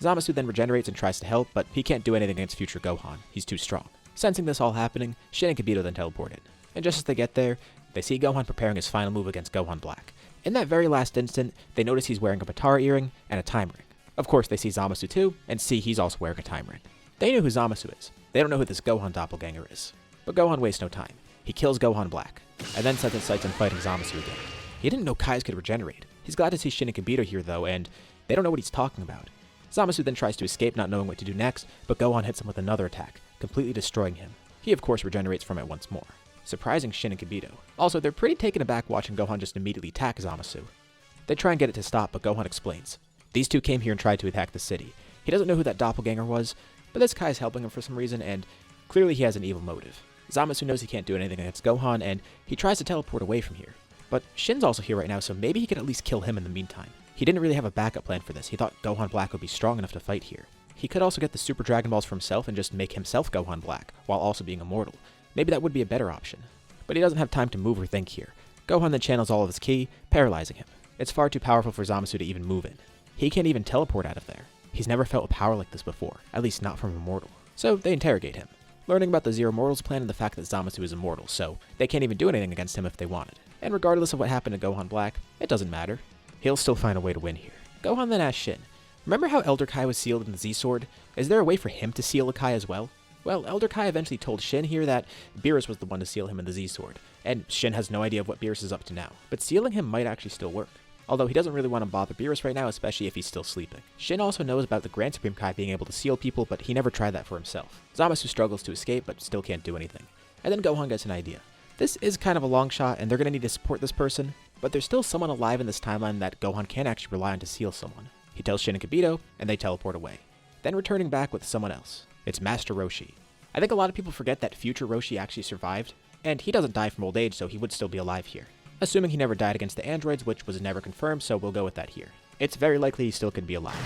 Zamasu then regenerates and tries to help, but he can't do anything against future Gohan. He's too strong. Sensing this all happening, Shin and Kibito then teleport in. And just as they get there, they see Gohan preparing his final move against Gohan Black. In that very last instant, they notice he's wearing a Batara earring and a time ring. Of course, they see Zamasu too, and see he's also wearing a time ring. They know who Zamasu is. They don't know who this Gohan doppelganger is. But Gohan wastes no time. He kills Gohan Black, and then sets his sights on fighting Zamasu again. He didn't know Kais could regenerate. He's glad to see Shin and Kibito here though, and they don't know what he's talking about. Zamasu then tries to escape, not knowing what to do next, but Gohan hits him with another attack, completely destroying him. He of course regenerates from it once more, surprising Shin and Kibito. Also, they're pretty taken aback watching Gohan just immediately attack Zamasu. They try and get it to stop, but Gohan explains. These two came here and tried to attack the city. He doesn't know who that doppelganger was, but this Kai is helping him for some reason, and clearly he has an evil motive. Zamasu knows he can't do anything against Gohan, and he tries to teleport away from here. But Shin's also here right now, so maybe he could at least kill him in the meantime. He didn't really have a backup plan for this. He thought Gohan Black would be strong enough to fight here. He could also get the Super Dragon Balls for himself and just make himself Gohan Black, while also being immortal. Maybe that would be a better option. But he doesn't have time to move or think here. Gohan then channels all of his ki, paralyzing him. It's far too powerful for Zamasu to even move in. He can't even teleport out of there. He's never felt a power like this before, at least not from a mortal. So they interrogate him, learning about the Zero Mortals plan and the fact that Zamasu is immortal, so they can't even do anything against him if they wanted. And regardless of what happened to Gohan Black, it doesn't matter. He'll still find a way to win here. Gohan then asks Shin, remember how Elder Kai was sealed in the Z-Sword? Is there a way for him to seal a Kai as well? Well, Elder Kai eventually told Shin here that Beerus was the one to seal him in the Z-Sword, and Shin has no idea of what Beerus is up to now, but sealing him might actually still work. Although he doesn't really want to bother Beerus right now, especially if he's still sleeping. Shin also knows about the Grand Supreme Kai being able to seal people, but he never tried that for himself. Zamasu struggles to escape, but still can't do anything. And then Gohan gets an idea. This is kind of a long shot, and they're going to need to support this person, but there's still someone alive in this timeline that Gohan can actually rely on to seal someone. He tells Shin and Kibito, and they teleport away. Then returning back with someone else. It's Master Roshi. I think a lot of people forget that future Roshi actually survived, and he doesn't die from old age, so he would still be alive here. Assuming he never died against the androids, which was never confirmed, so we'll go with that here. It's very likely he still could be alive.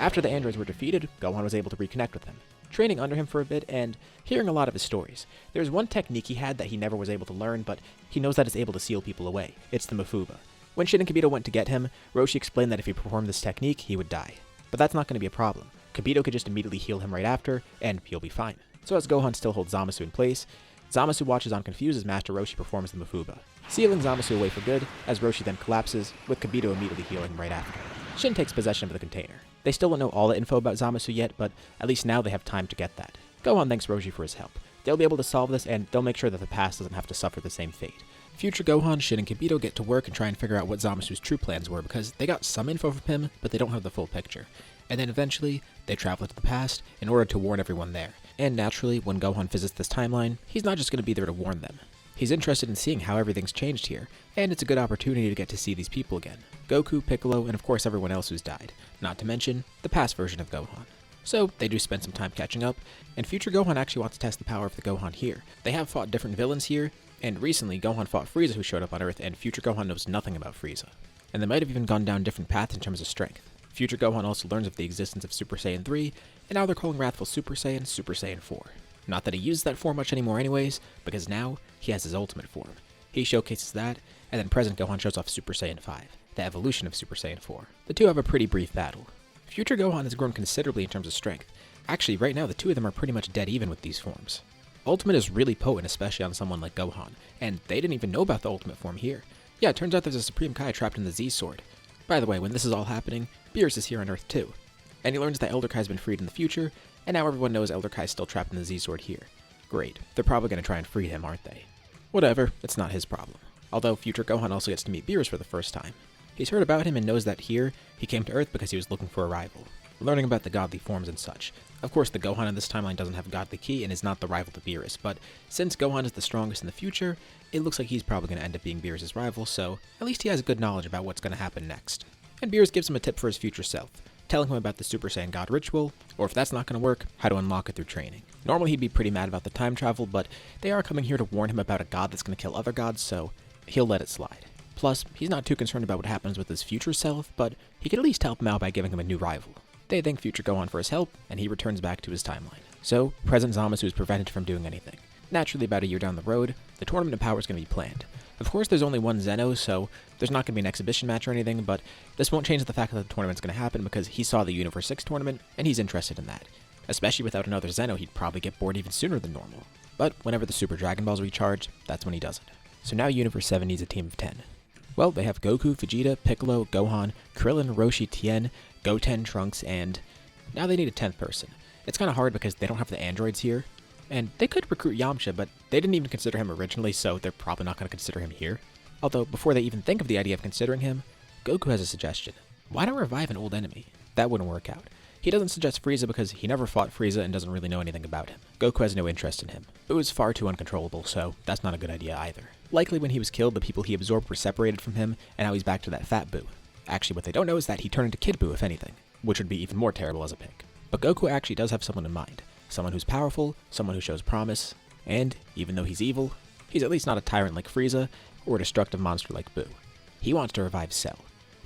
After the androids were defeated, Gohan was able to reconnect with them, training under him for a bit and hearing a lot of his stories. There's one technique he had that he never was able to learn, but he knows that it's able to seal people away. It's the Mafuba. When Shin and Kibito went to get him, Roshi explained that if he performed this technique, he would die. But that's not going to be a problem. Kibito could just immediately heal him right after, and he'll be fine. So as Gohan still holds Zamasu in place, Zamasu watches on confused as Master Roshi performs the Mafuba, sealing Zamasu away for good, as Roshi then collapses, with Kibito immediately healing right after. Shin takes possession of the container. They still don't know all the info about Zamasu yet, but at least now they have time to get that. Gohan thanks Roshi for his help. They'll be able to solve this, and they'll make sure that the past doesn't have to suffer the same fate. Future Gohan, Shin, and Kibito get to work and try and figure out what Zamasu's true plans were, because they got some info from him, but they don't have the full picture. And then eventually, they travel to the past in order to warn everyone there. And naturally, when Gohan visits this timeline, he's not just going to be there to warn them. He's interested in seeing how everything's changed here, and it's a good opportunity to get to see these people again. Goku, Piccolo, and of course everyone else who's died, not to mention the past version of Gohan. So they do spend some time catching up, and future Gohan actually wants to test the power of the Gohan here. They have fought different villains here, and recently Gohan fought Frieza who showed up on Earth, and future Gohan knows nothing about Frieza. And they might have even gone down different paths in terms of strength. Future Gohan also learns of the existence of Super Saiyan 3, and now they're calling Wrathful Super Saiyan Super Saiyan 4. Not that he uses that form much anymore anyways, because now he has his ultimate form. He showcases that, and then present Gohan shows off Super Saiyan 5, the evolution of Super Saiyan 4. The two have a pretty brief battle. Future Gohan has grown considerably in terms of strength. Actually, right now the two of them are pretty much dead even with these forms. Ultimate is really potent, especially on someone like Gohan, and they didn't even know about the ultimate form here. Yeah, it turns out there's a Supreme Kai trapped in the Z-Sword. By the way, when this is all happening, Beerus is here on Earth too. And he learns that Elder Kai's been freed in the future, and now everyone knows Elder Kai's still trapped in the Z-Sword here. Great, they're probably going to try and free him, aren't they? Whatever, it's not his problem. Although future Gohan also gets to meet Beerus for the first time. He's heard about him and knows that here, he came to Earth because he was looking for a rival, learning about the godly forms and such. Of course, the Gohan in this timeline doesn't have godly ki and is not the rival to Beerus, but since Gohan is the strongest in the future, it looks like he's probably going to end up being Beerus' rival, so at least he has good knowledge about what's going to happen next. And Beerus gives him a tip for his future self, telling him about the Super Saiyan God ritual, or if that's not going to work, how to unlock it through training. Normally he'd be pretty mad about the time travel, but they are coming here to warn him about a god that's going to kill other gods, so he'll let it slide. Plus, he's not too concerned about what happens with his future self, but he could at least help him out by giving him a new rival. They thank future Gohan for his help, and he returns back to his timeline. So, present Zamasu is prevented from doing anything. Naturally, about a year down the road, the Tournament of Power is going to be planned. Of course, there's only one Zeno, so there's not going to be an exhibition match or anything, but this won't change the fact that the tournament's going to happen because he saw the Universe 6 tournament, and he's interested in that. Especially without another Zeno, he'd probably get bored even sooner than normal. But whenever the Super Dragon Balls recharge, that's when he does it. So now Universe 7 needs a team of 10. Well, they have Goku, Vegeta, Piccolo, Gohan, Krillin, Roshi, Tien, Goten, Trunks, and now they need a 10th person. It's kind of hard because they don't have the androids here, and they could recruit Yamcha, but they didn't even consider him originally, so they're probably not going to consider him here. Although, before they even think of the idea of considering him, Goku has a suggestion. Why not revive an old enemy? That wouldn't work out. He doesn't suggest Frieza because he never fought Frieza and doesn't really know anything about him. Goku has no interest in him. Buu is far too uncontrollable, so that's not a good idea either. Likely when he was killed, the people he absorbed were separated from him, and now he's back to that fat Buu. Actually, what they don't know is that he turned into Kid Buu, if anything, which would be even more terrible as a pick. But Goku actually does have someone in mind. Someone who's powerful, someone who shows promise, and, even though he's evil, he's at least not a tyrant like Frieza, or a destructive monster like Buu. He wants to revive Cell.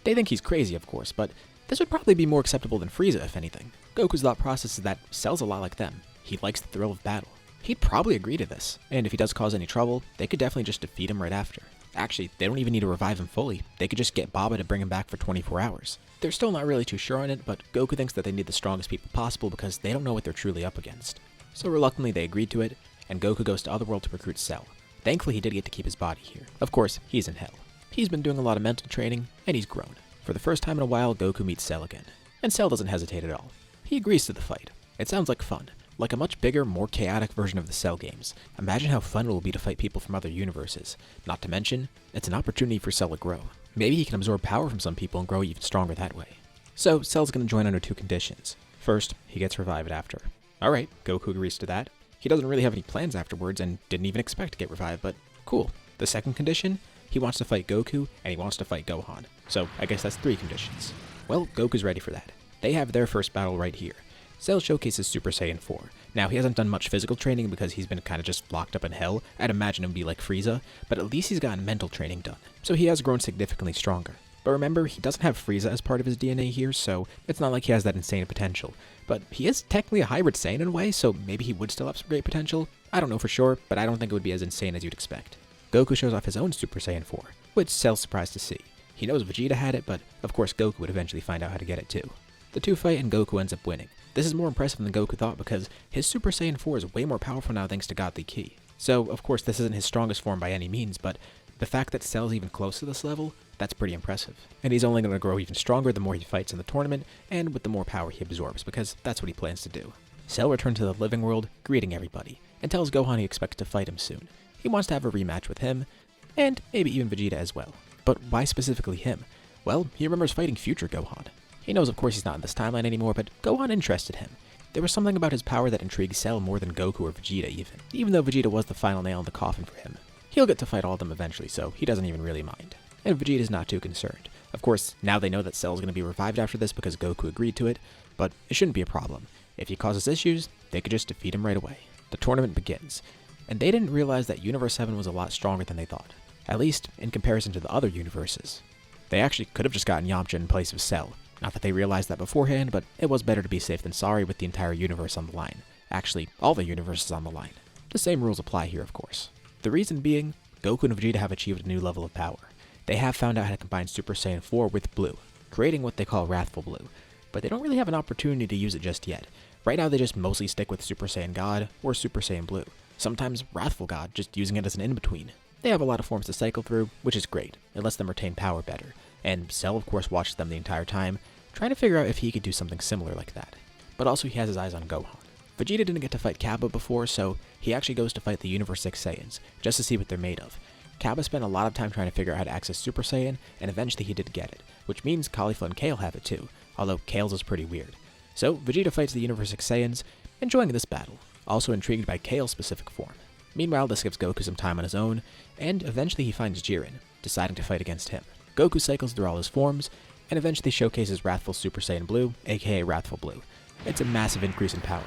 They think he's crazy, of course, but this would probably be more acceptable than Frieza, if anything. Goku's thought process is that Cell's a lot like them. He likes the thrill of battle. He'd probably agree to this, and if he does cause any trouble, they could definitely just defeat him right after. Actually, they don't even need to revive him fully. They could just get Baba to bring him back for 24 hours. They're still not really too sure on it, but Goku thinks that they need the strongest people possible because they don't know what they're truly up against. So reluctantly they agreed to it, and Goku goes to Otherworld to recruit Cell. Thankfully he did get to keep his body here. Of course, he's in hell. He's been doing a lot of mental training, and he's grown. For the first time in a while, Goku meets Cell again. And Cell doesn't hesitate at all. He agrees to the fight. It sounds like fun. Like a much bigger, more chaotic version of the Cell games. Imagine how fun it will be to fight people from other universes. Not to mention, it's an opportunity for Cell to grow. Maybe he can absorb power from some people and grow even stronger that way. So, Cell's gonna join under two conditions. First, he gets revived after. Alright, Goku agrees to that. He doesn't really have any plans afterwards and didn't even expect to get revived, but cool. The second condition? He wants to fight Goku, and he wants to fight Gohan. So, I guess that's 3 conditions. Well, Goku's ready for that. They have their first battle right here. Cell showcases Super Saiyan 4. Now, he hasn't done much physical training because he's been kind of just locked up in hell. I'd imagine it would be like Frieza, but at least he's gotten mental training done. So he has grown significantly stronger. But remember, he doesn't have Frieza as part of his DNA here, so it's not like he has that insane potential. But he is technically a hybrid Saiyan in a way, so maybe he would still have some great potential. I don't know for sure, but I don't think it would be as insane as you'd expect. Goku shows off his own Super Saiyan 4, which Cell's surprised to see. He knows Vegeta had it, but of course Goku would eventually find out how to get it too. The two fight and Goku ends up winning. This is more impressive than Goku thought because his Super Saiyan 4 is way more powerful now thanks to Godly Ki. So, of course, this isn't his strongest form by any means, but the fact that Cell's even close to this level, that's pretty impressive. And he's only going to grow even stronger the more he fights in the tournament, and with the more power he absorbs, because that's what he plans to do. Cell returns to the living world, greeting everybody, and tells Gohan he expects to fight him soon. He wants to have a rematch with him, and maybe even Vegeta as well. But why specifically him? Well, he remembers fighting future Gohan. He knows of course he's not in this timeline anymore, but Gohan interested him. There was something about his power that intrigued Cell more than Goku or Vegeta even though Vegeta was the final nail in the coffin for him. He'll get to fight all of them eventually, so he doesn't even really mind. And Vegeta's not too concerned. Of course, now they know that Cell's going to be revived after this because Goku agreed to it, but it shouldn't be a problem. If he causes issues, they could just defeat him right away. The tournament begins, and they didn't realize that Universe 7 was a lot stronger than they thought, at least in comparison to the other universes. They actually could have just gotten Yamcha in place of Cell. Not that they realized that beforehand, but it was better to be safe than sorry with the entire universe on the line. Actually, all the universes on the line. The same rules apply here, of course. The reason being, Goku and Vegeta have achieved a new level of power. They have found out how to combine Super Saiyan 4 with Blue, creating what they call Wrathful Blue, but they don't really have an opportunity to use it just yet. Right now they just mostly stick with Super Saiyan God or Super Saiyan Blue, sometimes Wrathful God, just using it as an in-between. They have a lot of forms to cycle through, which is great. It lets them retain power better, and Cell of course watches them the entire time, trying to figure out if he could do something similar like that. But also he has his eyes on Gohan. Vegeta didn't get to fight Kappa before, so he actually goes to fight the Universe 6 Saiyans, just to see what they're made of. Kappa spent a lot of time trying to figure out how to access Super Saiyan, and eventually he did get it, which means Caulifla and Kale have it too, although Kale's is pretty weird. So Vegeta fights the Universe 6 Saiyans, enjoying this battle, also intrigued by Kale's specific form. Meanwhile, this gives Goku some time on his own, and eventually he finds Jiren, deciding to fight against him. Goku cycles through all his forms, and eventually showcases Wrathful Super Saiyan Blue, aka Wrathful Blue. It's a massive increase in power.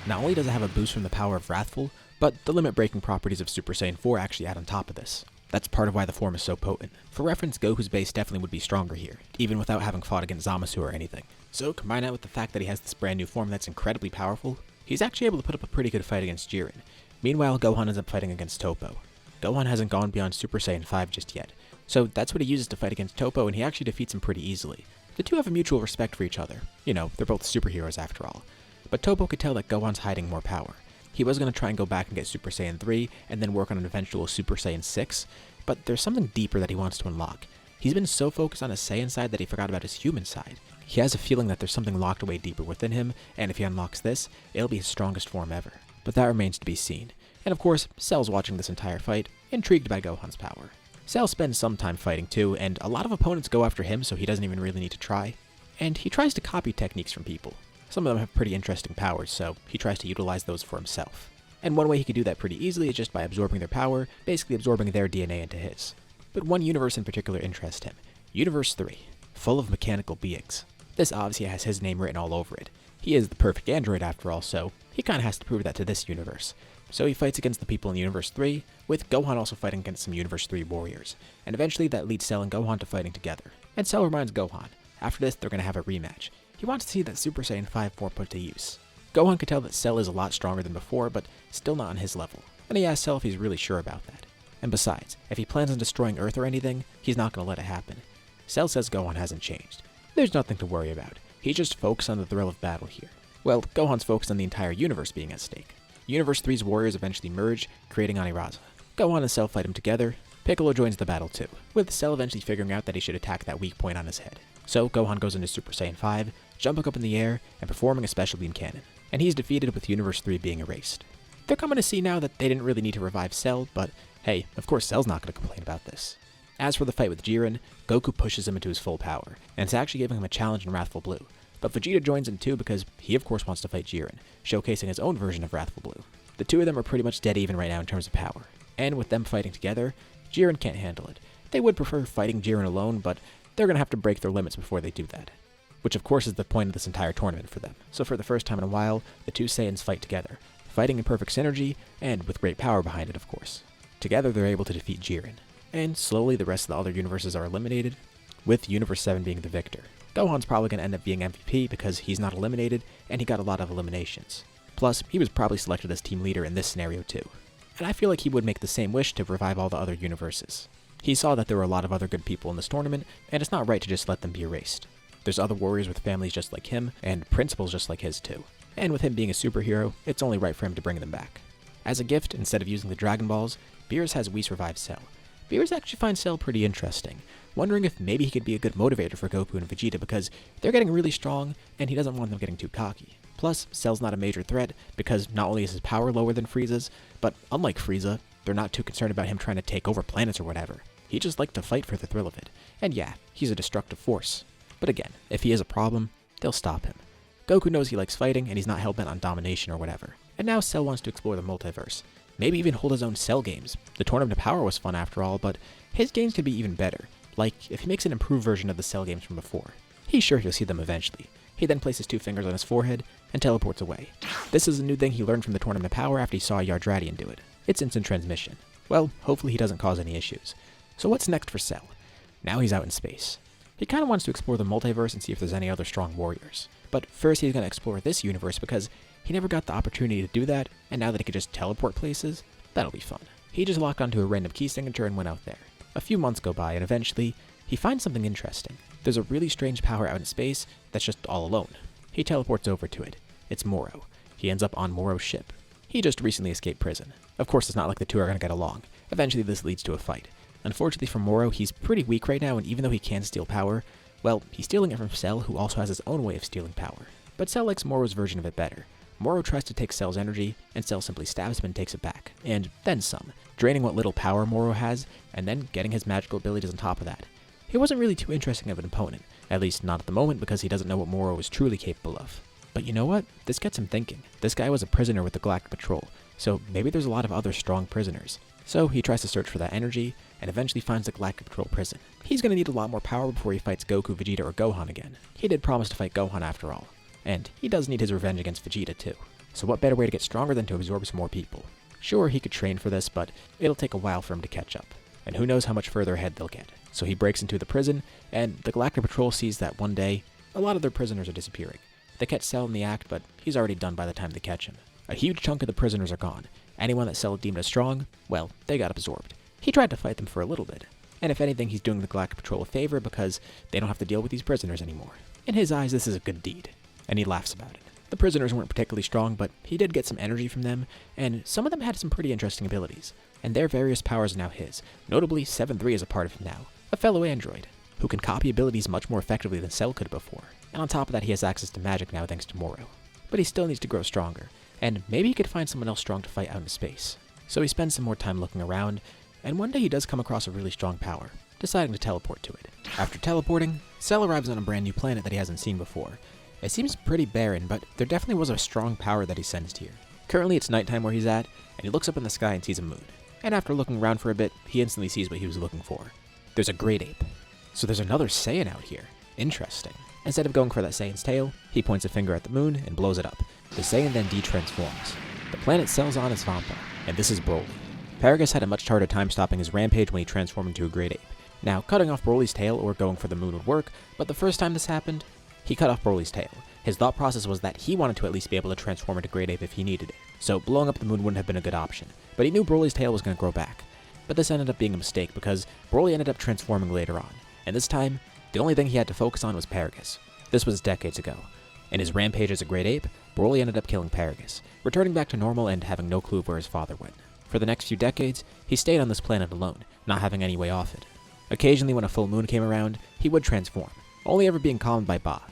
Not only does it have a boost from the power of Wrathful, but the limit-breaking properties of Super Saiyan 4 actually add on top of this. That's part of why the form is so potent. For reference, Goku's base definitely would be stronger here, even without having fought against Zamasu or anything. So combine that with the fact that he has this brand new form that's incredibly powerful, he's actually able to put up a pretty good fight against Jiren. Meanwhile, Gohan ends up fighting against Toppo. Gohan hasn't gone beyond Super Saiyan 5 just yet, so that's what he uses to fight against Toppo, and he actually defeats him pretty easily. The two have a mutual respect for each other. You know, they're both superheroes after all. But Toppo could tell that Gohan's hiding more power. He was going to try and go back and get Super Saiyan 3, and then work on an eventual Super Saiyan 6, but there's something deeper that he wants to unlock. He's been so focused on his Saiyan side that he forgot about his human side. He has a feeling that there's something locked away deeper within him, and if he unlocks this, it'll be his strongest form ever. But that remains to be seen. And of course, Cell's watching this entire fight, intrigued by Gohan's power. Cell spends some time fighting too, and a lot of opponents go after him so he doesn't even really need to try. And he tries to copy techniques from people. Some of them have pretty interesting powers, so he tries to utilize those for himself. And one way he could do that pretty easily is just by absorbing their power, basically absorbing their DNA into his. But one universe in particular interests him, Universe 3, full of mechanical beings. This obviously has his name written all over it. He is the perfect android after all, so he kinda has to prove that to this universe. So he fights against the people in Universe 3, with Gohan also fighting against some Universe 3 warriors. And eventually that leads Cell and Gohan to fighting together. And Cell reminds Gohan, after this they're gonna have a rematch. He wants to see that Super Saiyan 5 form put to use. Gohan could tell that Cell is a lot stronger than before, but still not on his level. And he asks Cell if he's really sure about that. And besides, if he plans on destroying Earth or anything, he's not gonna let it happen. Cell says Gohan hasn't changed. There's nothing to worry about. He's just focused on the thrill of battle here. Well, Gohan's focused on the entire universe being at stake. Universe 3's warriors eventually merge, creating Aniraza. Gohan and Cell fight him together. Piccolo joins the battle too, with Cell eventually figuring out that he should attack that weak point on his head. So Gohan goes into Super Saiyan 5, jumping up in the air and performing a special beam cannon. And he's defeated with Universe 3 being erased. They're coming to see now that they didn't really need to revive Cell, but hey, of course Cell's not going to complain about this. As for the fight with Jiren, Goku pushes him into his full power, and it's actually giving him a challenge in Wrathful Blue. But Vegeta joins in too because he of course wants to fight Jiren, showcasing his own version of Wrathful Blue. The two of them are pretty much dead even right now in terms of power, and with them fighting together, Jiren can't handle it. They would prefer fighting Jiren alone, but they're going to have to break their limits before they do that. Which of course is the point of this entire tournament for them. So for the first time in a while, the two Saiyans fight together, fighting in perfect synergy, and with great power behind it of course. Together they're able to defeat Jiren. And slowly the rest of the other universes are eliminated, with Universe 7 being the victor. Gohan's probably going to end up being MVP because he's not eliminated, and he got a lot of eliminations. Plus, he was probably selected as team leader in this scenario too. And I feel like he would make the same wish to revive all the other universes. He saw that there were a lot of other good people in this tournament, and it's not right to just let them be erased. There's other warriors with families just like him, and principles just like his too. And with him being a superhero, it's only right for him to bring them back. As a gift, instead of using the Dragon Balls, Beerus has Whis revive Cell. Beerus actually finds Cell pretty interesting, wondering if maybe he could be a good motivator for Goku and Vegeta because they're getting really strong, and he doesn't want them getting too cocky. Plus, Cell's not a major threat because not only is his power lower than Frieza's, but unlike Frieza, they're not too concerned about him trying to take over planets or whatever. He just likes to fight for the thrill of it. And yeah, he's a destructive force. But again, if he is a problem, they'll stop him. Goku knows he likes fighting and he's not hell-bent on domination or whatever. And now Cell wants to explore the multiverse. maybe even hold his own Cell games. The Tournament of Power was fun after all, but his games could be even better, like if he makes an improved version of the Cell games from before. He's sure he'll see them eventually. He then places 2 fingers on his forehead and teleports away. This is a new thing he learned from the Tournament of Power after he saw Yardratian do it. It's instant transmission. Well, hopefully he doesn't cause any issues. So what's next for Cell? Now he's out in space. He kind of wants to explore the multiverse and see if there's any other strong warriors. But first he's going to explore this universe because he never got the opportunity to do that, and now that he could just teleport places, that'll be fun. He just locked onto a random key signature and went out there. A few months go by and eventually, he finds something interesting. There's a really strange power out in space that's just all alone. He teleports over to it. It's Moro. He ends up on Moro's ship. He just recently escaped prison. Of course, it's not like the two are going to get along. Eventually this leads to a fight. Unfortunately for Moro, he's pretty weak right now, and even though he can steal power, well, he's stealing it from Cell, who also has his own way of stealing power. But Cell likes Moro's version of it better. Moro tries to take Cell's energy, and Cell simply stabs him and takes it back. And then some, draining what little power Moro has, and then getting his magical abilities on top of that. He wasn't really too interesting of an opponent, at least not at the moment because he doesn't know what Moro is truly capable of. But you know what? This gets him thinking. This guy was a prisoner with the Galactic Patrol, so maybe there's a lot of other strong prisoners. So he tries to search for that energy, and eventually finds the Galactic Patrol prison. He's going to need a lot more power before he fights Goku, Vegeta, or Gohan again. He did promise to fight Gohan after all. And he does need his revenge against Vegeta too. So what better way to get stronger than to absorb some more people? Sure, he could train for this, but it'll take a while for him to catch up. And who knows how much further ahead they'll get. So he breaks into the prison, and the Galactic Patrol sees that one day, a lot of their prisoners are disappearing. They catch Cell in the act, but he's already done by the time they catch him. A huge chunk of the prisoners are gone. Anyone that Cell deemed as strong, well, they got absorbed. He tried to fight them for a little bit. And if anything, he's doing the Galactic Patrol a favor because they don't have to deal with these prisoners anymore. In his eyes, this is a good deed. And he laughs about it. The prisoners weren't particularly strong, but he did get some energy from them, and some of them had some pretty interesting abilities. And their various powers are now his. Notably, 7-3 is a part of him now, a fellow android, who can copy abilities much more effectively than Cell could before. And on top of that, he has access to magic now thanks to Moro. But he still needs to grow stronger, and maybe he could find someone else strong to fight out in space. So he spends some more time looking around, and one day he does come across a really strong power, deciding to teleport to it. After teleporting, Cell arrives on a brand new planet that he hasn't seen before. It seems pretty barren, but there definitely was a strong power that he sensed here. Currently it's nighttime where he's at, and he looks up in the sky and sees a moon. And after looking around for a bit, he instantly sees what he was looking for. There's a great ape. So there's another Saiyan out here. Interesting. Instead of going for that Saiyan's tail, he points a finger at the moon and blows it up. The Saiyan then de-transforms. The planet Cell's on is Vampa, and this is Broly. Paragus had a much harder time stopping his rampage when he transformed into a great ape. Now, cutting off Broly's tail or going for the moon would work, but the first time this happened, he cut off Broly's tail. His thought process was that he wanted to at least be able to transform into Great Ape if he needed it, so blowing up the moon wouldn't have been a good option. But he knew Broly's tail was going to grow back. But this ended up being a mistake because Broly ended up transforming later on, and this time, the only thing he had to focus on was Paragus. This was decades ago. In his rampage as a Great Ape, Broly ended up killing Paragus, returning back to normal and having no clue where his father went. For the next few decades, he stayed on this planet alone, not having any way off it. Occasionally when a full moon came around, he would transform, only ever being calmed by Ba.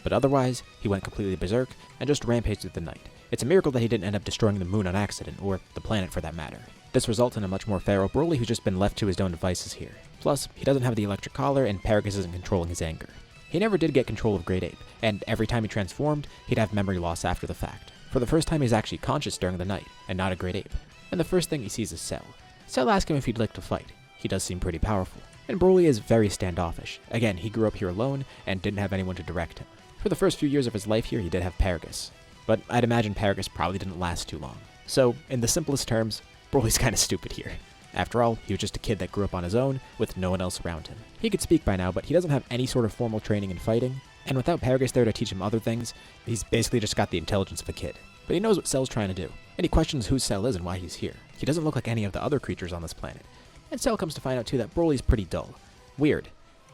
But otherwise, he went completely berserk and just rampaged through the night. It's a miracle that he didn't end up destroying the moon on accident, or the planet for that matter. This results in a much more feral Broly who's just been left to his own devices here. Plus, he doesn't have the electric collar and Paragus isn't controlling his anger. He never did get control of Great Ape, and every time he transformed, he'd have memory loss after the fact. For the first time he's actually conscious during the night, and not a Great Ape. And the first thing he sees is Cell. Cell asks him if he'd like to fight. He does seem pretty powerful. And Broly is very standoffish. Again, he grew up here alone and didn't have anyone to direct him. For the first few years of his life here, he did have Paragus. But I'd imagine Paragus probably didn't last too long. So, in the simplest terms, Broly's kinda stupid here. After all, he was just a kid that grew up on his own, with no one else around him. He could speak by now, but he doesn't have any sort of formal training in fighting, and without Paragus there to teach him other things, he's basically just got the intelligence of a kid. But he knows what Cell's trying to do, and he questions who Cell is and why he's here. He doesn't look like any of the other creatures on this planet. And Cell comes to find out too that Broly's pretty dull. Weird.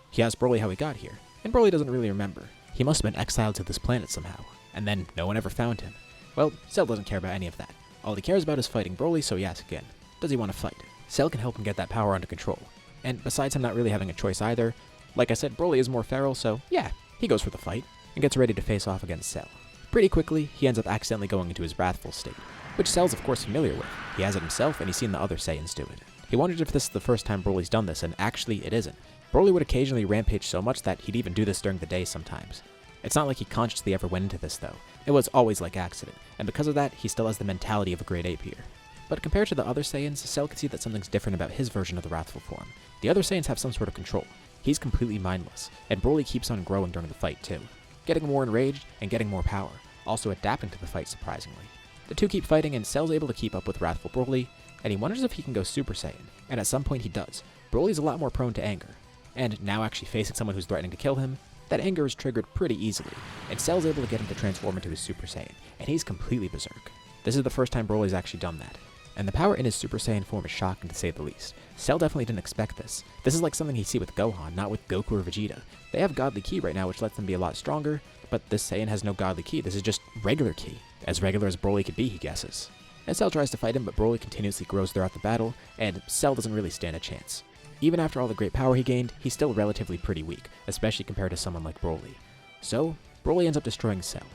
He asks Broly how he got here, and Broly doesn't really remember. He must have been exiled to this planet somehow, and then no one ever found him. Well, Cell doesn't care about any of that. All he cares about is fighting Broly, so he asks again, does he want to fight? Cell can help him get that power under control. And besides him not really having a choice either, like I said, Broly is more feral, so yeah, he goes for the fight, and gets ready to face off against Cell. Pretty quickly, he ends up accidentally going into his wrathful state, which Cell's of course familiar with. He has it himself, and he's seen the other Saiyans do it. He wondered if this is the first time Broly's done this, and actually it isn't. Broly would occasionally rampage so much that he'd even do this during the day sometimes. It's not like he consciously ever went into this though. It was always like accident, and because of that, he still has the mentality of a great ape here. But compared to the other Saiyans, Cell can see that something's different about his version of the wrathful form. The other Saiyans have some sort of control. He's completely mindless, and Broly keeps on growing during the fight too, getting more enraged and getting more power, also adapting to the fight surprisingly. The two keep fighting, and Cell's able to keep up with wrathful Broly, and he wonders if he can go Super Saiyan, and at some point he does. Broly's a lot more prone to anger, and now actually facing someone who's threatening to kill him, that anger is triggered pretty easily, and Cell's able to get him to transform into his Super Saiyan, and he's completely berserk. This is the first time Broly's actually done that, and the power in his Super Saiyan form is shocking to say the least. Cell definitely didn't expect this. This is like something he'd see with Gohan, not with Goku or Vegeta. They have Godly Ki right now, which lets them be a lot stronger, but this Saiyan has no Godly Ki. This is just regular Ki, as regular as Broly could be, he guesses. And Cell tries to fight him, but Broly continuously grows throughout the battle, and Cell doesn't really stand a chance. Even after all the great power he gained, he's still relatively pretty weak, especially compared to someone like Broly. So, Broly ends up destroying Cell.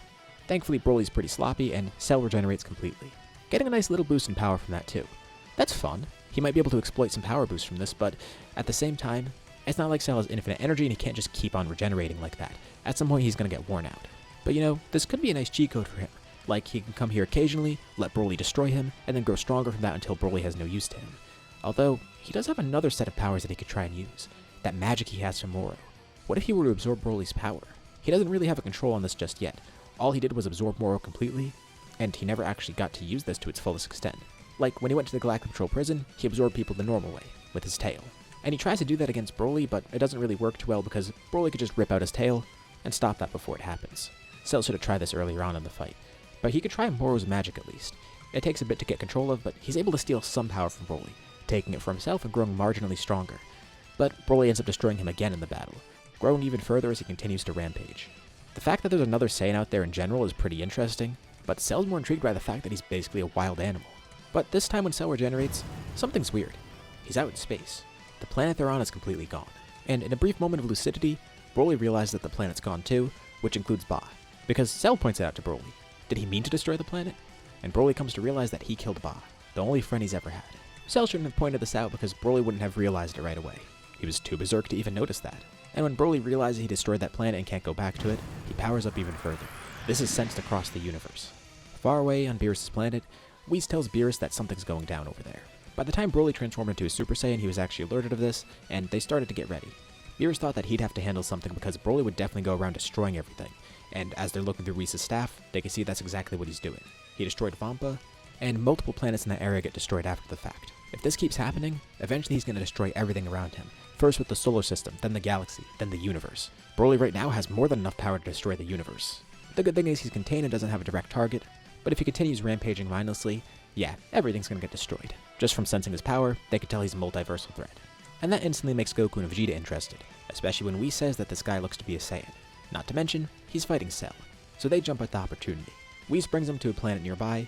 Thankfully, Broly's pretty sloppy, and Cell regenerates completely, getting a nice little boost in power from that too. That's fun. He might be able to exploit some power boost from this, but at the same time, it's not like Cell has infinite energy and he can't just keep on regenerating like that. At some point he's gonna get worn out. But you know, this could be a nice cheat code for him. Like, he can come here occasionally, let Broly destroy him, and then grow stronger from that until Broly has no use to him. Although, he does have another set of powers that he could try and use. That magic he has from Moro. What if he were to absorb Broly's power? He doesn't really have a control on this just yet. All he did was absorb Moro completely, and he never actually got to use this to its fullest extent. Like, when he went to the Galactic Patrol prison, he absorbed people the normal way, with his tail. And he tries to do that against Broly, but it doesn't really work too well because Broly could just rip out his tail and stop that before it happens. Cell should have tried this earlier on in the fight. But he could try Moro's magic at least. It takes a bit to get control of, but he's able to steal some power from Broly, taking it for himself and growing marginally stronger. But Broly ends up destroying him again in the battle, growing even further as he continues to rampage. The fact that there's another Saiyan out there in general is pretty interesting, but Cell's more intrigued by the fact that he's basically a wild animal. But this time when Cell regenerates, something's weird. He's out in space. The planet they're on is completely gone. And in a brief moment of lucidity, Broly realizes that the planet's gone too, which includes Ba. Because Cell points it out to Broly. Did he mean to destroy the planet? And Broly comes to realize that he killed Ba, the only friend he's ever had. Cell shouldn't have pointed this out because Broly wouldn't have realized it right away. He was too berserk to even notice that. And when Broly realizes he destroyed that planet and can't go back to it, he powers up even further. This is sensed across the universe. Far away on Beerus' planet, Whis tells Beerus that something's going down over there. By the time Broly transformed into a Super Saiyan, he was actually alerted of this, and they started to get ready. Beerus thought that he'd have to handle something because Broly would definitely go around destroying everything, and as they're looking through Whis' staff, they can see that's exactly what he's doing. He destroyed Vampa, and multiple planets in that area get destroyed after the fact. If this keeps happening, eventually he's going to destroy everything around him. First with the solar system, then the galaxy, then the universe. Broly right now has more than enough power to destroy the universe. The good thing is he's contained and doesn't have a direct target, but if he continues rampaging mindlessly, yeah, everything's going to get destroyed. Just from sensing his power, they could tell he's a multiversal threat. And that instantly makes Goku and Vegeta interested, especially when Whis says that this guy looks to be a Saiyan. Not to mention, he's fighting Cell, so they jump at the opportunity. Whis brings them to a planet nearby,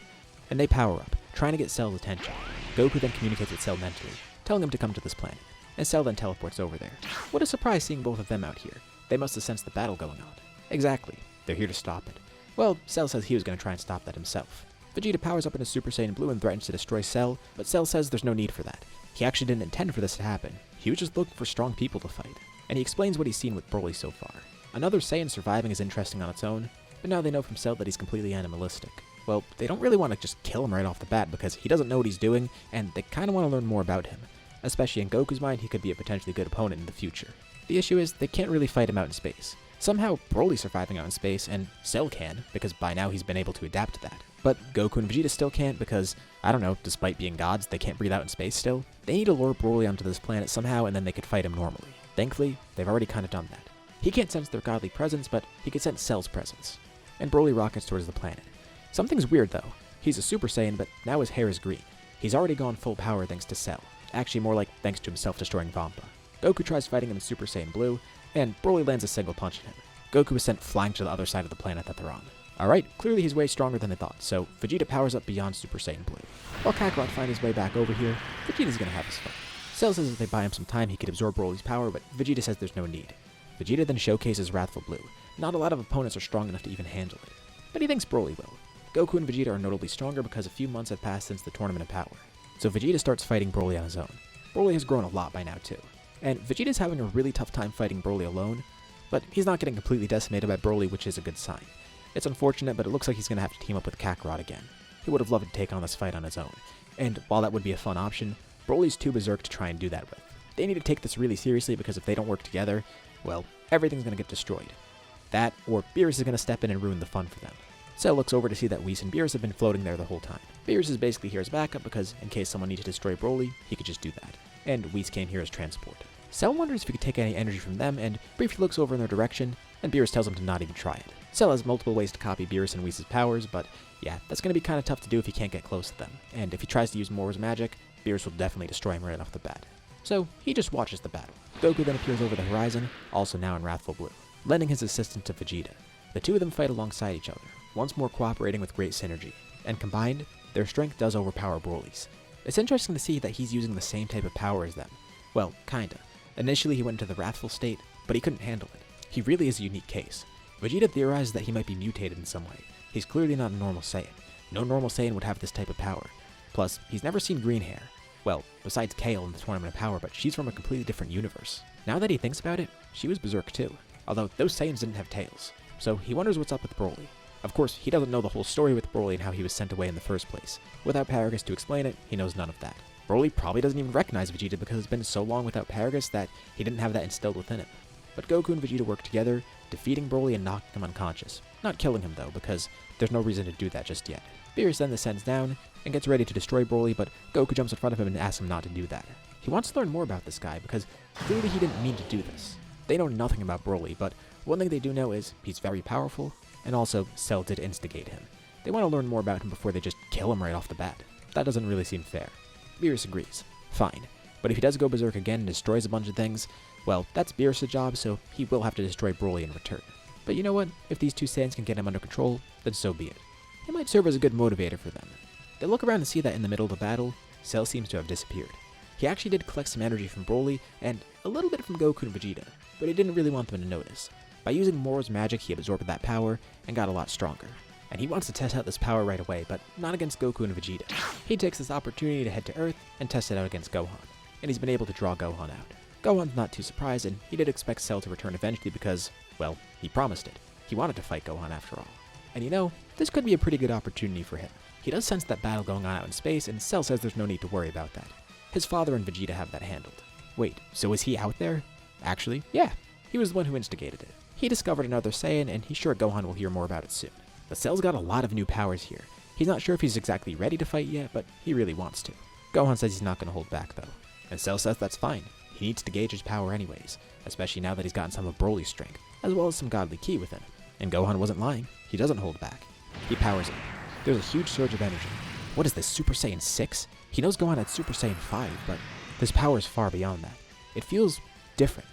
and they power up, trying to get Cell's attention. Goku then communicates with Cell mentally, telling him to come to this planet, and Cell then teleports over there. What a surprise seeing both of them out here. They must have sensed the battle going on. Exactly, they're here to stop it. Well, Cell says he was going to try and stop that himself. Vegeta powers up into Super Saiyan Blue and threatens to destroy Cell, but Cell says there's no need for that. He actually didn't intend for this to happen. He was just looking for strong people to fight. And he explains what he's seen with Broly so far. Another Saiyan surviving is interesting on its own, but now they know from Cell that he's completely animalistic. Well, they don't really want to just kill him right off the bat because he doesn't know what he's doing, and they kind of want to learn more about him. Especially in Goku's mind, he could be a potentially good opponent in the future. The issue is, they can't really fight him out in space. Somehow, Broly's surviving out in space, and Cell can, because by now he's been able to adapt to that. But Goku and Vegeta still can't because, I don't know, despite being gods, they can't breathe out in space still. They need to lure Broly onto this planet somehow, and then they could fight him normally. Thankfully, they've already kind of done that. He can't sense their godly presence, but he can sense Cell's presence. And Broly rockets towards the planet. Something's weird though. He's a Super Saiyan, but now his hair is green. He's already gone full power thanks to Cell. Actually more like thanks to himself destroying Vampa. Goku tries fighting him in Super Saiyan Blue, and Broly lands a single punch at him. Goku is sent flying to the other side of the planet that they're on. Alright, clearly he's way stronger than they thought, so Vegeta powers up beyond Super Saiyan Blue. While Kakarot finds his way back over here, Vegeta's gonna have his fun. Cell says if they buy him some time he could absorb Broly's power, but Vegeta says there's no need. Vegeta then showcases Wrathful Blue. Not a lot of opponents are strong enough to even handle it, but he thinks Broly will. Goku and Vegeta are notably stronger because a few months have passed since the Tournament of Power, so Vegeta starts fighting Broly on his own. Broly has grown a lot by now too, and Vegeta's having a really tough time fighting Broly alone, but he's not getting completely decimated by Broly, which is a good sign. It's unfortunate, but it looks like he's going to have to team up with Kakarot again. He would have loved to take on this fight on his own. And while that would be a fun option, Broly's too berserk to try and do that with. They need to take this really seriously because if they don't work together, well, everything's going to get destroyed. That, or Beerus is going to step in and ruin the fun for them. Cell looks over to see that Whis and Beerus have been floating there the whole time. Beerus is basically here as backup because in case someone needed to destroy Broly, he could just do that. And Whis came here as transport. Cell wonders if he could take any energy from them and briefly looks over in their direction, and Beerus tells him to not even try it. Cell has multiple ways to copy Beerus and Whis' powers, but yeah, that's going to be kind of tough to do if he can't get close to them. And if he tries to use Mora's magic, Beerus will definitely destroy him right off the bat. So he just watches the battle. Goku then appears over the horizon, also now in Wrathful Blue, lending his assistance to Vegeta. The two of them fight alongside each other, once more cooperating with great synergy, and combined, their strength does overpower Broly's. It's interesting to see that he's using the same type of power as them. Well, kinda. Initially he went into the Wrathful state, but he couldn't handle it. He really is a unique case. Vegeta theorizes that he might be mutated in some way. He's clearly not a normal Saiyan. No normal Saiyan would have this type of power. Plus, he's never seen green hair. Well, besides Kale in the Tournament of Power, but she's from a completely different universe. Now that he thinks about it, she was berserk too, although those Saiyans didn't have tails. So he wonders what's up with Broly. Of course, he doesn't know the whole story with Broly and how he was sent away in the first place. Without Paragus to explain it, he knows none of that. Broly probably doesn't even recognize Vegeta because it's been so long without Paragus that he didn't have that instilled within him. But Goku and Vegeta work together, defeating Broly and knocking him unconscious. Not killing him though, because there's no reason to do that just yet. Beerus then descends down and gets ready to destroy Broly, but Goku jumps in front of him and asks him not to do that. He wants to learn more about this guy because clearly he didn't mean to do this. They know nothing about Broly, but one thing they do know is he's very powerful, and also Cell did instigate him. They want to learn more about him before they just kill him right off the bat. That doesn't really seem fair. Beerus agrees. Fine. But if he does go berserk again and destroys a bunch of things, well, that's Beerus' job, so he will have to destroy Broly in return. But you know what? If these two Saiyans can get him under control, then so be it. It might serve as a good motivator for them. They look around and see that in the middle of the battle, Cell seems to have disappeared. He actually did collect some energy from Broly, and a little bit from Goku and Vegeta, but he didn't really want them to notice. By using Mora's magic, he absorbed that power, and got a lot stronger. And he wants to test out this power right away, but not against Goku and Vegeta. He takes this opportunity to head to Earth and test it out against Gohan, and he's been able to draw Gohan out. Gohan's not too surprised, and he did expect Cell to return eventually because, well, he promised it. He wanted to fight Gohan after all. And you know, this could be a pretty good opportunity for him. He does sense that battle going on out in space, and Cell says there's no need to worry about that. His father and Vegeta have that handled. Wait, so is he out there? Actually, yeah, he was the one who instigated it. He discovered another Saiyan, and he's sure Gohan will hear more about it soon. But Cell's got a lot of new powers here. He's not sure if he's exactly ready to fight yet, but he really wants to. Gohan says he's not going to hold back though. And Cell says that's fine. He needs to gauge his power anyways, especially now that he's gotten some of Broly's strength, as well as some godly ki within him. And Gohan wasn't lying. He doesn't hold back. He powers it. There's a huge surge of energy. What is this, Super Saiyan 6? He knows Gohan had Super Saiyan 5, but this power is far beyond that. It feels different.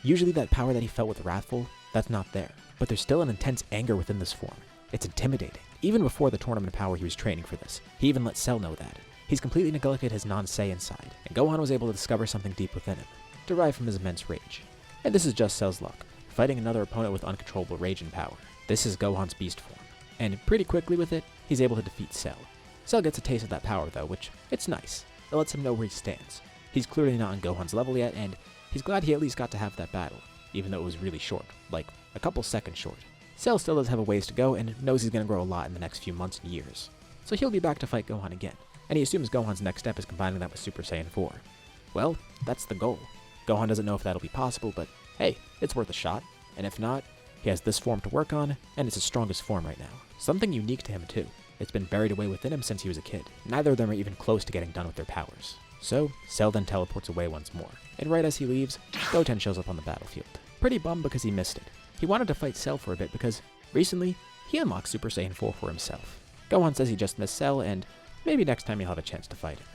Usually that power that he felt with Wrathful, that's not there. But there's still an intense anger within this form. It's intimidating. Even before the Tournament of Power he was training for this. He even let Cell know that. He's completely neglected his non-Saiyan side, and Gohan was able to discover something deep within him, derived from his immense rage. And this is just Cell's luck, fighting another opponent with uncontrollable rage and power. This is Gohan's beast form. And pretty quickly with it, he's able to defeat Cell. Cell gets a taste of that power though, which, it's nice. It lets him know where he stands. He's clearly not on Gohan's level yet, and he's glad he at least got to have that battle, even though it was really short, like a couple seconds short. Cell still does have a ways to go and knows he's going to grow a lot in the next few months and years. So he'll be back to fight Gohan again, and he assumes Gohan's next step is combining that with Super Saiyan 4. Well, that's the goal. Gohan doesn't know if that'll be possible, but hey, it's worth a shot, and if not, he has this form to work on, and it's his strongest form right now. Something unique to him too. It's been buried away within him since he was a kid. Neither of them are even close to getting done with their powers. So, Cell then teleports away once more, and right as he leaves, Goten shows up on the battlefield. Pretty bummed because he missed it. He wanted to fight Cell for a bit because, recently, he unlocked Super Saiyan 4 for himself. Gohan says he just missed Cell, and maybe next time he'll have a chance to fight him.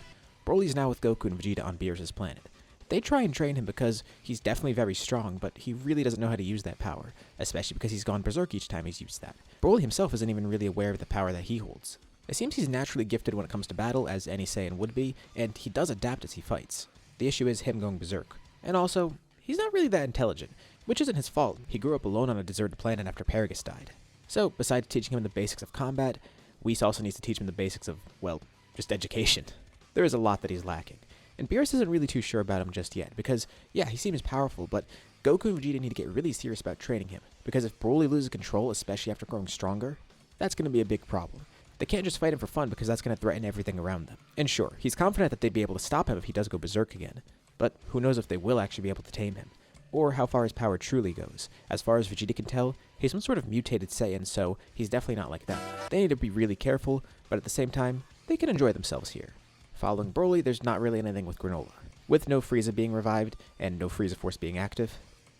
Broly's now with Goku and Vegeta on Beerus' planet. They try and train him because he's definitely very strong, but he really doesn't know how to use that power, especially because he's gone berserk each time he's used that. Broly himself isn't even really aware of the power that he holds. It seems he's naturally gifted when it comes to battle, as any Saiyan would be, and he does adapt as he fights. The issue is him going berserk. And also, he's not really that intelligent, which isn't his fault. He grew up alone on a deserted planet after Paragus died. So, besides teaching him the basics of combat, Whis also needs to teach him the basics of, well, just education. There is a lot that he's lacking. And Beerus isn't really too sure about him just yet, because, yeah, he seems powerful, but Goku and Vegeta need to get really serious about training him, because if Broly loses control, especially after growing stronger, that's going to be a big problem. They can't just fight him for fun because that's going to threaten everything around them. And sure, he's confident that they'd be able to stop him if he does go berserk again, but who knows if they will actually be able to tame him, or how far his power truly goes. As far as Vegeta can tell, he's some sort of mutated Saiyan, so he's definitely not like that. They need to be really careful, but at the same time, they can enjoy themselves here. Following Broly, there's not really anything with Granola. With no Frieza being revived, and no Frieza Force being active,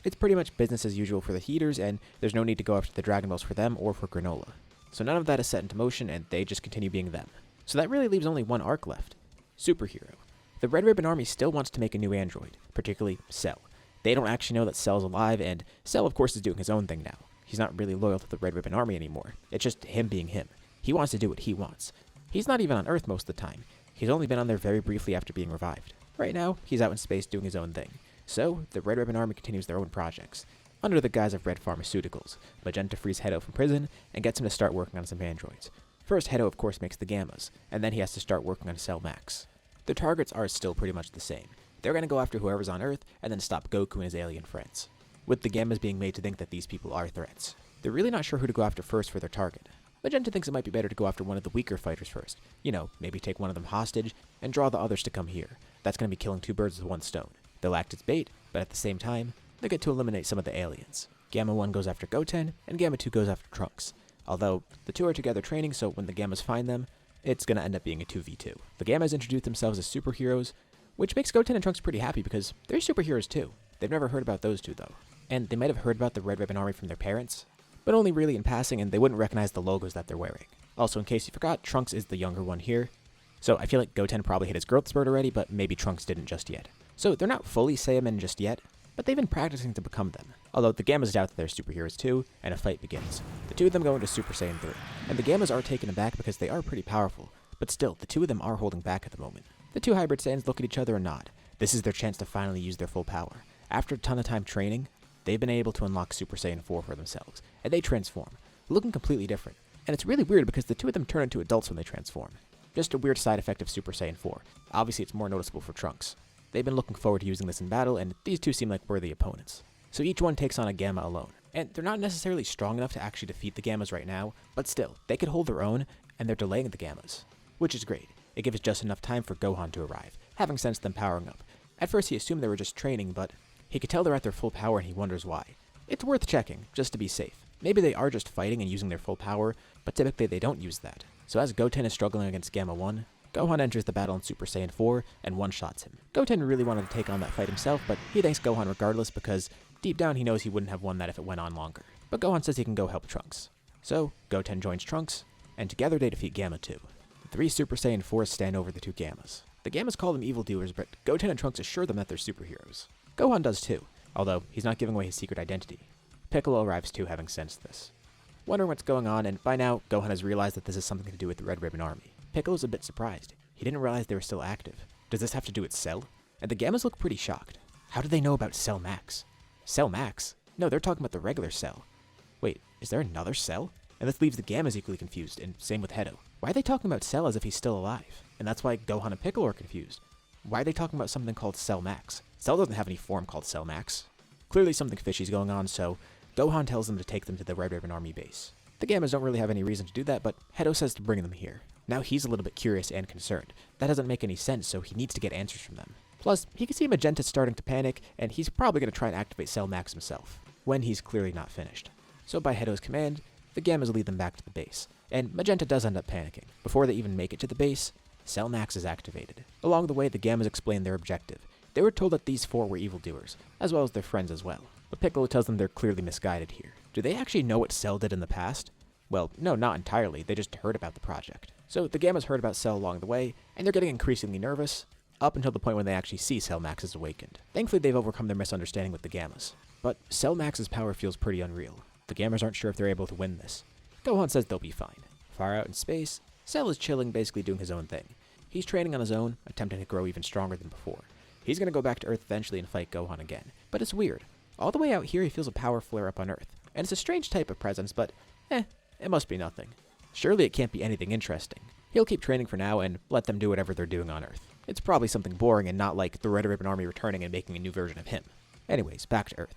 it's pretty much business as usual for the Heaters, and there's no need to go after the Dragon Balls for them or for Granola. So none of that is set into motion, and they just continue being them. So that really leaves only one arc left. Superhero. The Red Ribbon Army still wants to make a new android, particularly Cell. They don't actually know that Cell's alive, and Cell of course is doing his own thing now. He's not really loyal to the Red Ribbon Army anymore. It's just him being him. He wants to do what he wants. He's not even on Earth most of the time. He's only been on there very briefly after being revived. Right now, he's out in space doing his own thing. So, the Red Ribbon Army continues their own projects, under the guise of Red Pharmaceuticals. Magenta frees Hedo from prison, and gets him to start working on some androids. First, Hedo of course makes the Gammas, and then he has to start working on Cell Max. The targets are still pretty much the same. They're going to go after whoever's on Earth, and then stop Goku and his alien friends, with the Gammas being made to think that these people are threats. They're really not sure who to go after first for their target. Magenta thinks it might be better to go after one of the weaker fighters first. You know, maybe take one of them hostage, and draw the others to come here. That's going to be killing two birds with one stone. They'll act as bait, but at the same time, they get to eliminate some of the aliens. Gamma 1 goes after Goten, and Gamma 2 goes after Trunks. Although, the two are together training, so when the Gammas find them, it's going to end up being a 2v2. The Gammas introduce themselves as superheroes, which makes Goten and Trunks pretty happy because they're superheroes too. They've never heard about those two though. And they might have heard about the Red Ribbon Army from their parents, but only really in passing, and they wouldn't recognize the logos that they're wearing. Also, in case you forgot, Trunks is the younger one here. So I feel like Goten probably hit his growth spurt already, but maybe Trunks didn't just yet. So they're not fully Saiyamen just yet, but they've been practicing to become them. Although the Gammas doubt that they're superheroes too, and a fight begins. The two of them go into Super Saiyan 3, and the Gammas are taken aback because they are pretty powerful, but still, the two of them are holding back at the moment. The two hybrid Saiyans look at each other and nod. This is their chance to finally use their full power. After a ton of time training, they've been able to unlock Super Saiyan 4 for themselves, and they transform, looking completely different. And it's really weird because the two of them turn into adults when they transform. Just a weird side effect of Super Saiyan 4. Obviously it's more noticeable for Trunks. They've been looking forward to using this in battle, and these two seem like worthy opponents. So each one takes on a Gamma alone. And they're not necessarily strong enough to actually defeat the Gammas right now, but still, they could hold their own, and they're delaying the Gammas. Which is great. It gives just enough time for Gohan to arrive, having sensed them powering up. At first he assumed they were just training, but he could tell they're at their full power and he wonders why. It's worth checking, just to be safe. Maybe they are just fighting and using their full power, but typically they don't use that. So as Goten is struggling against Gamma 1, Gohan enters the battle in Super Saiyan 4 and one-shots him. Goten really wanted to take on that fight himself, but he thanks Gohan regardless because deep down he knows he wouldn't have won that if it went on longer. But Gohan says he can go help Trunks. So Goten joins Trunks, and together they defeat Gamma 2. The three Super Saiyan 4s stand over the two Gammas. The Gammas call them evildoers, but Goten and Trunks assure them that they're superheroes. Gohan does too, although he's not giving away his secret identity. Piccolo arrives too, having sensed this. Wondering what's going on, and by now, Gohan has realized that this is something to do with the Red Ribbon Army. Piccolo's a bit surprised. He didn't realize they were still active. Does this have to do with Cell? And the Gammas look pretty shocked. How do they know about Cell Max? Cell Max? No, they're talking about the regular Cell. Wait, is there another Cell? And this leaves the Gammas equally confused, and same with Hedo. Why are they talking about Cell as if he's still alive? And that's why Gohan and Piccolo are confused. Why are they talking about something called Cell Max? Cell doesn't have any form called Cell Max. Clearly something fishy's going on, so Gohan tells them to take them to the Red Ribbon Army base. The Gammas don't really have any reason to do that, but Hedo says to bring them here. Now he's a little bit curious and concerned. That doesn't make any sense, so he needs to get answers from them. Plus, he can see Magenta starting to panic, and he's probably going to try and activate Cell Max himself, when he's clearly not finished. So by Hedo's command, the Gammas lead them back to the base, and Magenta does end up panicking. Before they even make it to the base, Cell Max is activated. Along the way, the Gammas explain their objective. They were told that these four were evildoers, as well as their friends as well. But Piccolo tells them they're clearly misguided here. Do they actually know what Cell did in the past? Well, no, not entirely. They just heard about the project. So the Gammas heard about Cell along the way, and they're getting increasingly nervous, up until the point when they actually see Cell Max is awakened. Thankfully, they've overcome their misunderstanding with the Gammas. But Cell Max's power feels pretty unreal. The Gammas aren't sure if they're able to win this. Gohan says they'll be fine. Far out in space, Cell is chilling, basically doing his own thing. He's training on his own, attempting to grow even stronger than before. He's going to go back to Earth eventually and fight Gohan again. But it's weird. All the way out here, he feels a power flare up on Earth. And it's a strange type of presence, but it must be nothing. Surely it can't be anything interesting. He'll keep training for now and let them do whatever they're doing on Earth. It's probably something boring and not like the Red Ribbon Army returning and making a new version of him. Anyways, back to Earth.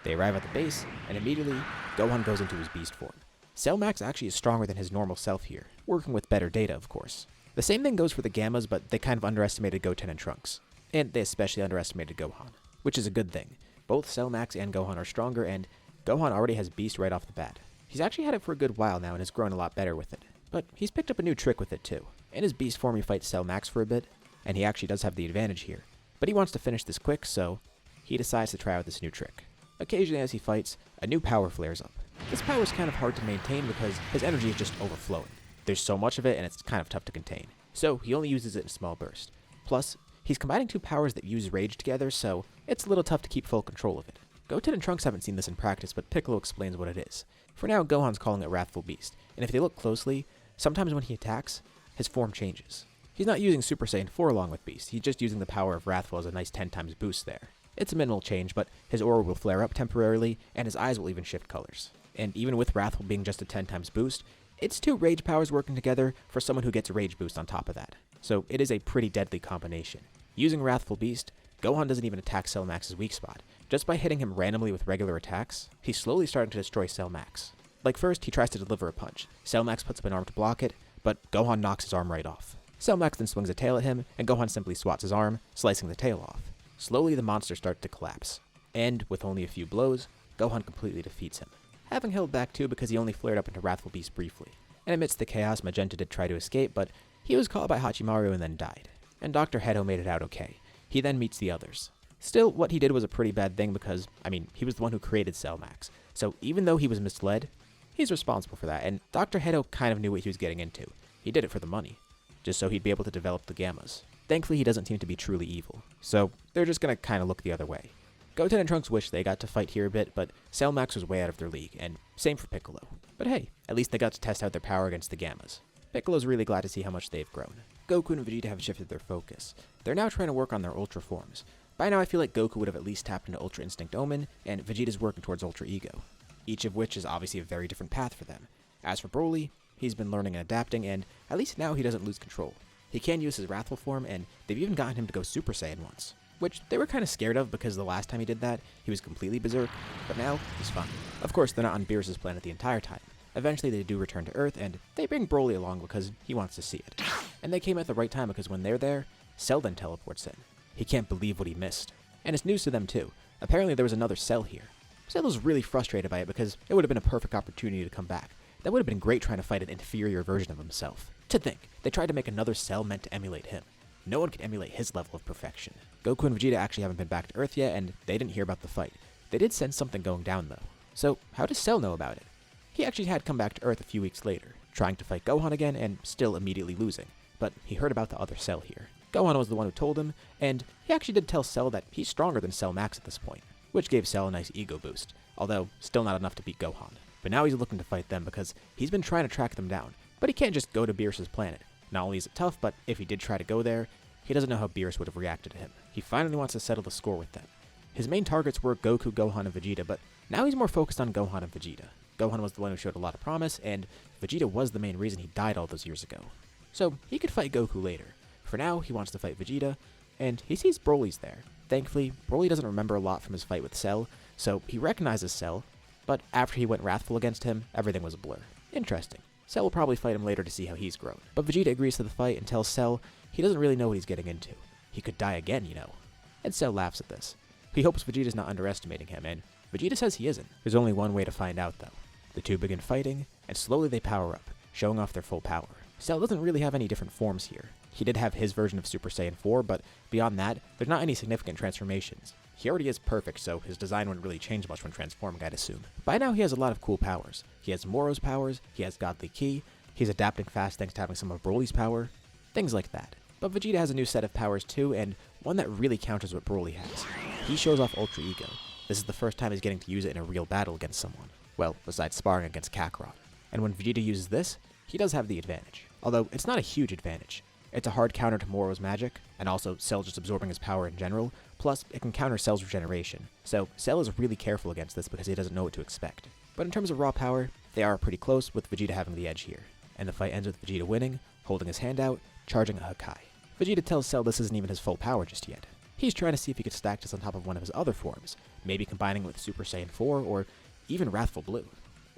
They arrive at the base, and immediately, Gohan goes into his beast form. Cell Max actually is stronger than his normal self here, working with better data of course. The same thing goes for the Gammas, but they kind of underestimated Goten and Trunks. And they especially underestimated Gohan, which is a good thing. Both Cell Max and Gohan are stronger, and Gohan already has Beast right off the bat. He's actually had it for a good while now and has grown a lot better with it. But he's picked up a new trick with it too. In his Beast form he fights Cell Max for a bit, and he actually does have the advantage here. But he wants to finish this quick, so he decides to try out this new trick. Occasionally as he fights, a new power flares up. This power is kind of hard to maintain because his energy is just overflowing. There's so much of it and it's kind of tough to contain. So he only uses it in small bursts. Plus, he's combining two powers that use rage together, so it's a little tough to keep full control of it. Goten and Trunks haven't seen this in practice, but Piccolo explains what it is. For now, Gohan's calling it Wrathful Beast, and if they look closely, sometimes when he attacks, his form changes. He's not using Super Saiyan 4 along with Beast, he's just using the power of Wrathful as a nice 10 times boost there. It's a minimal change, but his aura will flare up temporarily, and his eyes will even shift colors. And even with Wrathful being just a 10 times boost, it's two rage powers working together for someone who gets rage boost on top of that. So it is a pretty deadly combination. Using Wrathful Beast, Gohan doesn't even attack Cell Max's weak spot. Just by hitting him randomly with regular attacks, he's slowly starting to destroy Cell Max. Like first, he tries to deliver a punch. Cell Max puts up an arm to block it, but Gohan knocks his arm right off. Cell Max then swings a tail at him, and Gohan simply swats his arm, slicing the tail off. Slowly, the monster starts to collapse. And, with only a few blows, Gohan completely defeats him. Having held back too because he only flared up into Wrathful Beast briefly. And amidst the chaos, Magenta did try to escape, but he was caught by Hachimaru and then died. And Dr. Hedo made it out okay. He then meets the others. Still, what he did was a pretty bad thing because, he was the one who created Cell Max. So even though he was misled, he's responsible for that, and Dr. Hedo kind of knew what he was getting into. He did it for the money, just so he'd be able to develop the Gammas. Thankfully, he doesn't seem to be truly evil, so they're just gonna kind of look the other way. Goten and Trunks wish they got to fight here a bit, but Cell Max was way out of their league, and same for Piccolo. But hey, at least they got to test out their power against the Gammas. Piccolo's really glad to see how much they've grown. Goku and Vegeta have shifted their focus. They're now trying to work on their Ultra forms. By now I feel like Goku would have at least tapped into Ultra Instinct Omen, and Vegeta's working towards Ultra Ego. Each of which is obviously a very different path for them. As for Broly, he's been learning and adapting, and at least now he doesn't lose control. He can use his Wrathful form, and they've even gotten him to go Super Saiyan once. Which they were kind of scared of because the last time he did that, he was completely berserk, but now he's fine. Of course, they're not on Beerus' planet the entire time. Eventually they do return to Earth, and they bring Broly along because he wants to see it. And they came at the right time because when they're there, Cell then teleports in. He can't believe what he missed. And it's news to them too. Apparently there was another Cell here. Cell was really frustrated by it because it would have been a perfect opportunity to come back. That would have been great trying to fight an inferior version of himself. To think, they tried to make another Cell meant to emulate him. No one could emulate his level of perfection. Goku and Vegeta actually haven't been back to Earth yet, and they didn't hear about the fight. They did sense something going down though. So how does Cell know about it? He actually had come back to Earth a few weeks later, trying to fight Gohan again and still immediately losing. But he heard about the other Cell here. Gohan was the one who told him, and he actually did tell Cell that he's stronger than Cell Max at this point, which gave Cell a nice ego boost, although still not enough to beat Gohan. But now he's looking to fight them because he's been trying to track them down, but he can't just go to Beerus' planet. Not only is it tough, but if he did try to go there, he doesn't know how Beerus would have reacted to him. He finally wants to settle the score with them. His main targets were Goku, Gohan, and Vegeta, but now he's more focused on Gohan and Vegeta. Gohan was the one who showed a lot of promise, and Vegeta was the main reason he died all those years ago. So he could fight Goku later. For now, he wants to fight Vegeta, and he sees Broly's there. Thankfully, Broly doesn't remember a lot from his fight with Cell, so he recognizes Cell, but after he went wrathful against him, everything was a blur. Interesting. Cell will probably fight him later to see how he's grown. But Vegeta agrees to the fight and tells Cell he doesn't really know what he's getting into. He could die again, you know. And Cell laughs at this. He hopes Vegeta's not underestimating him, and Vegeta says he isn't. There's only one way to find out, though. The two begin fighting, and slowly they power up, showing off their full power. Cell doesn't really have any different forms here. He did have his version of Super Saiyan 4, but beyond that, there's not any significant transformations. He already is perfect, so his design wouldn't really change much when transforming, I'd assume. By now he has a lot of cool powers. He has Moro's powers, he has Godly Ki, he's adapting fast thanks to having some of Broly's power, things like that. But Vegeta has a new set of powers too, and one that really counters what Broly has. He shows off Ultra Ego. This is the first time he's getting to use it in a real battle against someone. Well, besides sparring against Kakarot. And when Vegeta uses this, he does have the advantage. Although, it's not a huge advantage. It's a hard counter to Moro's magic, and also Cell just absorbing his power in general, plus it can counter Cell's regeneration. So Cell is really careful against this because he doesn't know what to expect. But in terms of raw power, they are pretty close with Vegeta having the edge here. And the fight ends with Vegeta winning, holding his hand out, charging a Hakai. Vegeta tells Cell this isn't even his full power just yet. He's trying to see if he could stack this on top of one of his other forms, maybe combining with Super Saiyan 4 or even Wrathful Blue.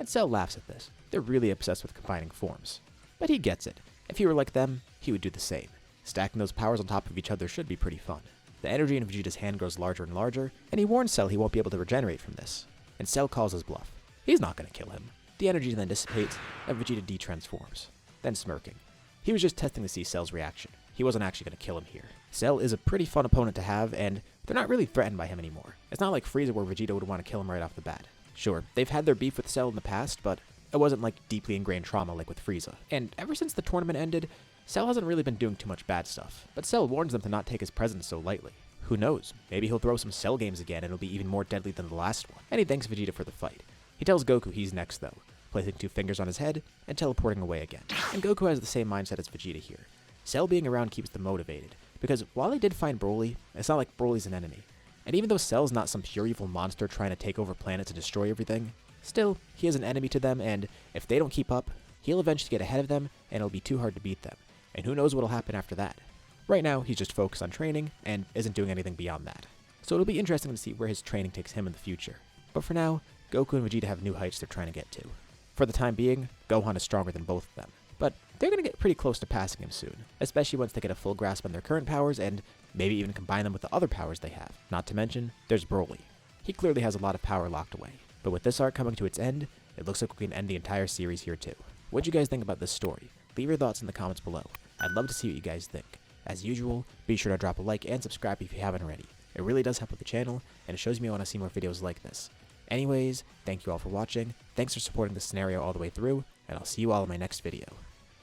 and Cell laughs at this. They're really obsessed with combining forms. But he gets it. If he were like them, he would do the same. Stacking those powers on top of each other should be pretty fun. The energy in Vegeta's hand grows larger and larger, and he warns Cell he won't be able to regenerate from this. And Cell calls his bluff. He's not going to kill him. The energy then dissipates, and Vegeta detransforms, then smirking. He was just testing to see Cell's reaction. He wasn't actually going to kill him here. Cell is a pretty fun opponent to have, and they're not really threatened by him anymore. It's not like Frieza where Vegeta would want to kill him right off the bat. Sure, they've had their beef with Cell in the past, but it wasn't like deeply ingrained trauma like with Frieza. And ever since the tournament ended, Cell hasn't really been doing too much bad stuff, but Cell warns them to not take his presence so lightly. Who knows, maybe he'll throw some Cell games again and it'll be even more deadly than the last one. And he thanks Vegeta for the fight. He tells Goku he's next though, placing 2 fingers on his head and teleporting away again. And Goku has the same mindset as Vegeta here. Cell being around keeps them motivated, because while they did find Broly, it's not like Broly's an enemy. And even though Cell's not some pure evil monster trying to take over planets and destroy everything, still, he is an enemy to them, and if they don't keep up, he'll eventually get ahead of them and it'll be too hard to beat them. And who knows what'll happen after that. Right now, he's just focused on training and isn't doing anything beyond that. So it'll be interesting to see where his training takes him in the future. But for now, Goku and Vegeta have new heights they're trying to get to. For the time being, Gohan is stronger than both of them. But they're going to get pretty close to passing him soon, especially once they get a full grasp on their current powers and maybe even combine them with the other powers they have. Not to mention, there's Broly. He clearly has a lot of power locked away. But with this arc coming to its end, it looks like we can end the entire series here too. What'd you guys think about this story? Leave your thoughts in the comments below. I'd love to see what you guys think. As usual, be sure to drop a like and subscribe if you haven't already. It really does help with the channel, and it shows me I want to see more videos like this. Anyways, thank you all for watching, thanks for supporting this scenario all the way through, and I'll see you all in my next video.